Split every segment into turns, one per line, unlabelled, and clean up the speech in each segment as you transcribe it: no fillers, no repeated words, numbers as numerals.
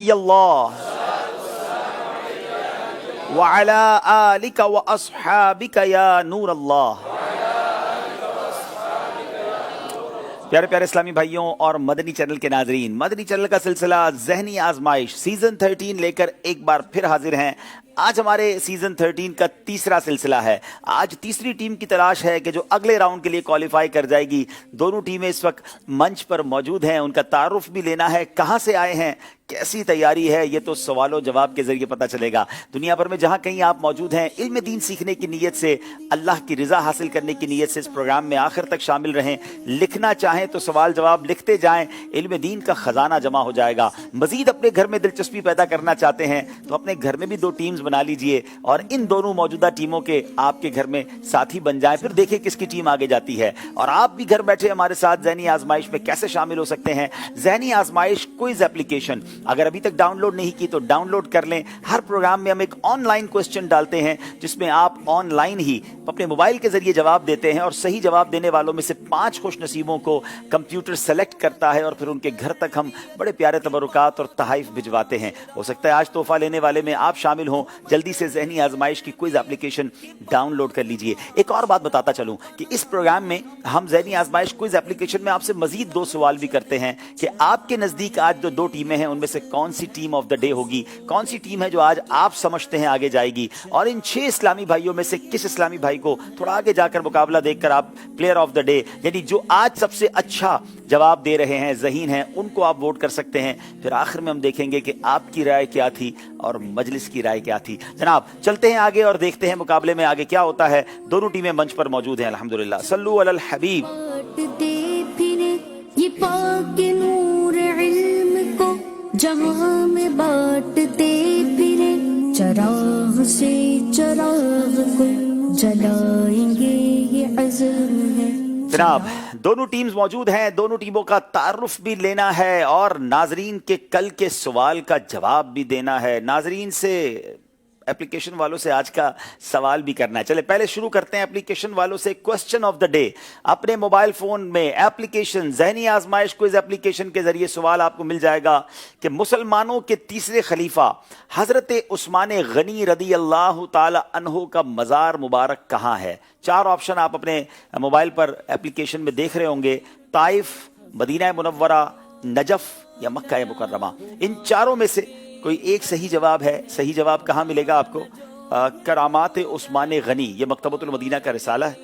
नबी अल्लाह व अला आलिका व अस्हाबिका या नूर अल्लाह। प्यारे प्यारे इस्लामी भाइयों और मदनी चैनल के नाजरीन, मदनी चैनल का सिलसिला ज़हनी आजमाइश सीजन 13 लेकर एक बार फिर हाजिर हैं। आज हमारे सीजन 13 का तीसरा सिलसिला है। आज तीसरी टीम की तलाश है कि जो अगले राउंड के लिए क्वालिफाई कर जाएगी। दोनों टीमें इस वक्त मंच पर मौजूद हैं, उनका तारुफ भी लेना है, कहां से आए हैं, कैसी तैयारी है, ये तो सवालों जवाब के जरिए पता चलेगा। दुनिया भर में जहां कहीं आप मौजूद हैं, इल्म दीन सीखने की नीयत से, अल्लाह की रजा हासिल करने की नीयत से इस प्रोग्राम में आखिर तक शामिल रहें। लिखना चाहें तो सवाल जवाब लिखते जाएं, इल्म दीन का खजाना जमा हो जाएगा। मजीद अपने घर में दिलचस्पी पैदा करना चाहते हैं तो अपने घर में भी दो टीम्स बना लीजिए और इन दोनों मौजूदा टीमों के आपके घर में साथी बन जाएं, फिर देखें किसकी टीम आगे जाती है। और आप भी घर बैठे हमारे साथ ज़हनी आजमाइश में कैसे शामिल हो सकते हैं। ज़हनी आजमाइश क्विज एप्लीकेशन अगर अभी तक डाउनलोड नहीं की तो डाउनलोड कर लें। हर प्रोग्राम में हम एक ऑनलाइन क्वेश्चन डालते हैं जिसमें आप ऑनलाइन ही अपने मोबाइल के जरिए जवाब देते हैं और सही जवाब देने वालों में से 5 खुश नसीबों को कंप्यूटर सेलेक्ट करता है और फिर उनके घर तक हम बड़े प्यारे तबरुकात और तहाइफ भिजवाते हैं। हो सकता है आज तोहफा लेने वाले में आप शामिल हों। जल्दी से ज़हनी आजमाइश की क्विज एप्लीकेशन डाउनलोड कर लीजिए। एक और बात बताता चलूं कि इस प्रोग्राम में हम ज़हनी आजमाइश क्विज एप्लीकेशन में आपसे मजीद 2 सवाल भी करते हैं कि आपके नजदीक आज जो 2 टीमें हैं उनमें से कौन सी टीम ऑफ द डे होगी, कौन सी टीम है जो आज आप समझते हैं आगे जाएगी, और इन 6 इस्लामी भाइयों में से किस इस्लामी भाई को थोड़ा आगे जाकर मुकाबला देखकर आप प्लेयर ऑफ द डे यानी जो आज सबसे अच्छा जवाब दे रहे हैं, ज़हीन हैं, उनको आप वोट कर सकते हैं। फिर आखिर में हम देखेंगे कि आपकी राय क्या थी और मजलिस की राय क्या थी। जनाब चलते हैं आगे और देखते हैं मुकाबले में आगे क्या होता है। दोनों टीमें मंच पर मौजूद हैं। अल्हम्दुलिल्लाह, सल्लु अलल हबीब।
ये पाक नूर इल्म को जहां में बांटते फिरे, चराग से चराग को जलाएंगे ये अज़्म है।
जनाब दोनों टीम्स मौजूद हैं, दोनों टीमों का तारुफ भी लेना है और नाजरीन के कल के सवाल का जवाब भी देना है। नाजरीन से एप्लीकेशन वालों से आज का सवाल भी करना है। चले पहले शुरू करते हैं एप्लीकेशन वालों से। क्वेश्चन ऑफ द डे, अपने मोबाइल फोन में एप्लीकेशन ज़हनी आजमाइश क्विज एप्लीकेशन के जरिए सवाल आपको मिल जाएगा कि मुसलमानों के तीसरे खलीफा हजरत उस्मान गनी रदी अल्लाह ताला अन्हो का मज़ार मुबारक कहाँ है। 4 ऑप्शन आप अपने मोबाइल पर एप्लीकेशन में देख रहे होंगे। ताइफ, मदीना मुनव्वरा, नजफ या मक्का मुकर्रमा। इन चारों में से कोई एक सही जवाब है। सही जवाब कहाँ मिलेगा आपको? करामात उस्मान गनी, ये मकतबतुल मदीना का रिसाला है,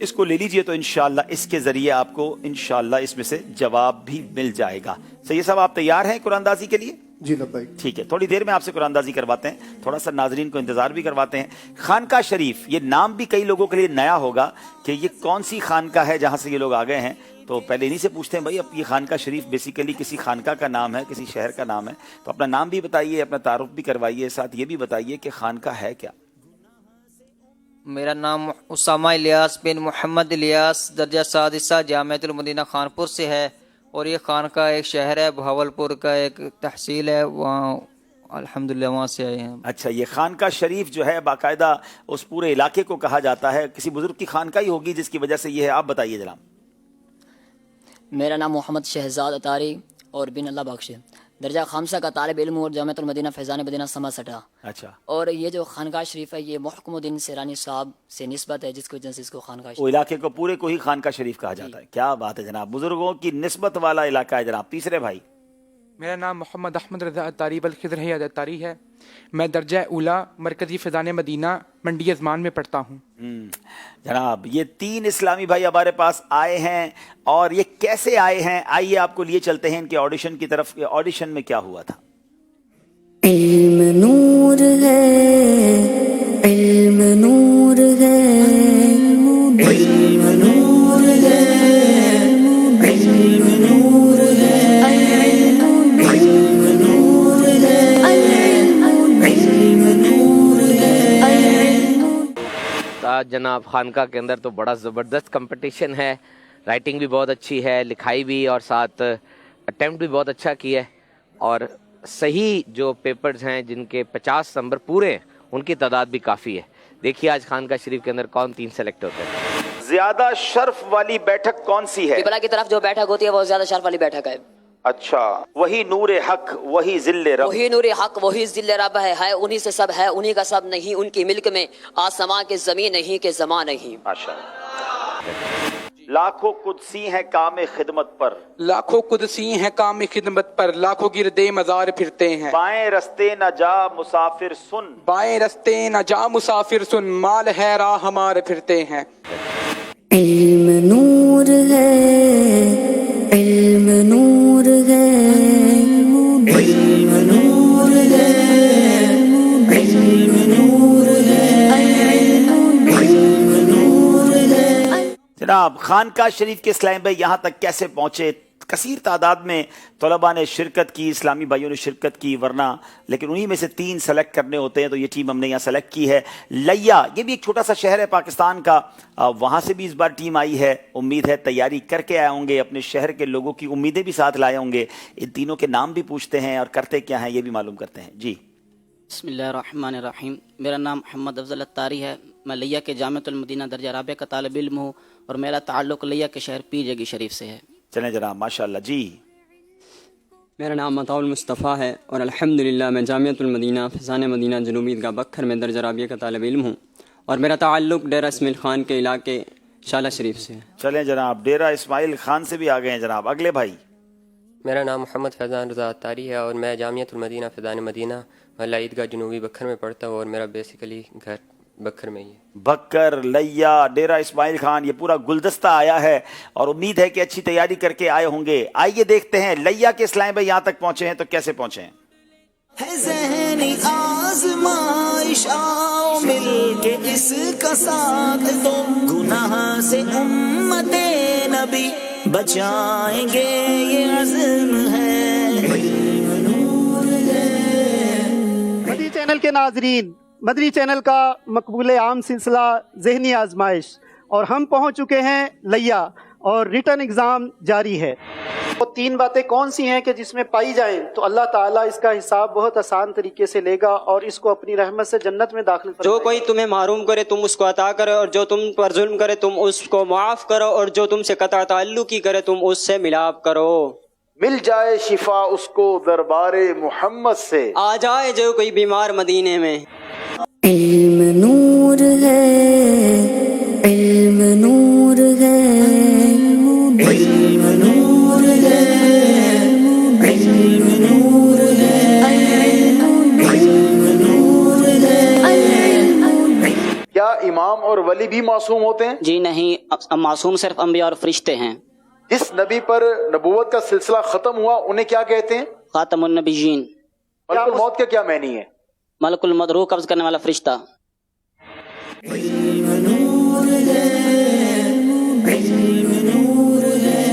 इसको ले लीजिए तो इंशाअल्लाह इसके जरिए आपको इंशाअल्लाह इसमें से जवाब भी मिल जाएगा। सही साहब, आप तैयार हैं कुरानदाजी के लिए?
जी लब्बैक।
ठीक है, थोड़ी देर में आपसे कुरानदाजी करवाते हैं, थोड़ा सा नाजरीन को इंतजार भी करवाते हैं। खानका शरीफ, ये नाम भी कई लोगों के लिए नया होगा कि ये कौन सी खानका है जहां से ये लोग आ गए हैं। तो पहले इन्हीं से पूछते हैं, भाई अब ये खानका शरीफ बेसिकली किसी खानका का नाम है, किसी शहर का नाम है, तो अपना नाम भी बताइए, अपना तारुफ भी करवाइए, साथ ये भी बताइए कि खानका है क्या।
मेरा नाम उसामा इलियास बिन मोहम्मद इलियास दर्जा सादिसा जामिअतुल मदीना खानपुर से है और ये खानका एक शहर है, बहावलपुर का एक तहसील है, वहाँ अल्हम्दुलिल्लाह वहाँ से आए हैं।
अच्छा, ये खानका शरीफ जो है बाकायदा उस पूरे इलाके को कहा जाता है, किसी बुजुर्ग की खानका ही होगी जिसकी वजह से ये है। आप बताइए जनाब।
मेरा नाम मोहम्मद शहजाद अतारी और बिन अल्लाह बख्श, दर्जा खामसा का तालिब इल्म और जामिअतुल मदीना फैज़ान मदीना समा सटा।
अच्छा,
और ये जो खानका शरीफ है ये मुहक्कमुद्दीन सिरानी साहब से निस्बत है, जिसकी वजह से इसको खानका
वो इलाके को पूरे को ही खानका शरीफ कहा जाता है। क्या बात है जनाब, बुजुर्गों की निस्बत वाला इलाका है जनाब। तीसरे भाई।
मेरा नाम मोहम्मद अहमद रज़ा अतारी बल खिज़र है अतारी है। मैं दर्जा उला मरकज़ी फ़ैज़ान मदीना मंडी अज़मान में पढ़ता हूँ।
जनाब ये 3 इस्लामी भाई हमारे पास आए हैं और ये कैसे आए हैं, आइए आपको लिए चलते हैं इनके ऑडिशन की तरफ। ऑडिशन में क्या हुआ था?
इल्म नूर है, इल्म नूर है, इल्म नूर है, इल्म नूर है, इल्म नूर है, इल्म नूर है।
जनाब खानका के अंदर तो बड़ा ज़बरदस्त कंपटीशन है, राइटिंग भी बहुत अच्छी है, लिखाई भी, और साथ अटेम्प्ट भी बहुत अच्छा किया है, और सही जो पेपर्स हैं जिनके 50 नंबर पूरे हैं उनकी तादाद भी काफ़ी है। देखिए आज खानका शरीफ के अंदर कौन 3 सेलेक्ट होते हैं।
ज्यादा शर्फ वाली बैठक कौन सी है?
किबला की तरफ जो बैठक होती है वो ज्यादा शर्फ वाली बैठक है।
अच्छा, वही नूर हक वही जिल्ले रब।
वही नूर हक वही जिल्ल रब है उन्हीं से सब है उन्हीं का सब नहीं, उनकी मिल्क में आसमां के जमीन नहीं के जमा नहीं।
माशाअल्लाह। लाखों कुदसी हैं काम खिदमत पर,
लाखों कुदसी हैं काम खिदमत पर, लाखों गिरदे मजार फिरते हैं।
बाएं रस्ते न जा मुसाफिर सुन,
बाएं रस्ते न जा मुसाफिर सुन, माल है राह हमारे फिरते हैं।
इल्म नूर है, इल्म नूर है, इल्म नूर है, इल्म नूर है, इल्म नूर है।
जनाब खानका शरीफ के इस्लाम भाई यहाँ तक कैसे पहुंचे? कसीर तादाद में तलबा ने शिरकत की, इस्लामी भाइयों ने शिरकत की, वरना लेकिन उन्हीं में से 3 सेलेक्ट करने होते हैं, तो ये टीम हमने यहाँ सेलेक्ट की है। लैया, ये भी एक छोटा सा शहर है पाकिस्तान का, वहाँ से भी इस बार टीम आई है। उम्मीद है तैयारी करके आए होंगे, अपने शहर के लोगों की उम्मीदें भी साथ लाए होंगे। इन तीनों के नाम भी पूछते हैं और करते क्या हैं ये भी मालूम करते हैं। जी
बिस्मिल्लाहिर्रहमानिर्रहीम। मेरा नाम मोहम्मद अफजल अत्तारी है। मैं लिया के जामिअतुल मदीना दर्जा राबिया का तालिब इल्म हूँ और मेरा ताल्लुक़ लिया के शहर पीर जगी शरीफ से है।
चलें जनाब, माशाअल्लाह। जी
मेरा नाम मताउल मुस्तफ़ा है और अल्हम्दुलिल्लाह मैं जामिअतुल मदीना फ़ैज़ान मदीना जुनूबी ईदगाह बख्तर में दर्जा राबिया का तालिब इल्म हूँ और मेरा ताल्लुक़ डेरा इस्माइल ख़ान के इलाके शाला शरीफ से है।
चलें जनाब, डेरा इस्माइल खान से भी आ गए हैं जनाब। अगले भाई।
मेरा नाम मोहम्मद फैज़ान रज़ा अत्तारी है और मैं जामिअतुल मदीना फ़ैज़ान मदीना महल्ला ईदगाह जुनूबी बख्तर में पढ़ता हूँ और मेरा बेसिकली घर बख्तर में ही है।
बक्कर, लैया, डेरा इस्माइल खान, ये पूरा गुलदस्ता आया है और उम्मीद है कि अच्छी तैयारी करके आए होंगे। आइए देखते हैं लैया के इस्लाम भाई यहाँ तक पहुंचे हैं तो कैसे पहुंचे हैं।
है ज़हनी आज़माइश, आओ मिलके इसका साथ दो, गुनाह से उम्मते नबी बचाएंगे ये अज़्म है।
मदनी चैनल के नाजरीन, मदनी चैनल का मकबूल आम सिलसिला ज़हनी आजमाइश और हम पहुंच चुके हैं लैया और रिटर्न एग्ज़ाम जारी है। वो 3 बातें कौन सी हैं कि जिसमें पाई जाएं तो अल्लाह ताला इसका हिसाब बहुत आसान तरीके से लेगा और इसको अपनी रहमत से जन्नत में दाखिल फरमाएगा।
जो कोई तुम्हें मारूम करे तुम उसको अता करो और जो तुम पर जुल्म करे तुम उसको मुआफ़ करो और जो तुमसे कता ताल्लुकी करे तुम उससे मिलाप करो।
मिल जाए शिफा उसको दरबारे मोहम्मद से,
आ जाए जो कोई बीमार मदीने में।
इल्म नूर है, इल्म नूर है, इल्म नूर है, इल्म नूर है, इल्म नूर है।
क्या इमाम और वली भी मासूम होते हैं?
जी नहीं, मासूम सिर्फ अंबिया और फरिश्ते हैं।
जिस नबी पर नबूवत का सिलसिला खत्म हुआ उन्हें क्या कहते हैं?
खातमुन नबिय्यीन।
मलकुल मौत का क्या मानी है?
मलकुल मौत, रूह कब्ज करने वाला फरिश्ता।
इल्म नूर है, इल्म नूर है,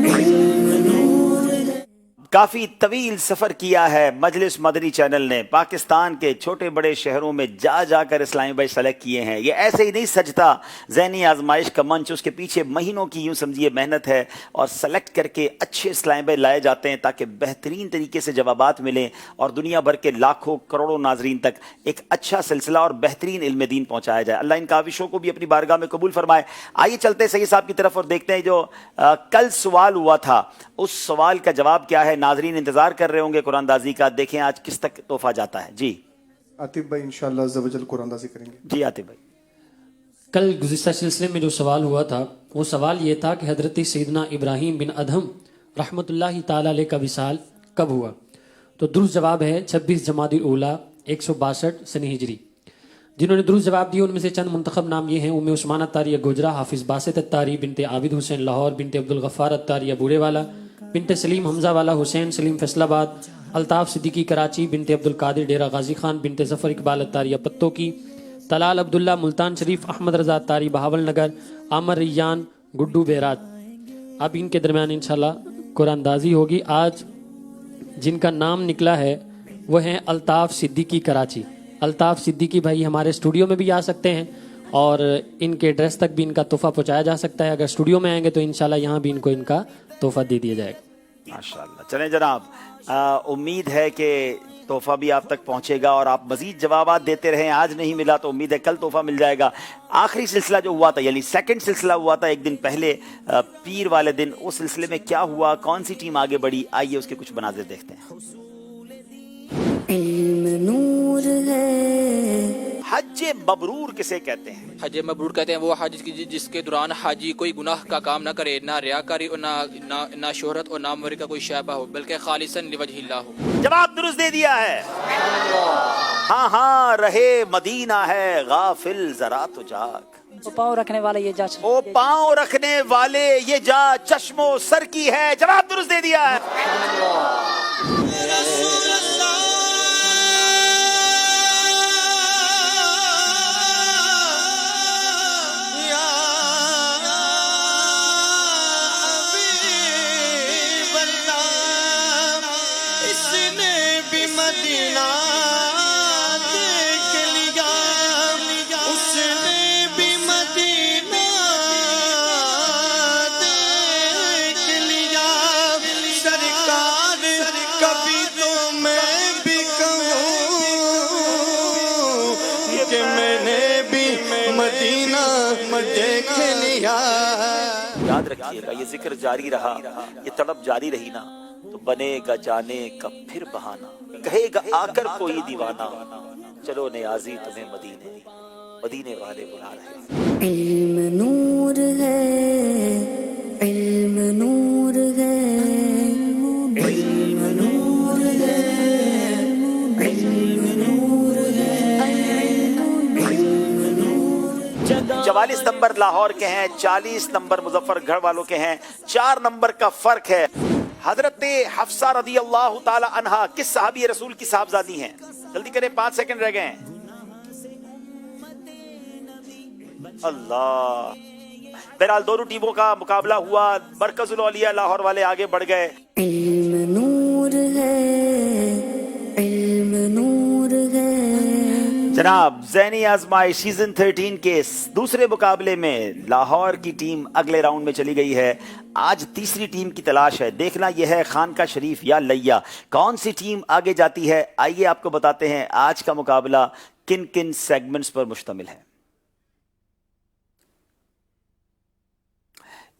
इल्म नूर है।
काफी तवील सफर किया है मजलिस मदनी चैनल ने, पाकिस्तान के छोटे बड़े शहरों में जा जाकर इस्लामी भाई सेलेक्ट किए हैं। ये ऐसे ही नहीं सजता ज़हनी आजमाइश का मंच, उसके पीछे महीनों की यूं समझिए मेहनत है और सेलेक्ट करके अच्छे इस्लामी भाई लाए जाते हैं ताकि बेहतरीन तरीके से जवाबात मिलें और दुनिया भर के लाखों करोड़ों नाजरीन तक एक अच्छा सिलसिला और बेहतरीन इल्म दीन पहुँचाया जाए। अल्लाह इन काविशों को भी अपनी बारगाह में कबूल फरमाए। आइए चलते हैं सैयद साहब की तरफ और देखते हैं जो कल सवाल हुआ था उस सवाल का जवाब क्या है। नाजरीन इंतजार कर रहे होंगे कुरानदाजी का, देखें आज किस तक तोहफा जाता है। जी
आतिफ भाई इंशाअल्लाह ज़वजल कुरानदाजी करेंगे।
जी आतिफ भाई,
कल गुज़िश्ता सिलसिले में जो सवाल हुआ था वो सवाल ये था कि हज़रत सैयदना इब्राहीम बिन अदहम रहमतुल्लाहि ताला अलैह का विसाल कब हुआ? तो दुरुस्त जवाब है 26 जमादिल ऊला 162 सनी हिजरी। जिन्होंने दुरुस्त जवाब दिए उनमें से चंद मुंतखब नाम ये हैं: उम्मे उस्मान अत्तारी गोजरा, हाफिज़ बासित अत्तारी, बिनते आबिद हुसैन लाहौर, बिनते अब्दुल गफ्फार अत्तारी बूढ़ेवाला, बिनते सलीम हमजा वाला, हुसैन सलीम फैसलाबाद, अल्ताफ़ सिद्दीकी कराची, बिनते अब्दुल कादिर डेरा गाजी खान, बिनते ज़फ़र इकबाल अत्तारी पत्तों की, तलाल अब्दुल्ला मुल्तान शरीफ, अहमद रज़ा अत्तारी बहावल नगर, आमर रियान गुड्डू बेरात। अब इनके दरमियान इंशाल्लाह कुरानदाजी होगी। आज जिनका नाम निकला है वो हैं अल्ताफ़ सिद्दीकी कराची। अल्ताफ़ सिद्दीकी भाई हमारे स्टूडियो में भी आ सकते हैं और इनके एड्रेस तक भी इनका तोहफा पहुंचाया जा सकता है। अगर स्टूडियो में आएंगे तो इंशाल्लाह यहाँ भी इनको इनका तोहफा दे दिया जाएगा।
माशाल्लाह। चलें जनाब, उम्मीद है कि तोहफा भी आप तक पहुंचेगा और आप मजीद जवाबात देते रहें। आज नहीं मिला तो उम्मीद है कल तोहफा मिल जाएगा। आखिरी सिलसिला जो हुआ था, यानी सेकंड सिलसिला हुआ था एक दिन पहले पीर वाले दिन, उस सिलसिले में क्या हुआ, कौन सी टीम आगे बढ़ी, आइए उसके कुछ मनाज़िर देखते हैं।
इल्म नूर है।
हज मबरूर किसे कहते हैं?
हज मबरूर कहते हैं वो हज जिसके दौरान हाजी कोई गुनाह का काम ना करे, ना रियाकारी और ना शोहरत और ना मरी का कोई शैबा हो, बल्कि खालिसन लिवजहिल्लाह हो।
जवाब दुरुस्त दे दिया है। हाँ हाँ, रहे मदीना है गाफिल जरा तो जाग।
ओ पाँव रखने वाले ये जा,
ओ पाँव रखने वाले ये जा चश्मो सर की है। जवाब दुरुस्त दे दिया है। याद रखिएगा, ये जिक्र जारी रहा, ये तड़प जारी रही ना, तो बनेगा जाने का फिर बहाना, कहेगा आकर कोई दीवाना, चलो नियाजी तुम्हें मदीने, मदीने वाले बुला रहे।
इल्म नूर है, इल्म नूर है, इल्म नूर है, इल्म नूर है, इल्म नूर।
44 नंबर लाहौर के हैं, 40 नंबर मुजफ्फरगढ़ वालों के हैं, 4 नंबर का फर्क है। हजरत हफ्सा रदी अल्लाह ताला अन्हा किस सहाबी रसूल की साहबजादी हैं? जल्दी करें, 5 सेकंड रह गए हैं। अल्लाह। बहरहाल दोनों टीमों का मुकाबला हुआ, मरकजुल औलिया लाहौर वाले आगे बढ़ गए।
इल्म नूर है, इल्म नूर है।
जनाब, ज़हनी आजमाइश सीजन 13 के दूसरे मुकाबले में लाहौर की टीम अगले राउंड में चली गई है। आज तीसरी टीम की तलाश है। देखना यह है खानका शरीफ या लैया, कौन सी टीम आगे जाती है। आइए आपको बताते हैं आज का मुकाबला किन किन सेगमेंट्स पर मुश्तमिल है।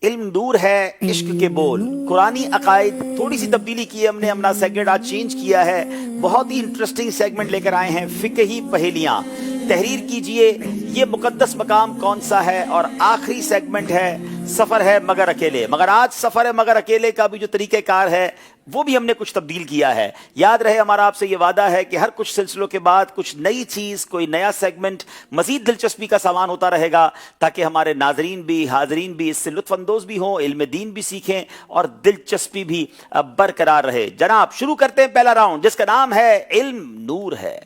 इल्म नूर है, इश्क के बोल, कुरानी अकायद, थोड़ी सी तब्दीली की है हमने, अपना सेगमेंट आज चेंज किया है। बहुत ही इंटरेस्टिंग सेगमेंट लेकर आए हैं, फिकही पहेलियां। तहरीर कीजिए ये मुकद्दस मकाम कौन सा है। और आखिरी सेगमेंट है सफर है मगर अकेले। मगर आज सफर है मगर अकेले का भी जो तरीक़ेकार है वो भी हमने कुछ तब्दील किया है। याद रहे, हमारा आपसे ये वादा है कि हर कुछ सिलसिलों के बाद कुछ नई चीज़, कोई नया सेगमेंट, मजीद दिलचस्पी का सामान होता रहेगा, ताकि हमारे नाजरीन भी, हाजरीन भी इससे लुत्फानंदोज भी हों, इल्म दीन भी सीखें और दिलचस्पी भी बरकरार रहे। जनाब, शुरू करते हैं पहला राउंड, जिसका नाम है इल्म नूर है।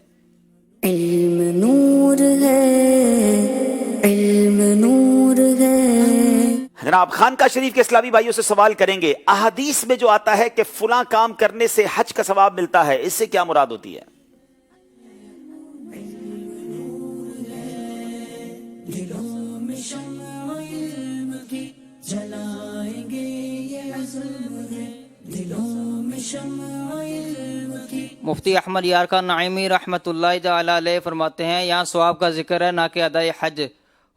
इल्म नूर है, इल्म नूर है।
जनाब, खानका शरीफ के इस्लामी भाइयों से सवाल करेंगे, अहादीस में जो आता है कि फुला काम करने से हज का सवाब मिलता है, इससे क्या मुराद होती है?
दिलों में शम्अ इल्म की जलाएंगे ये अज़्म है, दिलों में शम्अ इल्म की।
मुफ्ती अहमद यार का नाइमी रहमतुल्लाह ताला अलैह फरमाते हैं, यहाँ सवाब का जिक्र है ना कि अदाए हज।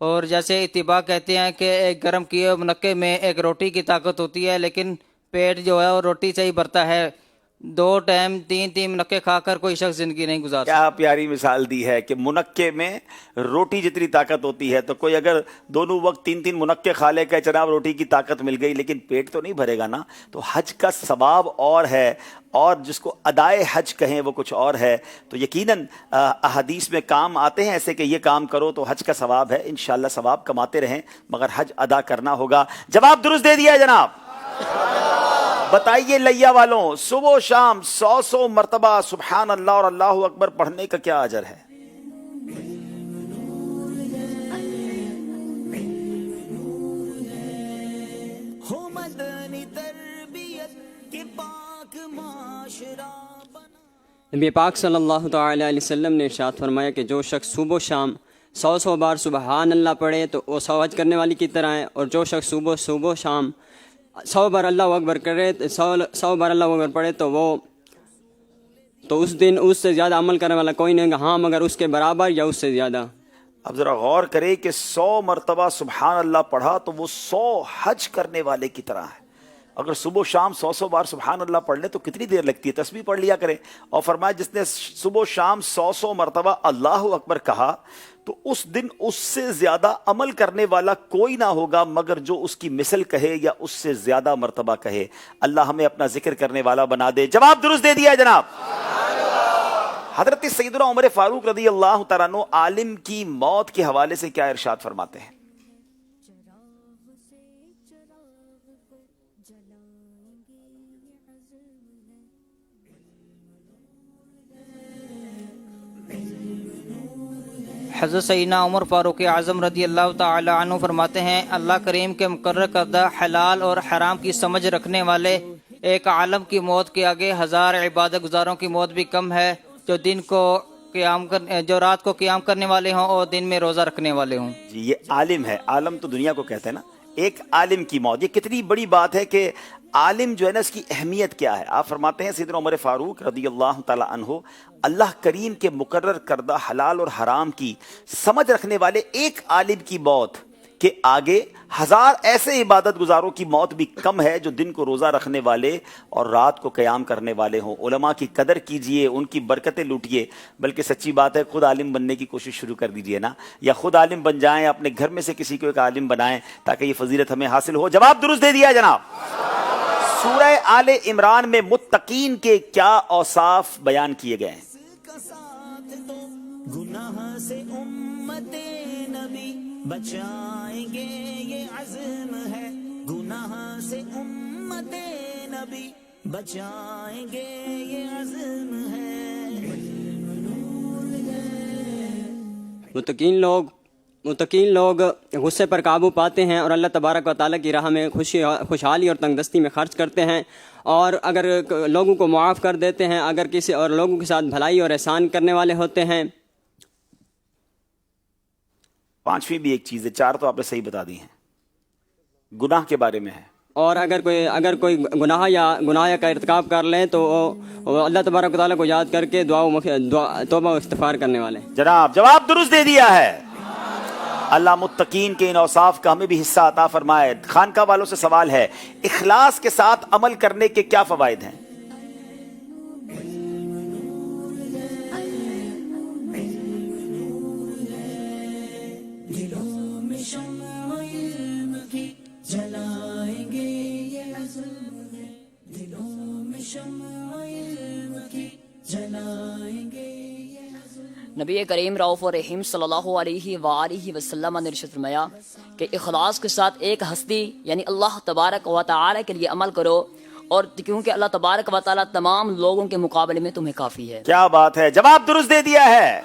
और जैसे इत्तिबा कहते हैं कि एक गर्म किए हुए मुनक्के में एक रोटी की ताकत होती है, लेकिन पेट जो है वो रोटी से ही भरता है। 2 टाइम 3 मुनक्के खाकर कोई शख्स जिंदगी नहीं गुजार।
क्या प्यारी मिसाल दी है कि मुनक्के में रोटी जितनी ताकत होती है, तो कोई अगर दोनों वक्त 3 मुनक्के खा ले के जनाब रोटी की ताकत मिल गई, लेकिन पेट तो नहीं भरेगा ना। तो हज का सवाब और है, और जिसको अदाए हज कहें वो कुछ और है। तो यकीनन अहादीस में काम आते हैं ऐसे कि ये काम करो तो हज का सवाब है। इंशाल्लाह सवाब कमाते रहें, मगर हज अदा करना होगा। जवाब दुरुस्त दे दिया है जनाब। बताइए लैया वालों, सुबह शाम 100 मरतबा सुबहान अल्लाह और अल्लाहु अकबर पढ़ने का क्या अजर है?
नबी पाक सल्लल्लाहु तआला अलैहि वसल्लम ने इरशाद फरमाया कि जो शख्स सुबह शाम 100 बार सुबहान अल्लाह पढ़े तो वो 100 हज करने वाली की तरह है, और जो शख्स सुबह शाम 100 बार अल्लाह अकबर करे, 100 बार अल्लाह अकबर पढ़े तो वो تو اس دن اس سے زیادہ عمل کرنے والا کوئی نہیں، ہاں مگر اس کے برابر یا اس سے زیادہ۔
اب ذرا غور کرے کہ 100 مرتبہ سبحان اللہ پڑھا تو وہ 100 حج کرنے والے کی طرح ہے۔ اگر صبح و شام 100 بار سبحان اللہ پڑھ لیں تو کتنی دیر لگتی ہے؟ تسبیح پڑھ لیا کریں۔ اور فرمایا جس نے صبح و شام 100 مرتبہ اللہ اکبر کہا تو اس دن اس سے زیادہ عمل کرنے والا کوئی نہ ہوگا مگر جو اس کی مثل کہے یا اس سے زیادہ مرتبہ کہے۔ اللہ ہمیں اپنا ذکر کرنے والا بنا دے۔ جواب درست دے دیا ہے جناب۔ حضرت سیدنا عمر فاروق رضی اللہ تعالیٰ عنہ عالم کی موت کے حوالے سے کیا ارشاد فرماتے ہیں؟
حضرت سیدنا عمر فاروق اعظم رضی اللہ تعالی عنہ فرماتے ہیں، اللہ کریم کے مقرر کردہ حلال اور حرام کی سمجھ رکھنے والے ایک عالم کی موت کے آگے 1000 عبادت گزاروں کی موت بھی کم ہے جو رات کو قیام کرنے والے ہوں اور دن میں روزہ رکھنے والے ہوں۔
جی یہ عالم ہے، عالم تو دنیا کو کہتے ہیں نا، ایک عالم کی موت، یہ کتنی بڑی بات ہے کہ عالم جو ہے نا اس کی اہمیت کیا ہے۔ آپ فرماتے ہیں سیدنا عمر فاروق رضی اللہ تعالی عنہ اللہ کریم کے مقرر کردہ حلال اور حرام کی سمجھ رکھنے والے ایک عالم کی موت کے آگے 1000 ایسے عبادت گزاروں کی موت بھی کم ہے جو دن کو روزہ رکھنے والے اور رات کو قیام کرنے والے ہوں۔ علماء کی قدر کیجئے، ان کی برکتیں لوٹیے، بلکہ سچی بات ہے خود عالم بننے کی کوشش شروع کر دیجئے نا، یا خود عالم بن جائیں، اپنے گھر میں سے کسی کو ایک عالم بنائیں تاکہ یہ فضیلت ہمیں حاصل ہو۔ جواب درست دے دیا جناب۔ سورہ آل عمران میں متقین کے کیا اوصاف بیان کیے گئے ہیں؟
گناہ سے امت نبی بچائیں گے یہ عزم ہے، گناہ سے امت نبی بچائیں گے یہ عزم ہے۔
متقین لوگ غصے پر قابو پاتے ہیں اور اللہ تبارک و تعالیٰ کی راہ میں خوشحالی اور تنگ دستی میں خرچ کرتے ہیں، اور اگر لوگوں کو معاف کر دیتے ہیں، اگر کسی اور لوگوں کے ساتھ بھلائی اور احسان کرنے والے ہوتے ہیں۔
پانچویں بھی ایک چیز ہے، 4 تو آپ نے صحیح بتا دی ہیں، گناہ کے بارے میں ہے،
اور اگر کوئی گناہ کا ارتکاب کر لیں تو اللہ تبارک و تعالیٰ کو یاد کر کے توبہ و استغفار کرنے والے۔
جناب جواب درست دے دیا ہے۔ اللہ متقین کے ان اوصاف کا ہمیں بھی حصہ عطا فرمائے۔ خانقاہ والوں سے سوال ہے، اخلاص کے ساتھ عمل کرنے کے کیا فوائد ہیں؟
دلوں میں شمع علم کی جلائیں گے یہ عزم ہے، دلوں میں شمع علم کی جلائیں گے یہ عزم۔
نبی کریم رؤوف و رحیم صلی اللہ علیہ وآلہ وسلم نے ارشاد فرمایا کہ اخلاص کے ساتھ ایک ہستی یعنی اللہ تبارک و تعالی کے لیے عمل کرو، اور کیونکہ اللہ تبارک و تعالی تمام لوگوں کے مقابلے میں تمہیں کافی ہے۔
کیا بات ہے، جواب درست دے دیا ہے۔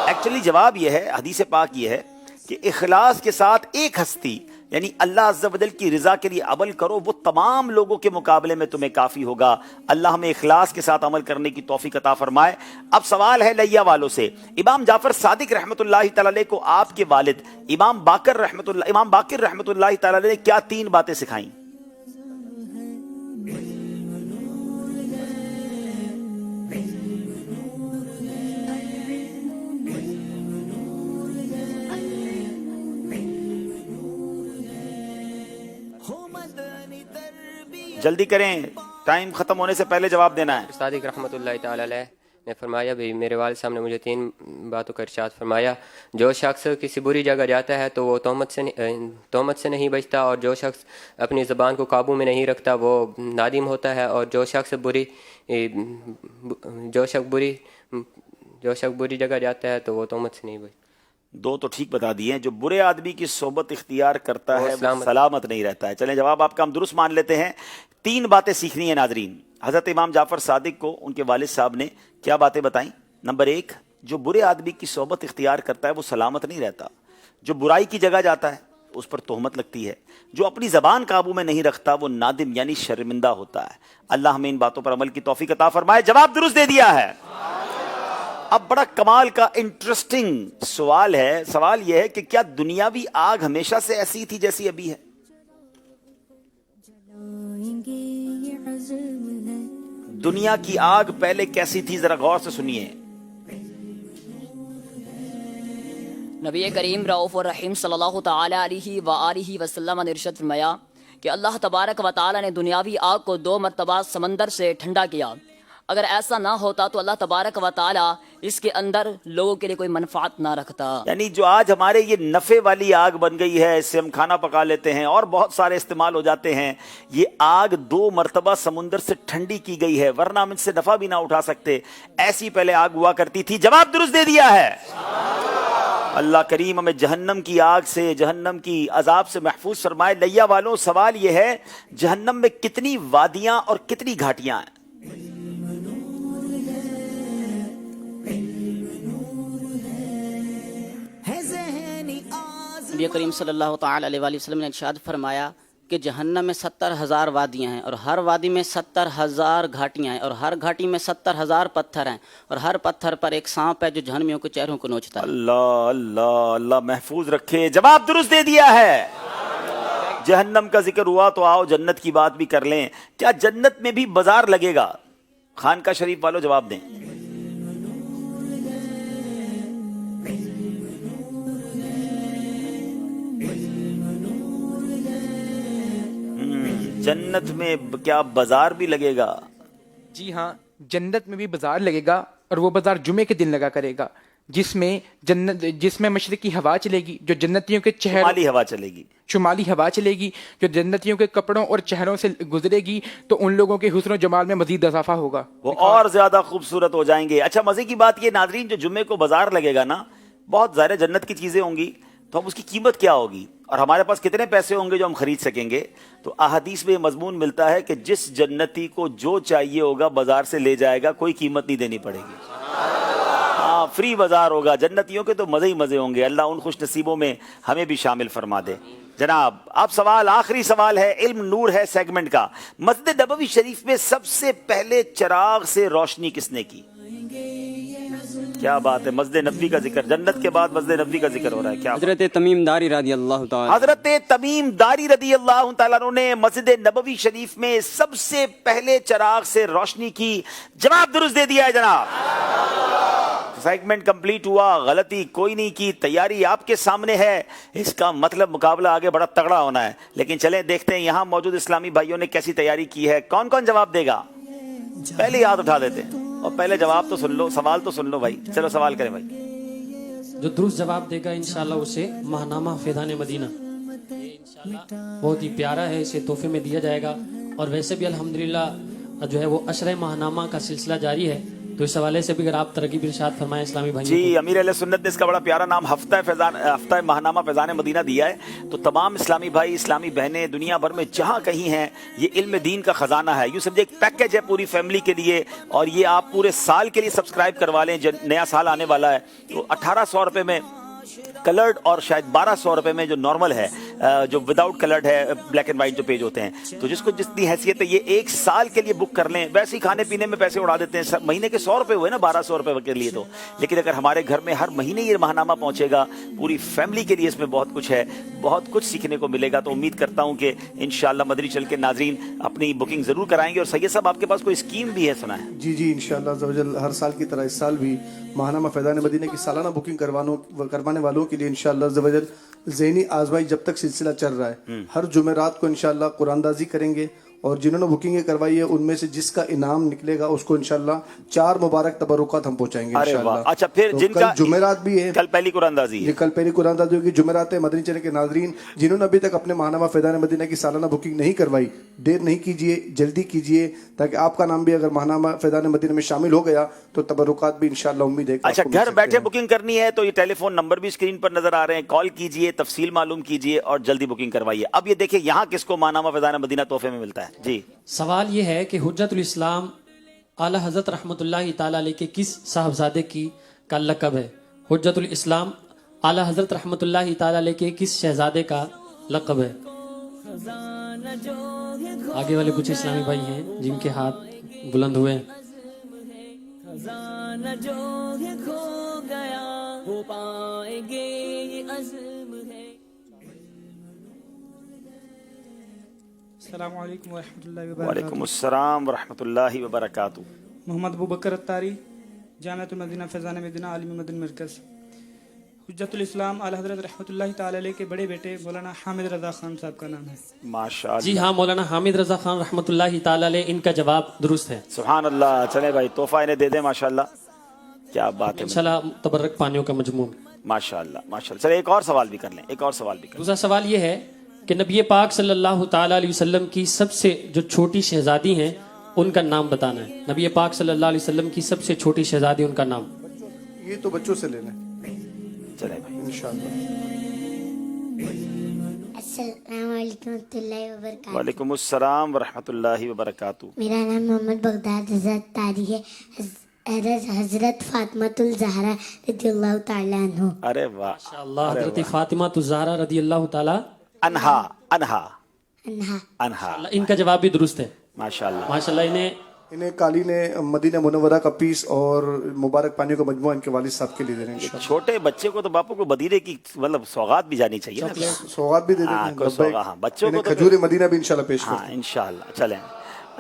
ایکچولی جواب یہ ہے، حدیث پاک یہ ہے کہ اخلاص کے ساتھ ایک ہستی یعنی اللہ عز و جل کی رضا کے لیے عمل کرو، وہ تمام لوگوں کے مقابلے میں تمہیں کافی ہوگا۔ اللہ ہمیں اخلاص کے ساتھ عمل کرنے کی توفیق عطا فرمائے۔ اب سوال ہے لیا والوں سے، امام جعفر صادق رحمۃ اللہ تعالی علیہ کو آپ کے والد امام باقر رحمۃ اللہ تعالی علیہ نے کیا 3 باتیں سکھائیں؟ جلدی کریں، ٹائم ختم ہونے سے پہلے جواب دینا ہے۔
صادق رحمۃ اللہ تعالی علیہ نے فرمایا، بھی میرے والد صاحب نے مجھے 3 باتوں کا ارشاد فرمایا، جو شخص کسی بری جگہ جاتا ہے تو وہ تہمت سے نہیں بچتا، اور جو شخص اپنی زبان کو قابو میں نہیں رکھتا وہ نادم ہوتا ہے، اور جو شخص بری جگہ جاتا ہے تو وہ تہمت سے نہیں بچتا۔
2 تو ٹھیک بتا دیے، جو برے آدمی کی صحبت اختیار کرتا ہے وہ سلامت نہیں رہتا ہے۔ چلیں جواب آپ کا ہم درست مان لیتے ہیں۔ 3 باتیں سیکھنی ہیں ناظرین۔ حضرت امام جعفر صادق کو ان کے والد صاحب نے کیا باتیں بتائیں؟ نمبر 1، جو برے آدمی کی صحبت اختیار کرتا ہے وہ سلامت نہیں رہتا، جو برائی کی جگہ جاتا ہے اس پر تہمت لگتی ہے، جو اپنی زبان قابو میں نہیں رکھتا وہ نادم یعنی شرمندہ ہوتا ہے۔ اللہ ہمیں ان باتوں پر عمل کی توفیق عطا فرمائے۔ جواب درست دے دیا ہے۔ اب بڑا کمال کا انٹرسٹنگ سوال ہے، سوال یہ ہے کہ کیا دنیاوی آگ ہمیشہ سے ایسی تھی جیسی ابھی ہے؟ दुनिया की आग पहले कैसी थी, जरा गौर से सुनिए।
नबी करीम रऊफ़ और रहीम सल्लल्लाहु ताला अलैहि व आलिहि वसल्लम ने इरशाद फरमाया कि अल्लाह तबारक व ताला ने दुनियावी आग को 2 मरतबा समंदर से ठंडा किया। अगर ऐसा ना होता तो अल्लाह तबारक व ताला इसके अंदर लोगों के लिए कोई मनफात ना रखता।
यानी जो आज हमारे ये नफे वाली आग बन गई है, इससे हम खाना पका लेते हैं और बहुत सारे इस्तेमाल हो जाते हैं, ये आग 2 मरतबा समुंदर से ठंडी की गई है, वरना हम इससे नफा भी ना उठा सकते। ऐसी पहले आग हुआ करती थी। जवाब दुरुस्त दे दिया है। अल्लाह करीम हमें जहन्नम की आग से, जहन्नम की अजाब से महफूज फरमाए। लैया वालों, सवाल यह है, जहन्नम में कितनी वादियां और कितनी घाटियां हैं?
नबी करीम सल्लल्लाहु ताला अलैहि वसल्लम ने इरशाद फरमाया कि जहन्नम में 70,000 वादियाँ हैं और हर वादी में 70,000 घाटियाँ हैं और हर घाटी में 70,000 पत्थर हैं और हर पत्थर पर एक सांप है जो जहन्नमियों के चेहरों को नोचता है।
अल्लाह अल्लाह अल्लाह महफूज रखे। जवाब दुरुस्त दे दिया है। जहन्नम का जिक्र हुआ तो आओ जन्नत की बात भी कर लें। क्या जन्नत में भी बाजार लगेगा? खानका शरीफ वालों जवाब दें। जन्नत में क्या बाजार भी लगेगा?
जी हाँ, जन्नत में भी बाजार लगेगा और वो बाजार जुमे के दिन लगा करेगा, जिसमें मशरिकी हवा चलेगी, जो जन्नतियों के चेहरों,
शुमाली हवा चलेगी,
शुमाली हवा चलेगी जो जन्नतियों के कपड़ों और चेहरों से गुजरेगी, तो उन लोगों के हुस्न और जमाल में मजीद इजाफा होगा,
वो और ज्यादा खूबसूरत हो जाएंगे। अच्छा, मजे की बात ये नाजरीन, जो जुम्मे को बाजार लगेगा ना, बहुत ज़ाहिर जन्नत की चीजें होंगी, तो हम उसकी कीमत क्या होगी और हमारे पास कितने पैसे होंगे जो हम खरीद सकेंगे? तो अहादीस में ये मजमून मिलता है कि जिस जन्नती को जो चाहिए होगा बाजार से ले जाएगा, कोई कीमत नहीं देनी पड़ेगी। हाँ, फ्री बाजार होगा। जन्नतियों के तो मजे ही मजे होंगे। अल्लाह उन खुश नसीबों में हमें भी शामिल फरमा दे। जनाब, अब सवाल, आखिरी सवाल है, इल्म नूर है सेगमेंट का। मस्जिद नबवी शरीफ में सबसे पहले चिराग से रोशनी किसने की? क्या बात है, मस्जिद नबवी का जिक्र, जन्नत के बाद मस्जिद नबवी का जिक्र हो रहा है। क्या
हजरत तमीम दारी रदी अल्लाह ताला,
हजरत तमीम दारी रदी अल्लाह ताला ने मस्जिद नबवी शरीफ में सबसे पहले चिराग से रोशनी की। जवाब दुरुस्त दे दिया है जनाब। सेगमेंट कंप्लीट हुआ। गलती कोई नहीं की, तैयारी आपके सामने है। इसका मतलब मुकाबला आगे बड़ा तगड़ा होना है। लेकिन चलें देखते हैं यहाँ मौजूद इस्लामी भाइयों ने कैसी तैयारी की है। कौन कौन जवाब देगा? पहले हाथ उठा देते हैं और पहले जवाब तो सुन लो, सवाल तो सुन लो भाई। चलो सवाल करें भाई।
जो दुरुस्त जवाब देगा इंशाल्लाह उसे महानामा फैज़ान मदीना, इंशाल्लाह बहुत ही प्यारा है, इसे तोहफे में दिया जाएगा। और वैसे भी अल्हम्दुलिल्लाह जो है वो अशरे महानामा का सिलसिला जारी है, तो इस हवाले से भी अगर आप तरकीब इरशाद फरमाएं इस्लामी भाई
जी। अमीर अहले सुन्नत ने इसका बड़ा प्यारा नाम हफ्ता महानामा फैज़ान मदीना दिया है। तो तमाम इस्लामी भाई, इस्लामी बहनें दुनिया भर में जहाँ कहीं हैं, ये इल्म दीन का खजाना है। यूँ समझे एक पैकेज है पूरी फैमिली के लिए, और ये आप पूरे साल के लिए सब्सक्राइब करवा लें। नया साल आने वाला है तो 1800 रुपये में कलर्ड और शायद 1200 रुपये में जो नॉर्मल है, जो विदाउट कलर्ड है, ब्लैक एंड व्हाइट जो पेज होते हैं। तो जिसको जितनी हैसियत है ये एक साल के लिए बुक कर लें। वैसे ही खाने पीने में पैसे उड़ा देते हैं, महीने के 100 रुपये हुए ना 1200 रुपये के लिए तो। लेकिन अगर हमारे घर में हर महीने ये महानामा पहुंचेगा, पूरी फैमिली के लिए इसमें बहुत कुछ है, बहुत कुछ सीखने को मिलेगा। तो उम्मीद करता हूँ कि इंशाल्लाह मदनी चैनल के नाजरीन अपनी बुकिंग जरूर कराएंगे। और सैयद साहब, आपके पास कोई स्कीम भी है सुना है?
जी जी, इंशाल्लाह ज़वजल हर साल की तरह इस साल भी महानामा फैज़ान मदीना की सालाना बुकिंग करवाने वालों के लिए इंशाल्लाह ज़वजल ज़हनी आज़माई जब तक सिलसिला चल रहा है, हर जुमेरात को इंशाल्लाह कुरानदाजी करेंगे। और जिन्होंने बुकिंग करवाई है उनमें से जिसका इनाम निकलेगा उसको इंशाल्लाह 4 मुबारक तबरुकात हम पहुंचाएंगे इंशाल्लाह।
अच्छा, फिर
तो
जिनका
कल जुमेरात भी है,
कल पहली कुरानदाजी है,
कल पहली कुरानदाजी होगी। जुमेरात है। मदनी चैनल के नाजरीन जिन्होंने अभी तक अपने महानामा फैज़ान मदीना की सालाना बुकिंग नहीं करवाई, देर नहीं कीजिए, जल्दी कीजिए, ताकि आपका नाम भी अगर महानामा फैज़ान मदीना में शामिल हो गया तो तबरुकात भी इंशाल्लाह उम्मीद है।
अच्छा, घर बैठे बुकिंग करनी है तो ये टेलीफोन नंबर भी स्क्रीन पर नजर आ रहे हैं, कॉल कीजिए, तफसील मालूम कीजिए और जल्दी बुकिंग करवाइए। अब ये देखिए यहाँ किसको महानामा फैज़ान मदीना तोहफे में मिलता है। जी,
सवाल ये है कि हुज्जतुल इस्लाम आला हज़रत रहमतुल्लाहि ताला अलैह के किस साहबजादे की का लक़ब है? हुज्जतुल इस्लाम आला हज़रत रहमतुल्लाहि ताला अलैह के किस शहजादे का लक़ब है? आगे वाले कुछ इस्लामी भाई हैं जिनके हाथ बुलंद हुए हैं।
السلام علیکم ورحمۃ اللہ وبرکاتہ.
وعلیکم السلام ورحمۃ اللہ وبرکاتہ.
محمد ابو بکر اتاری, جامعۃ المدینہ فیضان مدینہ عالمی مدنی مرکز. حجت الاسلام اعلی حضرت رحمۃ اللہ تعالی علیہ کے بڑے بیٹے مولانا حامد رضا خان صاحب کا نام ہے.
ماشاءاللہ.
جی ہاں, مولانا حامد رضا خان رحمۃ اللہ تعالی علیہ, ان کا جواب درست ہے.
سبحان اللہ. چلے بھائی تحفہ انہیں دے دیں. ماشاءاللہ کیا بات ہے.
انشاءاللہ تبرک پانیوں کا مجموع.
ماشاءاللہ ماشاءاللہ. چلے ایک اور سوال بھی کر لیں, ایک اور سوال بھی کر لیں.
دوسرا سوال یہ ہے کہ نبی پاک صلی اللہ تعالی علیہ وسلم کی سب سے جو چھوٹی شہزادی ہیں ان کا نام بتانا ہے. نبی پاک صلی اللہ علیہ وسلم کی سب سے چھوٹی شہزادی, ان کا نام.
یہ تو بچوں سے لینا ہے.
چلے بھائی
انشاءاللہ.
السلام علیکم ورحمۃ اللہ وبرکاتہ.
وعلیکم السلام ورحمۃ اللہ وبرکاتہ.
میرا نام محمد بغداد رضا تاری ہے. حضرت فاطمہ الزہرا رضی اللہ تعالیٰ عنہ.
ارے واہ
اللہ. حضرت فاطمہ الزہرا رضی اللہ تعالیٰ
انہا انہا
انہا
انہا.
ان کا جواب بھی درست ہے.
ماشاءاللہ
ماشاءاللہ.
انہیں قالین مدینہ منورہ کا پیس اور مبارک پانیوں کا مجموعہ ان کے والد صاحب کے لیے دے دیں گے.
چھوٹے بچے کو تو باپو کو مدینے کی مطلب سوغات بھی جانی چاہیے نا.
سوغات بھی دے
ہاں,
دیں
کوئی سوغات. ہاں, بچوں کو
کھجور مدینہ بھی انشاءاللہ پیش کریں.
ہاں انشاءاللہ. چلیں.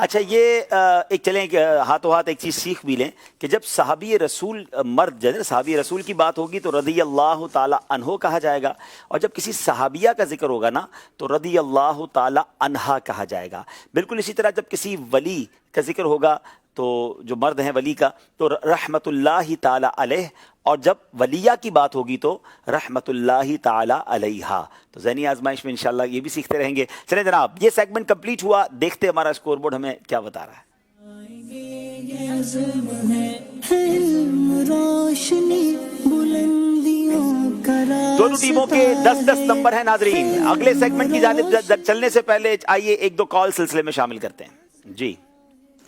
اچھا یہ ایک چلیں ہاتھوں ہاتھ ایک چیز سیکھ بھی لیں کہ جب صحابی رسول مرد جو ہے صحابی رسول کی بات ہوگی تو رضی اللہ تعالی عنہ کہا جائے گا, اور جب کسی صحابیہ کا ذکر ہوگا نا تو رضی اللہ تعالی عنہا کہا جائے گا. بالکل اسی طرح جب کسی ولی کا ذکر ہوگا تو جو مرد ہیں ولی کا تو رحمت اللہ تعالی علیہ, اور جب ولیہ کی بات ہوگی تو رحمت اللہ تعالی علیہا. تو ذہنی آزمائش میں انشاءاللہ یہ بھی سیکھتے رہیں گے. چلیں جناب, یہ سیگمنٹ کمپلیٹ ہوا. دیکھتے ہمارا اسکور بورڈ ہمیں کیا بتا رہا ہے.
یہ عزم ہے علم روشنی بلندیوں کا راستہ.
دونوں ٹیموں کے 10-10 نمبر ہیں ناظرین. اگلے سیگمنٹ کی جانب چلنے سے پہلے آئیے ایک دو کال سلسلے میں شامل کرتے ہیں. جی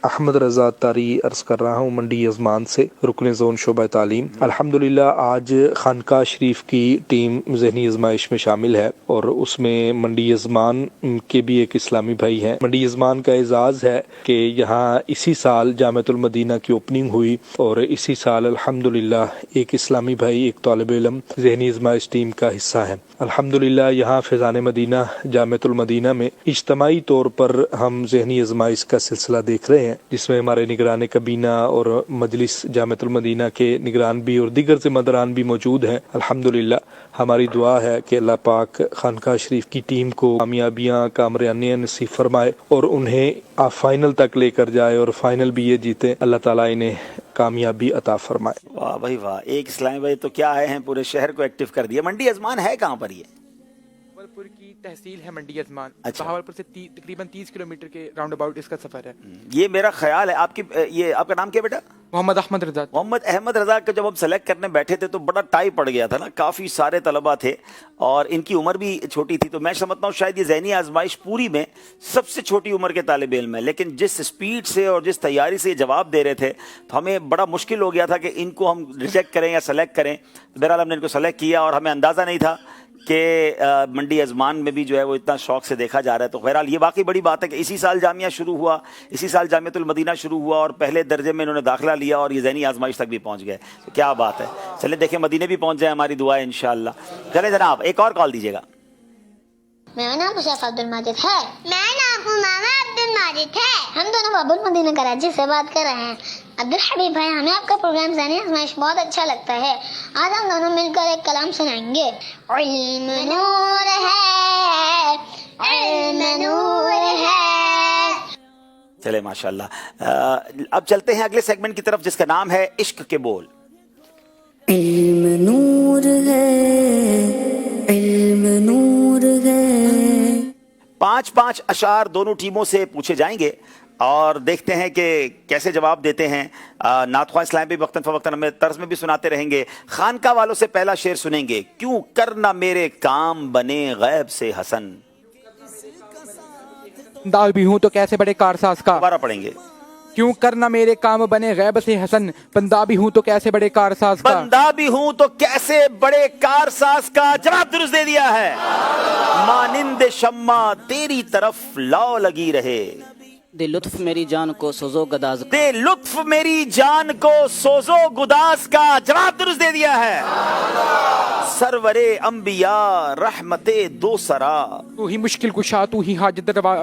احمد رضا تاری عرض کر رہا ہوں منڈی یزمان سے, رکن زون شعبہ تعلیم. الحمدللہ آج خانقاہ شریف کی ٹیم ذہنی آزمائش میں شامل ہے, اور اس میں منڈی یزمان کے بھی ایک اسلامی بھائی ہیں. منڈی یزمان کا اعزاز ہے کہ یہاں اسی سال جامعۃ المدینہ کی اوپننگ ہوئی, اور اسی سال الحمدللہ ایک اسلامی بھائی, ایک طالب علم ذہنی آزمائش ٹیم کا حصہ ہے. الحمدللہ یہاں فیضان مدینہ جامعۃ المدینہ میں اجتماعی طور پر ہم ذہنی آزمائش کا سلسلہ دیکھ رہے ہیں, جس میں ہمارے نگران کابینہ اور مجلس جامعۃ المدینہ کے نگران بھی اور دیگر ذمہ داران بھی موجود ہیں. الحمدللہ ہماری دعا ہے کہ اللہ پاک خانقاہ شریف کی ٹیم کو کامیابیاں کامرانیاں نصیب فرمائے اور انہیں فائنل تک لے کر جائے, اور فائنل بھی یہ جیتے. اللہ تعالیٰ انہیں کامیابی عطا فرمائے.
واہ بھائی واہ, ایک اسلامی بھائی تو کیا آئے ہیں, پورے شہر کو ایکٹیو کر دیا. منڈی ازمان ہے کہاں پر؟ یہ
بہاولپور کی تحصیل ہے منڈی ازمان.
اچھا.
بہاولپور سے تقریباً 30 کلومیٹر کے راؤنڈ اباؤٹ اس کا سفر ہے.
یہ میرا خیال ہے آپ کی, یہ آپ کا نام کیا بیٹا؟
محمد احمد رضا.
محمد احمد رضا کا جب ہم سلیکٹ کرنے بیٹھے تھے تو بڑا ٹائی پڑ گیا تھا نا, کافی سارے طلبہ تھے اور ان کی عمر بھی چھوٹی تھی. تو میں سمجھتا ہوں شاید یہ ذہنی آزمائش پوری میں سب سے چھوٹی عمر کے طالب علم ہے, لیکن جس سپیڈ سے اور جس تیاری سے یہ جواب دے رہے تھے تو ہمیں بڑا مشکل ہو گیا تھا کہ ان کو ہم ریجیکٹ کریں یا سلیکٹ کریں. بہرحال ہم نے ان کو سلیکٹ کیا, اور ہمیں اندازہ نہیں تھا کہ منڈی ازمان میں بھی جو ہے وہ اتنا شوق سے دیکھا جا رہا ہے. تو بہرحال یہ واقعی بڑی بات ہے کہ اسی سال جامعہ شروع ہوا, اسی سال جامعۃ المدینہ شروع ہوا, اور پہلے درجے میں انہوں نے داخلہ لیا اور یہ ذہنی آزمائش تک بھی پہنچ گئے. تو کیا بات ہے. چلیں دیکھیں مدینے بھی پہنچ جائیں, ہماری دعا ہے انشاءاللہ. چلیں جناب ایک اور کال دیجیے گا.
میرا نام شیخ عبد الماجد ہے. میرا نام امامہ عبد الماجد ہے. ہم دونوں باب المدینہ کراچی سے بات کر رہے ہیں. عبد الحبیب بھائی, ہمیں آپ کا پروگرام ذہنی آزمائش بہت اچھا لگتا ہے. آج ہم دونوں مل کر ایک کلام سنائیں گے. علم نور ہے, علم نور ہے.
چلے ماشاءاللہ. اب چلتے ہیں اگلے سیگمنٹ کی طرف جس کا نام ہے عشق کے بول.
علم نور ہے, علم نور ہے.
5-5 اشعار دونوں ٹیموں سے پوچھے جائیں گے اور دیکھتے ہیں کہ کیسے جواب دیتے ہیں. نعت خواہ اسلام بھی وقتاً فوقتاً ہمیں طرز میں بھی سناتے رہیں گے. خانقاہ والوں سے پہلا شعر سنیں گے. کیوں کرنا میرے کام بنے غیب سے حسن.
بندہ بھی ہوں تو کیسے بڑے کارساز کا.
دوبارہ پڑھیں گے.
کیوں کرنا میرے کام بنے غیب سے حسن, بندہ بھی ہوں تو کیسے بڑے کارساز کا.
بندہ بھی ہوں تو کیسے بڑے کارساز کا. جواب درست دے دیا ہے. مانند شمع تیری طرف لو لگی رہے,
दे लुत्फ मेरी जान को सोजो गदाज का।
दे लुत्फ मेरी जान को सोजो गुदास का। जवाब दुरुस्त दे दिया है। सरवरे अंबिया रहमते दो सरा।
तू ही मुश्किल कुशा, तू ही हाजत रवा,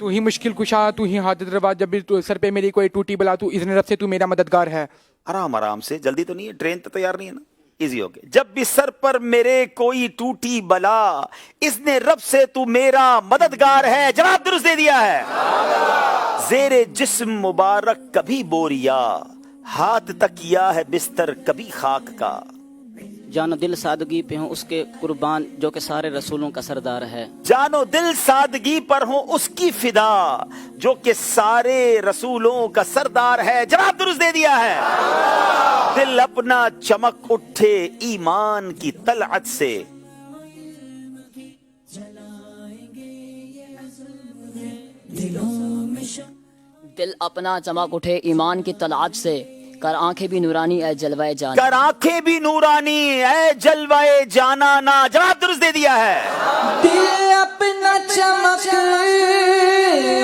तू ही मुश्किल कुशा, तू ही हाजत रवा, जब भी सर पे मेरी कोई टूटी बला, तू इज़्न रब से तू मेरा मददगार है।
आराम आराम से, जल्दी तो नहीं है, ट्रेन तो तैयार नहीं है ना, इजी हो गया। जब भी सर पर मेरे कोई टूटी बला, इज़्न रब से तू मेरा मददगार है। जवाब दुरुस्त दे दिया है। जेरे जिस्म मुबारक कभी बोरिया, हाथ तकिया है बिस्तर कभी खाक का।
जानो दिल सादगी पे हूँ उसके कुर्बान, जो कि सारे रसूलों का सरदार है।
जानो दिल सादगी पर हूँ उसकी फिदा, जो कि सारे रसूलों का सरदार है। जवाब दुरुस्त दे दिया है। दिल अपना चमक उठे ईमान की तलअत से।
दिल अपना चमक उठे ईमान की तलाश से, कर आंखें भी नूरानी ऐ जलवाए जाना।
कर आंखें भी नूरानी ऐ जलवाए जाना ना। जवाब दुरुस्त दे दिया है।
दिल अपना चमक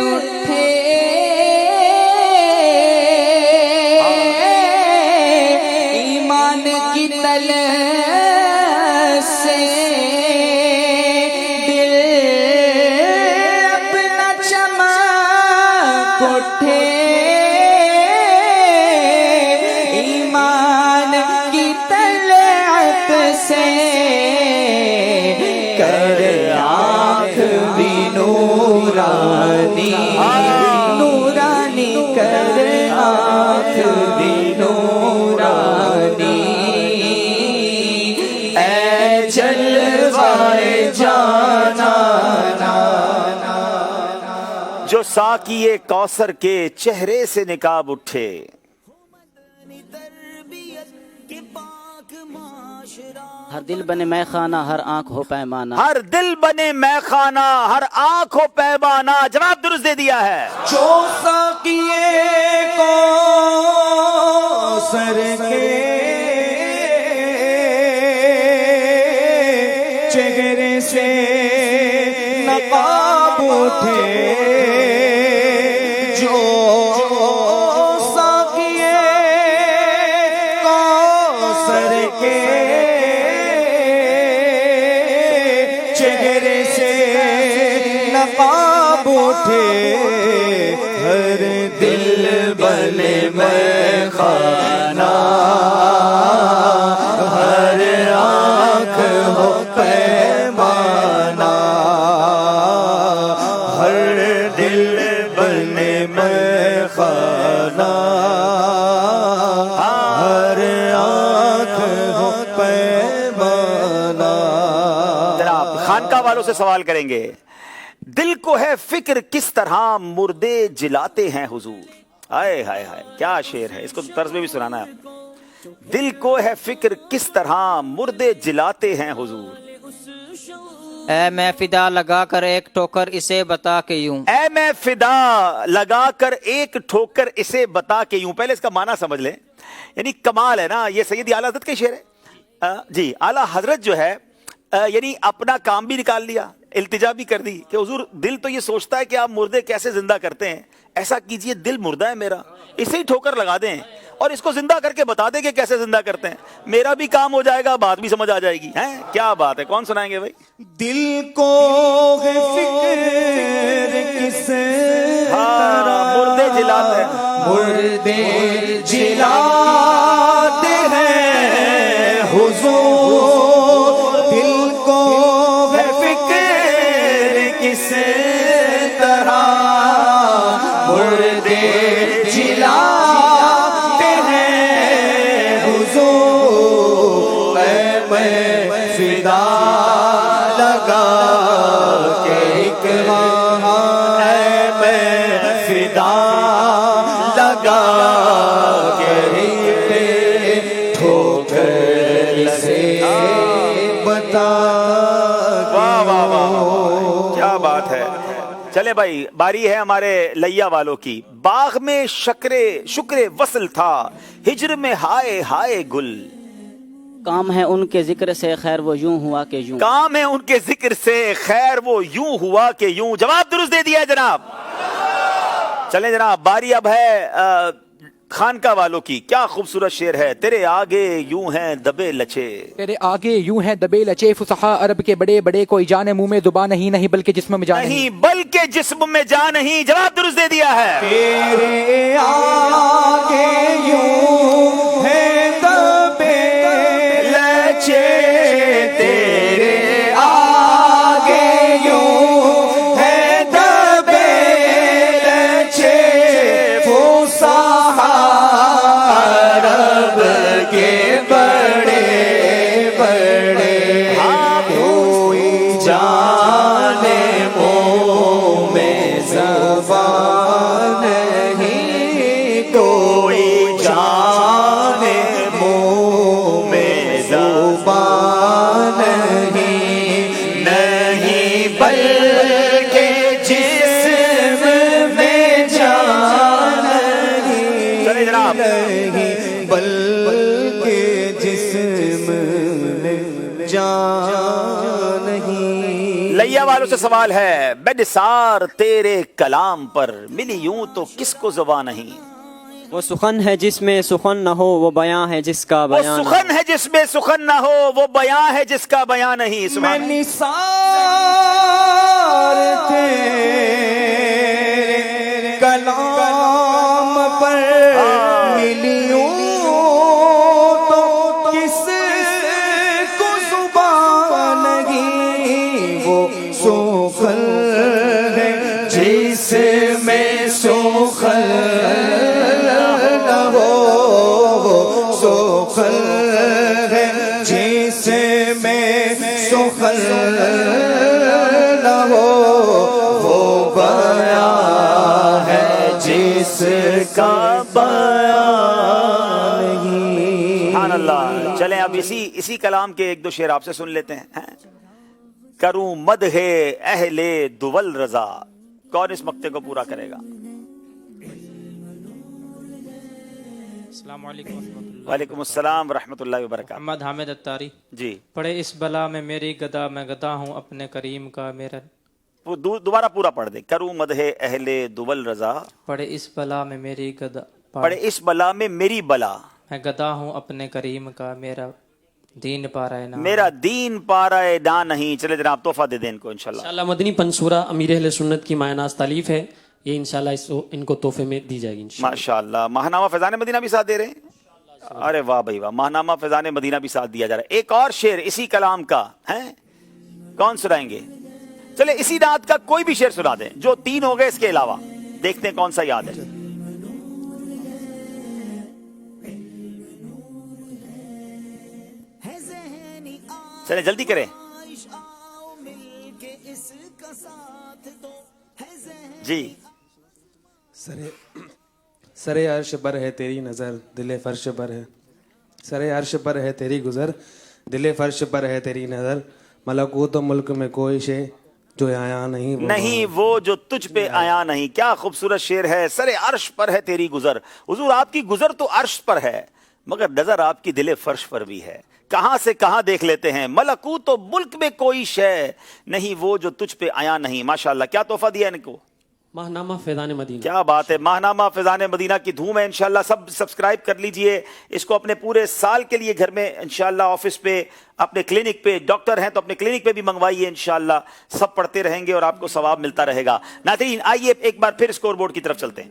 उठे ईमान की तलश से, दिल अपना चमक उठे ईमान की तलश से, कर आँख भी नूरानी, नूरानी कर आँख भी नूरानी, ऐ जलवाए जाना।
जो साकिए कौसर के चेहरे से निकाब उठे।
हर दिल बने मैं खाना, हर आँख हो पैमाना।
हर दिल बने मैं खाना, हर आँख हो पैमाना। जवाब दुरुस्त दे दिया है।
जो साकिए को सर के चेहरे से नकाब उठे, जो साकिए को सर के चेहरे से नकाब उठे, हर दिल बने मैं खाना, हर आँख हो पैमाना, हर दिल बने मैं खाना, हर आँख हो पैमाना।
जनाब खानका वालों से सवाल करेंगे। दिल को है फिक्र किस तरह मुर्दे जिलाते हैं हुजूर। हाय हाय हाय, क्या शेर है, इसको तर्ज में भी सुनाना है। दिल को है फिक्र किस तरह मुर्दे जिलाते हैं हुजूर।
ऐ मैं फिदा लगा कर एक ठोकर इसे बता के यूं।
ऐ मैं फिदा लगा कर एक ठोकर इसे बता के यूं। पहले इसका माना समझ लें, यानी कमाल है ना, ये सैयद आला हज़रत के शेर है। जी आला हजरत जो है यानी अपना काम भी निकाल लिया, इल्तिजा भी कर दी कि हुजूर दिल तो ये सोचता है कि आप मुर्दे कैसे जिंदा करते हैं, ऐसा कीजिए दिल मुर्दा है मेरा, इसे ही ठोकर लगा दें और इसको जिंदा करके बता दें कि कैसे जिंदा करते हैं, मेरा भी काम हो जाएगा, बात भी समझ आ जाएगी। हैं क्या बात है, कौन सुनाएंगे भाई।
दिल को है फिक्र किस तरह
मुर्दे जिलाते हैं,
मुर्दे जिलाते हैं हुजूर, दिल को है फिक्र किस तरह मुर्दे जिलाते हैं हुजूर, मैं फिदा लगा के एक मैं फिदा लगा के ठोकर से बता।
वाह वाह वाह, क्या बात है। चले भाई, बारी है हमारे लैया वालों की। बाग में शुक्रे वसल था, हिजर में हाय हाय गुल।
काम है उनके जिक्र से खैर वो यूं हुआ के यूं।
काम है उनके जिक्र से खैर वो यूं हुआ के यूं। जवाब दुरुस्त दे दिया है जनाब। चलें जनाब, बारी अब है खानका वालों की। क्या खूबसूरत शेर है, तेरे आगे यूं हैं दबे लचे,
तेरे आगे यूं हैं दबे लचे, फुसहा अरब के बड़े बड़े, कोई जाने मुंह में जुबान नहीं, नहीं बल्कि जिस्म में जान
नहीं बल्कि जिस्म में जान नहीं। जवाब दुरुस्त दे दिया है।
तेरे आगे यूं है दबे लचे, तेरे आगे यूं है दबे लचे, फुसहा अरब के बड़े बड़े, कोई जाने मुंह में ज़बान नहीं, कोई जाने मुंह में ज़बान नहीं, नहीं बल्कि जिस्म में जान नहीं,
चले जनाब,
नहीं बल्कि जिस्म में जान नहीं।
लैया वालों से सवाल है, बेनिसार तेरे कलाम पर, मिली यूं तो किसको ज़ुबान नहीं।
वो सुखन है जिसमें सुखन न हो, वो बयां है जिसका
वो
बयां न हो।
सुखन है जिसमें सुखन ना हो, वो बयां है जिसका बयां नहीं। सुभान
मैं निसार तेरे कलाम पर मिलियूं तो किसको ज़ुबान नहीं, वो सुखन है जिसमें सुखन न हो, वो सुखन है जिसमें सुखन न हो, वो बयां है जिसका बयां नहीं।
सुभान अल्लाह। चलें अब इसी कलाम के एक दो शेर आपसे सुन लेते हैं। करूं मदहे अहले दुवल रजा, कौन इस मक्ते को पूरा करेगा। वालेकुम अस्सलाम रहमतुल्लाहि व बरकातहू।
मोहम्मद हामिद अत्तारी
जी।
पढ़े इस बला में मेरी गदा, मैं गदा हूँ अपने करीम का मेरा।
दोबारा पूरा पढ़ दे। करूं मदहे अहले दुवल रजा,
पढ़े इस बला में मेरी गदा,
पढ़े इस बला में मेरी बला,
मैं गदा हूँ अपने करीम का मेरा दीन पारा ना,
मेरा दीन पाराए ना नहीं। चले जनाब, तोहफा दे दें इनको इंशाल्लाह।
इंशाल्लाह मदनी पंसूरा अमीर अहले सुन्नत की मायनाज तालीफ है, ये इंशाल्लाह इनको तोहफे में दी जाएगी इंशाल्लाह।
माशाल्लाह। माहनामा फैजान मदीना भी साथ दे रहे हैं। अरे वाह भाई वाह, माहनामा फैजान मदीना भी साथ दिया जा रहा है। एक और शेर इसी कलाम का है, कौन सुनाएंगे। चले इसी रात का कोई भी शेर सुना दें, जो तीन हो गए इसके अलावा, देखते हैं कौन सा याद है। चले जल्दी करें जी।
सरे अर्श पर है तेरी नज़र, दिले फर्श पर है, सरे अर्श पर है तेरी गुज़र, दिले फर्श पर है तेरी नज़र, मलकूत मुल्क में कोई शे जो आया नहीं,
नहीं वो जो तुझ पे आया नहीं। क्या खूबसूरत शेर है। सरे अर्श पर है तेरी गुज़र, हुजूर आपकी गुज़र तो अर्श पर है, मगर नजर आपकी दिले फर्श पर भी है। कहां से कहां देख लेते हैं। मलकूत तो मुल्क में कोई शय नहीं, वो जो तुझ पे आया नहीं। माशाल्लाह, क्या तोहफा दिया इनको।
माहनामा फैज़ान मदीना।
क्या बात है। माहनामा फैज़ान मदीना की धूम है इंशाल्लाह। सब सब्सक्राइब कर लीजिए इसको अपने पूरे साल के लिए घर में इंशाल्लाह, ऑफिस पे, अपने क्लिनिक पे, डॉक्टर हैं तो अपने क्लिनिक पे भी मंगवाइए इंशाल्लाह। सब पढ़ते रहेंगे और आपको सवाब मिलता रहेगा। नाज़रीन आइए एक बार फिर स्कोर बोर्ड की तरफ चलते हैं।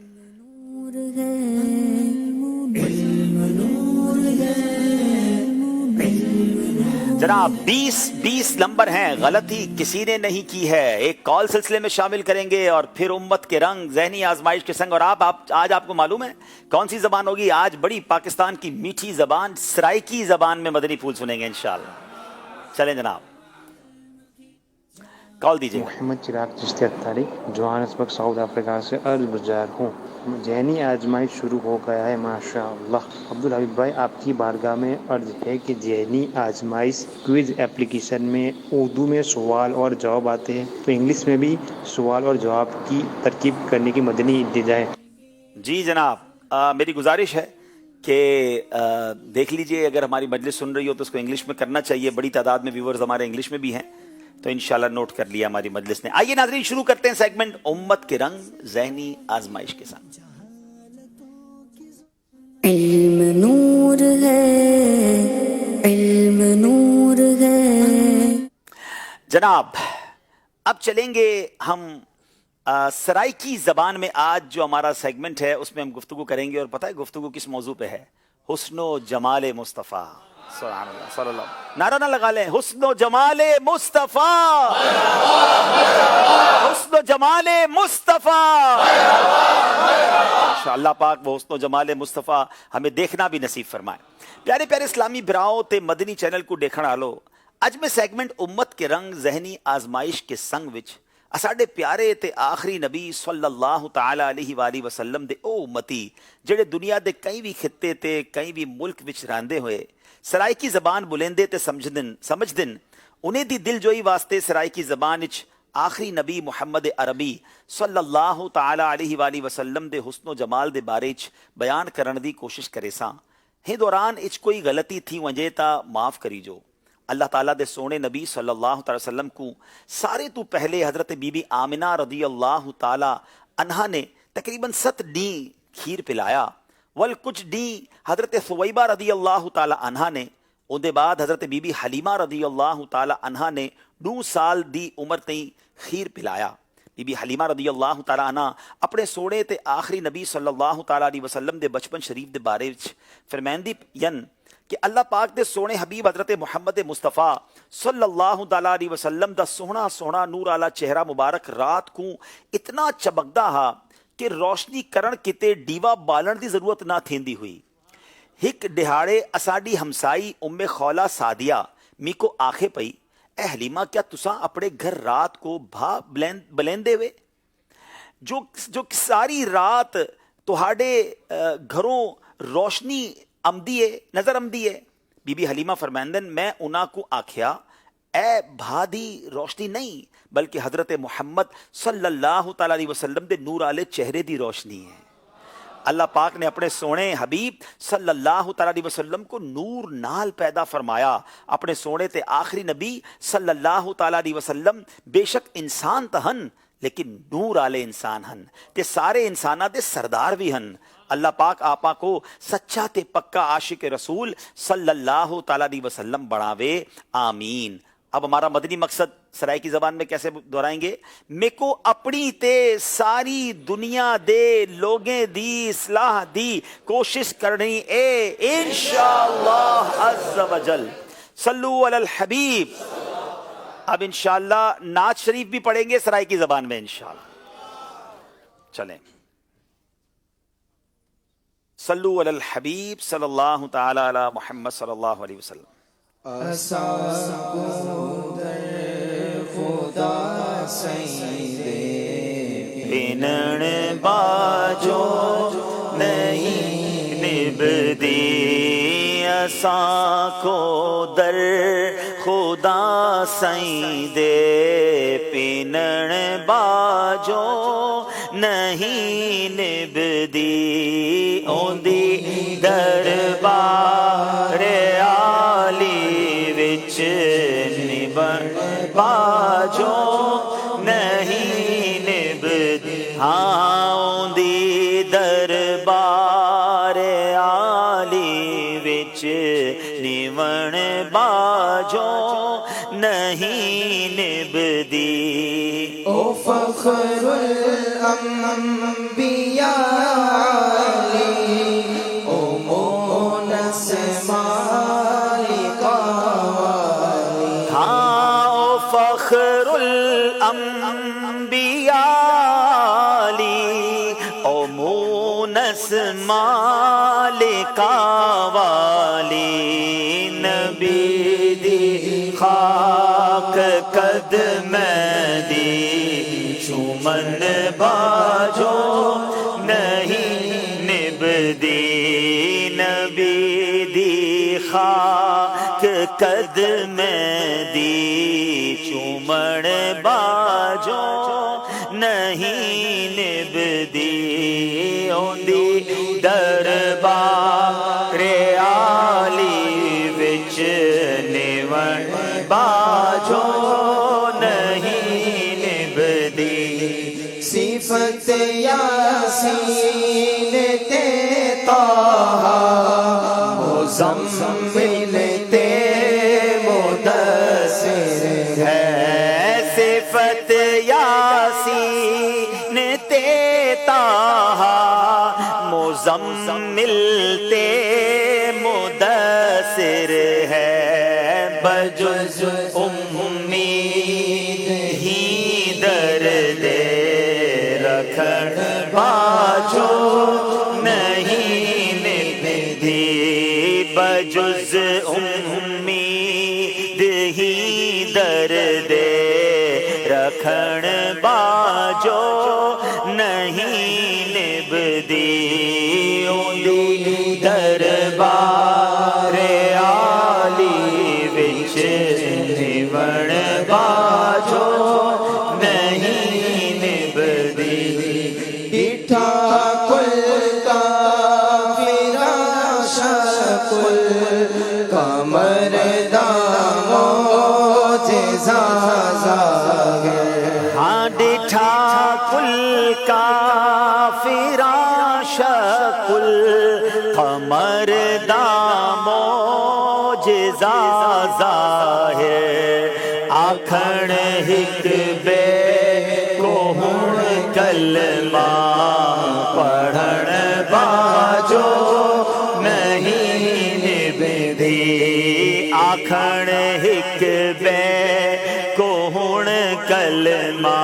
जनाब 20 नंबर हैं, गलती किसी ने नहीं की है। एक कॉल सिलसिले में शामिल करेंगे और फिर उम्मत के रंग, जहनी आजमाइश के संग। और आज आपको मालूम है कौन सी जबान होगी। आज बड़ी पाकिस्तान की मीठी जबान, सराइकी जबान में मदनी फूल सुनेंगे इंशाल्लाह। चलें जनाब, कॉल दीजिए।
Mohammed Chirag Chishti Attari, Johannesburg South Africa से अर्ज गुजार हूँ। जहनी आजमाइश शुरू हो गया है माशाअल्लाह। अब्दुल हबीब भाई आपकी बारगाह में अर्ज है कि जहनी आजमाइश क्विज एप्लीकेशन में उर्दू में सवाल और जवाब आते हैं, तो इंग्लिश में भी सवाल और जवाब की तरकीब करने की मदनी इंतजा है।
जी जनाब, मेरी गुजारिश है कि देख लीजिए, अगर हमारी मजलिस सुन रही हो तो उसको इंग्लिश में करना चाहिए। बड़ी तादाद में व्यूवर्स हमारे इंग्लिश में भी हैं, तो इंशाल्लाह नोट कर लिया हमारी मजलिस ने। आइए नाज़रीन शुरू करते हैं सेगमेंट उम्मत के रंग ज़हनी आजमाइश के साथ।
इल्म नूर है, इल्म नूर है।
जनाब अब चलेंगे हम सराइकी ज़बान में। आज जो हमारा सेगमेंट है उसमें हम गुफ्तगू करेंगे, और पता है गुफ्तगू किस मौजू पे है? हुस्नो जमाले मुस्तफ़ा। सुभान अल्लाह, सल्लल्लाहु। नारा ना लगा लें, हुस्नो जमाले मुस्तफ़ा, हुस्नो जमाले मुस्तफ़ा। अल्लाह पाक वो हुस्नो जमाले मुस्तफ़ा हमें देखना भी नसीब फरमाए। प्यारे प्यारे इस्लामी भराओ ते मदनी चैनल को देखण आलो। अज मैं सेगमेंट उम्मत के रंग ज़हनी आजमाइश के संग विच साडे प्यारे ते आखिरी नबी सल्लल्लाहु तआला अलैहि वाली वसल्लम दे ओ उम्मती जेड़े दुनिया दे कई भी खित्ते ते कई भी मुल्क विच रहंदे होए सराइकी ज़बान बुलेंदे ते समझदन उन्हें दी दिलजोई वास्ते सराइकी ज़बान विच आखिरी नबी मुहम्मद अरबी सल्लल्लाहु तआला अलैहि वाली वसल्लम दे हुस्नो जमाल दे बारे च बयान करन दी कोशिश करे सां। हे दौरान इच कोई गलती थी वंजे ता माफ़ करी जो। अल्लाह ताला दे सोने नबी सल्लल्लाहु अलैहि वसल्लम को सारे तो पहले हज़रत बीबी आमिना रदी अल्लाह ताला अन्हा ने तकरीबन 7 डी खीर पिलाया। वल कुछ डी हज़रत सुवैबा रदी अल्लाह ताला अन्हा ने, उनके बाद हज़रत बीबी हलीमा रदी अल्लाह ताला अन्हा ने 2 साल दी उम्र तई खीर पिलाया। बीबी हलीमा रदी अल्लाह ताला अन्हा अपने सोने ते आखिरी नबी सल्लल्लाहु ताला अलैहि वसल्लम दे बचपन शरीफ दे बारे विच फरमांदी यन कि अल्लाह पाक दे सोने हबीब हज़रत मुहम्मद मुस्तफ़ा सल्लल्लाहु ताला अलैहि वसल्लम दा सोहना सोहना नूर आला चेहरा मुबारक रात को इतना चमकदा हा कि रोशनी करण किते दीवा बालन की जरूरत ना थींदी हुई। हिक दिहाड़े असाडी हमसाई उम्मे खौला सादिया मीको आखे पई, ए हलीमा क्या तुसा अपने घर रात को भा बलेंदे वे जो सारी रात तुहाडे घरों रोशनी आमदी है नजर आमदी है। बीबी हलीमा फरमांदन मैं उन्हां को आख्या ए भादी रोशनी नहीं बल्कि हजरत मुहम्मद सल्लल्लाहु ताला अलैहि वसल्लम दे नूर आले चेहरे दी रोशनी है। अल्लाह पाक ने अपने सोने हबीब सल्लल्लाहु ताला अलैहि वसल्लम को नूर नाल पैदा फरमाया। अपने सोने ते आखिरी नबी सल्लल्लाहु ताला अलैहि वसल्लम बेशक इंसान तहन लेकिन नूर आले इंसान हन ते सारे इंसाना दे सरदार भी हन। अल्लाह पाक आपा को सच्चा ते पक्का आशिक रसूल सल्लल्लाहु ताला अलैहि वसल्लम बढ़ावे, आमीन। अब हमारा मदनी मकसद सराय की ज़बान में कैसे दोहराएंगे? मेको अपनी ते सारी दुनिया दे लोगें दी इस्लाह दी कोशिश करनी ए इंशाअल्लाह अज़्ज़ व जल। सल्लू अलल हबीब। अब इंशाअल्लाह नात शरीफ भी पढ़ेंगे सराय की ज़बान में इंशाअल्लाह। चलें, सल्लू अलल हबीब सल्लल्लाहु ताला अला मुहम्मद सल्लल्लाहु अलैहि वसल्लम। बिनण बाजो नहीं निभदी असां को दर खुदा सईं दे। पिनण बाजो नहीं निभदी ओंदी दरबार आली विच निभण बाजो नहीं निभदी। हाँ ओंदी दरबार आली विच निभण बाजो नहीं निभदी।
ओ फखरुल अंबिया ओ मोनस मालिका।
हाँ ओ फखरुल अंबिया ओ मोनस मालिका वाली। नबी दी खाक कदम दी चुमन बाजो नहीं निभदी। नबी दी खाक कदम दी चुमन बाजो नहीं निभदी। ओंदी दरबार आली विच निवण बाजो مزمل مدثر ہے صفت یاسین طٰہٰ مزمل مدثر ہے بجز امید ہی درد رکھن باجو نہیں نبھدی بجز امید ہی درد رکھن باجو نہیں نبھدی دربار عالی وچ نبھن باجو نہیں نبھدی
بیٹھا کل کافرہ شکل کمر دامو جزا ظاہر
ہاں ڈٹھا کل کافرہ شکل قمر دامو جزا ظاہر آکھن ہک بے کو ہن کلمہ پڑھن باجو نہیں نبھدی آکھن ہک بے کو ہن کلمہ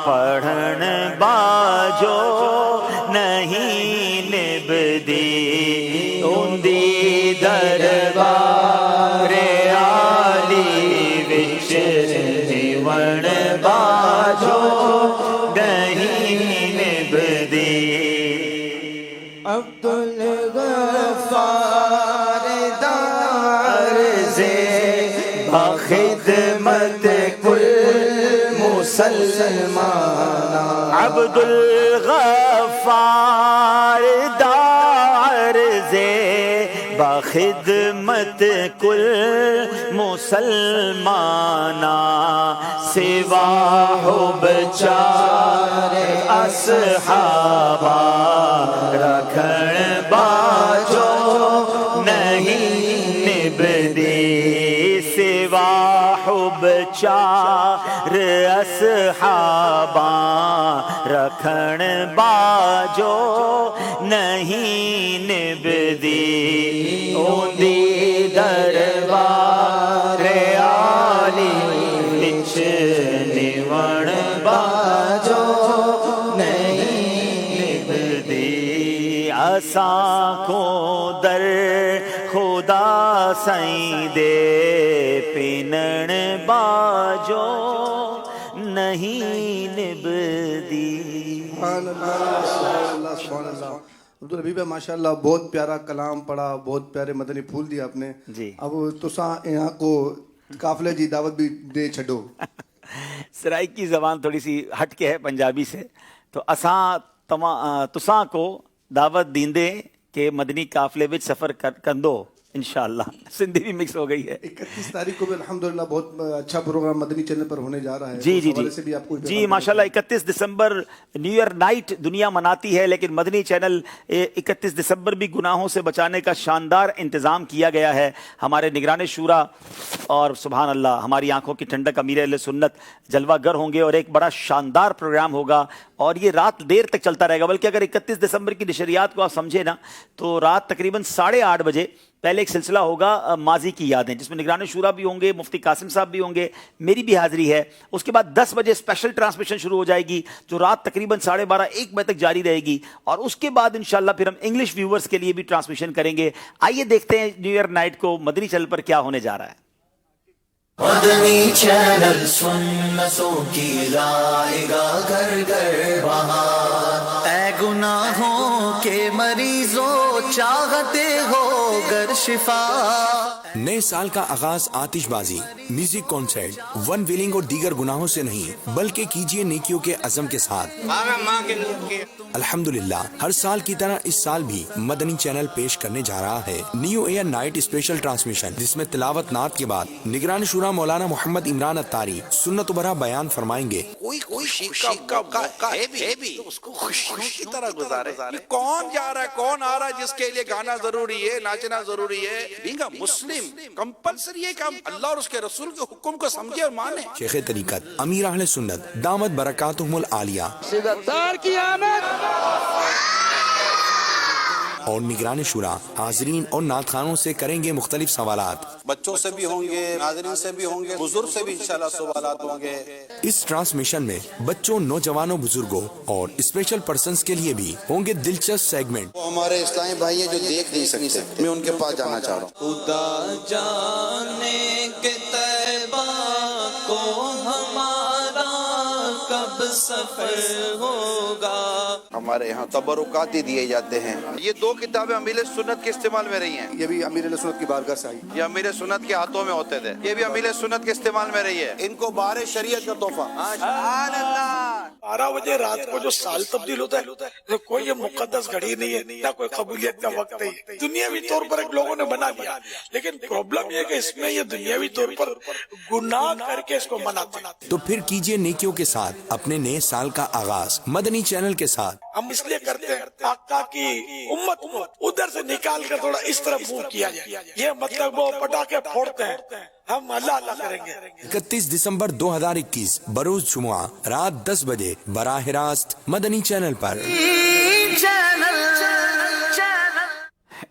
پڑھن باجو نہیں نبھدی اندی دربار عالی وچ نبھن باجو نہیں نبھدی
عبد الغفار دار سے بخدمت کل مسلمان
عبد الغفار دار سے بخدمت کل مسلمانا سوا حب چار اصحابہ رکھن باجو نہیں نبھدی سوا حب چار اصحابہ رکھن باجو نہیں نبھدی اندی دربار عالی وچ نبھن باجو نہیں نبھدی اساں کو در خدا سائیں دے پینن باجو نہیں نبھدی.
سبحان اللہ سبحان اللہ. عبدالحبیب ماشاء اللہ بہت پیارا کلام پڑھا, بہت پیارے مدنی پھول دیا آپ نے
جی.
اب تساں یہاں کو قافلے جی دعوت بھی دے چھڈو.
سرائکی زبان تھوڑی سی ہٹ کے ہے پنجابی سے, تو اساں تساں کو دعوت دیندے کہ مدنی قافلے وچ سفر کندو انشاءاللہ. سندھی بھی مکس ہو گئی ہے.
31 تاریخ کو بھی الحمدللہ بہت اچھا پروگرام مدنی چینل پر ہونے جا رہا ہے.
جی جی جی ماشاءاللہ 31 دسمبر نیو ایئر نائٹ دنیا مناتی ہے, لیکن مدنی چینل 31 دسمبر بھی گناہوں سے بچانے کا شاندار انتظام کیا گیا ہے. ہمارے نگران شورا اور سبحان اللہ ہماری آنکھوں کی ٹھنڈک امیر اہل سنت جلوہ گر ہوں گے, اور ایک بڑا شاندار پروگرام ہوگا, اور یہ رات دیر تک چلتا رہے گا. بلکہ اگر 31 دسمبر کی نشریات کو آپ سمجھے نا, تو رات تقریباً 8:30 بجے پہلے ایک سلسلہ ہوگا ماضی کی یادیں, جس میں نگران شورا بھی ہوں گے, مفتی قاسم صاحب بھی ہوں گے, میری بھی حاضری ہے. اس کے بعد 10 بجے اسپیشل ٹرانسمیشن شروع ہو جائے گی, جو رات تقریباً 12:30-1 بجے تک جاری رہے گی. اور اس کے بعد انشاءاللہ پھر ہم انگلش ویورز کے لیے بھی ٹرانسمیشن کریں گے. آئیے دیکھتے ہیں نیو ایئر نائٹ کو مدنی چینل پر کیا ہونے جا رہا ہے.
مدنی چینل سنتوں کی لائے گا گھر گھر بہار. اے گناہوں کے مریضوں چاہتے ہو گر شفا.
نئے سال کا آغاز آتش بازی, میوزک کنسرٹ, ون ویلنگ اور دیگر گناہوں سے نہیں بلکہ کیجیے نیکیوں کے عزم کے ساتھ. अल्हम्दुलिल्लाह हर साल की तरह इस साल भी मदनी चैनल पेश करने जा रहा है new year night special transmission, जिसमें तिलावत नात के बाद निगरान शुरा मौलाना मोहम्मद इमरान अत्तारी सुन्नत भरा बयान फरमाएंगे।
कोई खुशी का मौका है भी तो उसको खुशियों की तरह गुजारे। कौन जा रहा है, कौन आ रहा है, जिसके लिए गाना जरूरी है, नाचना जरूरी है। बीइंग अ मुस्लिम कंपलसरी है कि हम अल्लाह और उसके रसूल के हुक्म को समझे और माने।
शेख तरीकत अमीर अहले सुन्नत दामत बरकातुहुमुल आलिया
की आमद
और निगरान शुरा हाजरीन और नात खानों से करेंगे मुख्तलिफ सवालात।
बच्चों से भी होंगे, नाज़रीन से भी होंगे, बुजुर्ग से भी इंशाल्लाह सवालात होंगे।
इस ट्रांसमिशन में बच्चों, नौजवानों, बुजुर्गों और स्पेशल पर्सन्स के लिए भी होंगे दिलचस्प सेगमेंट।
वो हमारे इस्लामी भाई हैं जो देख नहीं सकते, मैं उनके पास जाना चाह रहा हूँ।
खुदा जाने के तैबा को हमारा कब सफर होगा।
हमारे यहाँ तबरुकात ही दिए जाते हैं। ये दो किताबें अमीर सुन्नत के इस्तेमाल में रही हैं।
ये भी अमीर सुन्नत की बारगाह से आई।
ये अमीर सुन्नत के हाथों में होते थे, ये भी अमीर सुन्नत के इस्तेमाल में रही है। इनको बारे शरीयत का तोहफा।
12 बजे रात को जो साल तब्दील होता है तो कोई ये मुकद्दस घड़ी नहीं है, ना कोई कबूलियत का वक्त है। दुनियावी तौर पर एक लोगों ने बना दिया, लेकिन प्रॉब्लम ये कि इसमें ये दुनियावी तौर पर गुनाह करके इसको मनाते हैं।
तो फिर कीजिए नेकियों के साथ अपने नए साल का आगाज मदनी चैनल के साथ।
हम इसलिए करते हैं आका की उम्मत को उधर से निकाल कर थोड़ा इस तरफ मूव किया जाए। ये मतलब वो पटाखे फोड़ते हैं, हम अल्लाह अल्लाह करेंगे।
31 दिसंबर 2021 बरोज जुमुआ रात 10 बजे बराह रास्त मदनी चैनल पर।